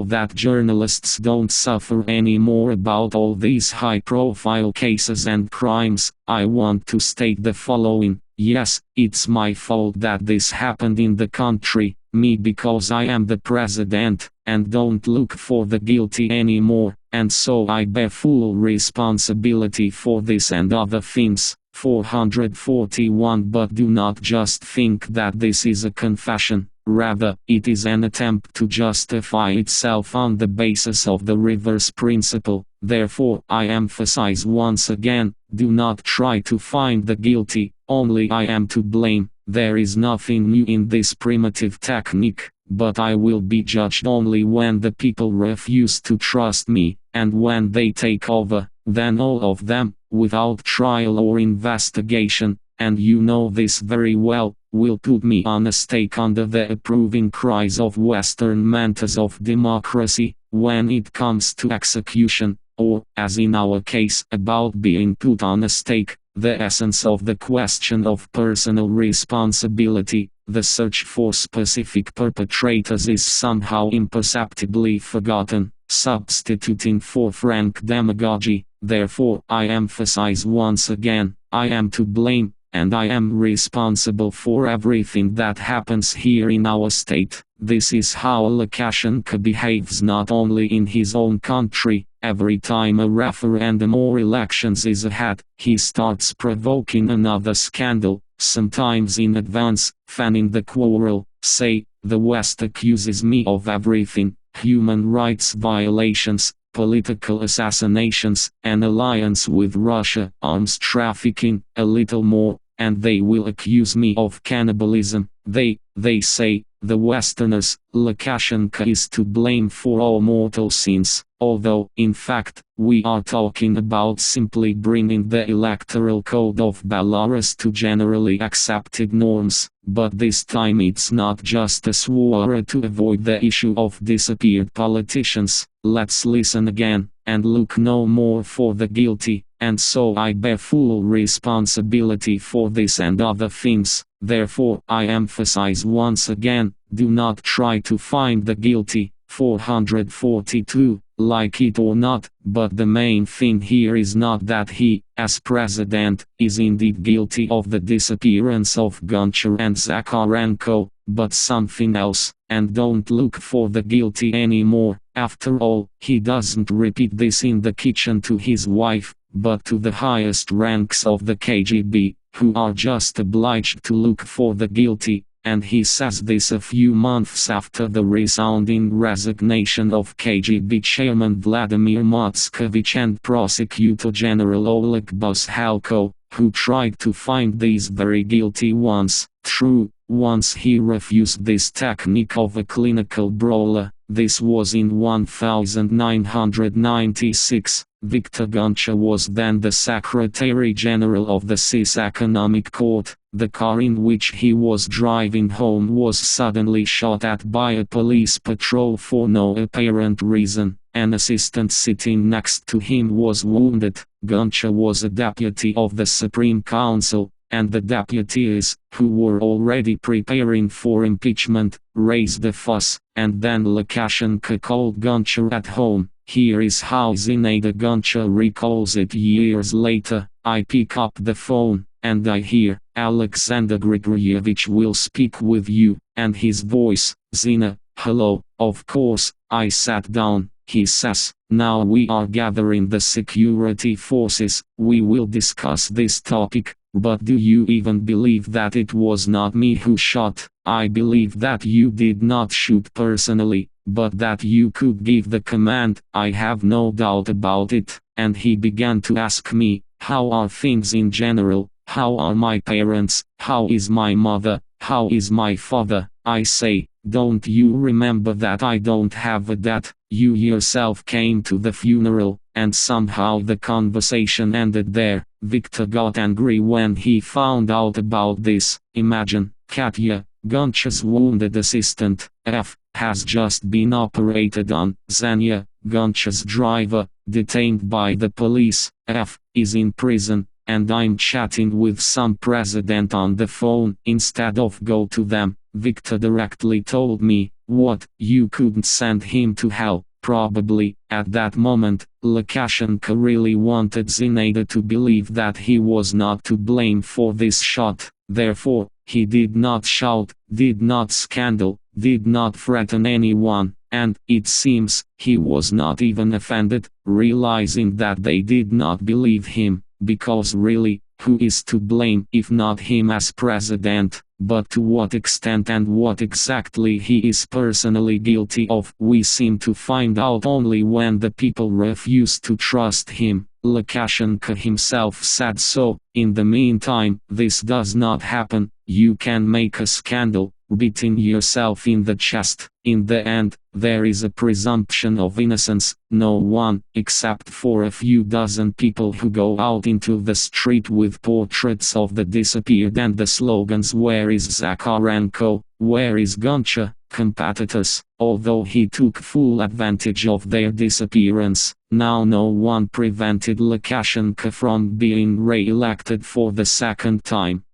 that journalists don't suffer anymore about all these high-profile cases and crimes. I want to state the following. Yes, it's my fault that this happened in the country, me because I am the president, and don't look for the guilty anymore, and so I bear full responsibility for this and other things. 441. But do not just think that this is a confession. Rather, it is an attempt to justify itself on the basis of the reverse principle. Therefore, I emphasize once again, do not try to find the guilty, only I am to blame. There is nothing new in this primitive technique, but I will be judged only when the people refuse to trust me, and when they take over, then all of them, without trial or investigation, and you know this very well, will put me on a stake under the approving cries of Western mentors of democracy. When it comes to execution, or, as in our case, about being put on a stake, the essence of the question of personal responsibility, the search for specific perpetrators is somehow imperceptibly forgotten, substituting for frank demagogy. Therefore, I emphasize once again, I am to blame, and I am responsible for everything that happens here in our state. This is how Lukashenko behaves not only in his own country. Every time a referendum or elections is ahead, he starts provoking another scandal, sometimes in advance, fanning the quarrel. Say, the West accuses me of everything: human rights violations, political assassinations, an alliance with Russia, arms trafficking, a little more, and they will accuse me of cannibalism. They say, the Westerners, Lukashenko is to blame for all mortal sins, although, in fact, we are talking about simply bringing the electoral code of Belarus to generally accepted norms. But this time it's not just a swore to avoid the issue of disappeared politicians. Let's listen again, and look no more for the guilty, and so I bear full responsibility for this and other things. Therefore, I emphasize once again, do not try to find the guilty. 442, like it or not, but the main thing here is not that he, as president, is indeed guilty of the disappearance of Gonchar and Zakharenko, but something else, and don't look for the guilty anymore, After all, he doesn't repeat this in the kitchen to his wife, but to the highest ranks of the KGB, who are just obliged to look for the guilty, and he says this a few months after the resounding resignation of KGB chairman Vladimir Motskovich and Prosecutor General Oleg Buzhalko, who tried to find these very guilty ones. True, once he refused this technique of a clinical brawler. This was in 1996. Viktor Goncha was then the Secretary General of the CIS Economic Court. The car in which he was driving home was suddenly shot at by a police patrol for no apparent reason. An assistant sitting next to him was wounded. Goncha was a deputy of the Supreme Council, and the deputies, who were already preparing for impeachment, raised a fuss, and then Lukashenko called Goncha at home. Here is how Zinaida Goncha recalls it years later. I pick up the phone, and I hear, "Alexander Grigoryevich will speak with you," and his voice, "Zina, hello." Of course, I sat down. He says, "Now we are gathering the security forces, we will discuss this topic, but do you even believe that it was not me who shot? I believe that you did not shoot personally, but that you could give the command, I have no doubt about it." And he began to ask me, "How are things in general? How are my parents? How is my mother? How is my father?" I say, "Don't you remember that I don't have a dad? You yourself came to the funeral," and somehow the conversation ended there. Viktor got angry when he found out about this. Imagine, Katya, Goncha's wounded assistant, F, has just been operated on. Zanya, Goncha's driver, detained by the police, F, is in prison, and I'm chatting with some president on the phone. Instead of go to them, Viktor directly told me, "What, you couldn't send him to hell?" Probably, at that moment, Lukashenko really wanted Zinaida to believe that he was not to blame for this shot. Therefore, he did not shout, did not scandal, did not threaten anyone, and, it seems, he was not even offended, realizing that they did not believe him, because really, who is to blame if not him as president? But to what extent and what exactly he is personally guilty of, we seem to find out only when the people refuse to trust him. Lukashenko himself said so. In the meantime, this does not happen. You can make a scandal, beating yourself in the chest. In the end, there is a presumption of innocence. No one, except for a few dozen people who go out into the street with portraits of the disappeared and the slogans "Where is Zakharenko? Where is Goncha?" competitors, although he took full advantage of their disappearance. Now no one prevented Lukashenko from being re-elected for the second time.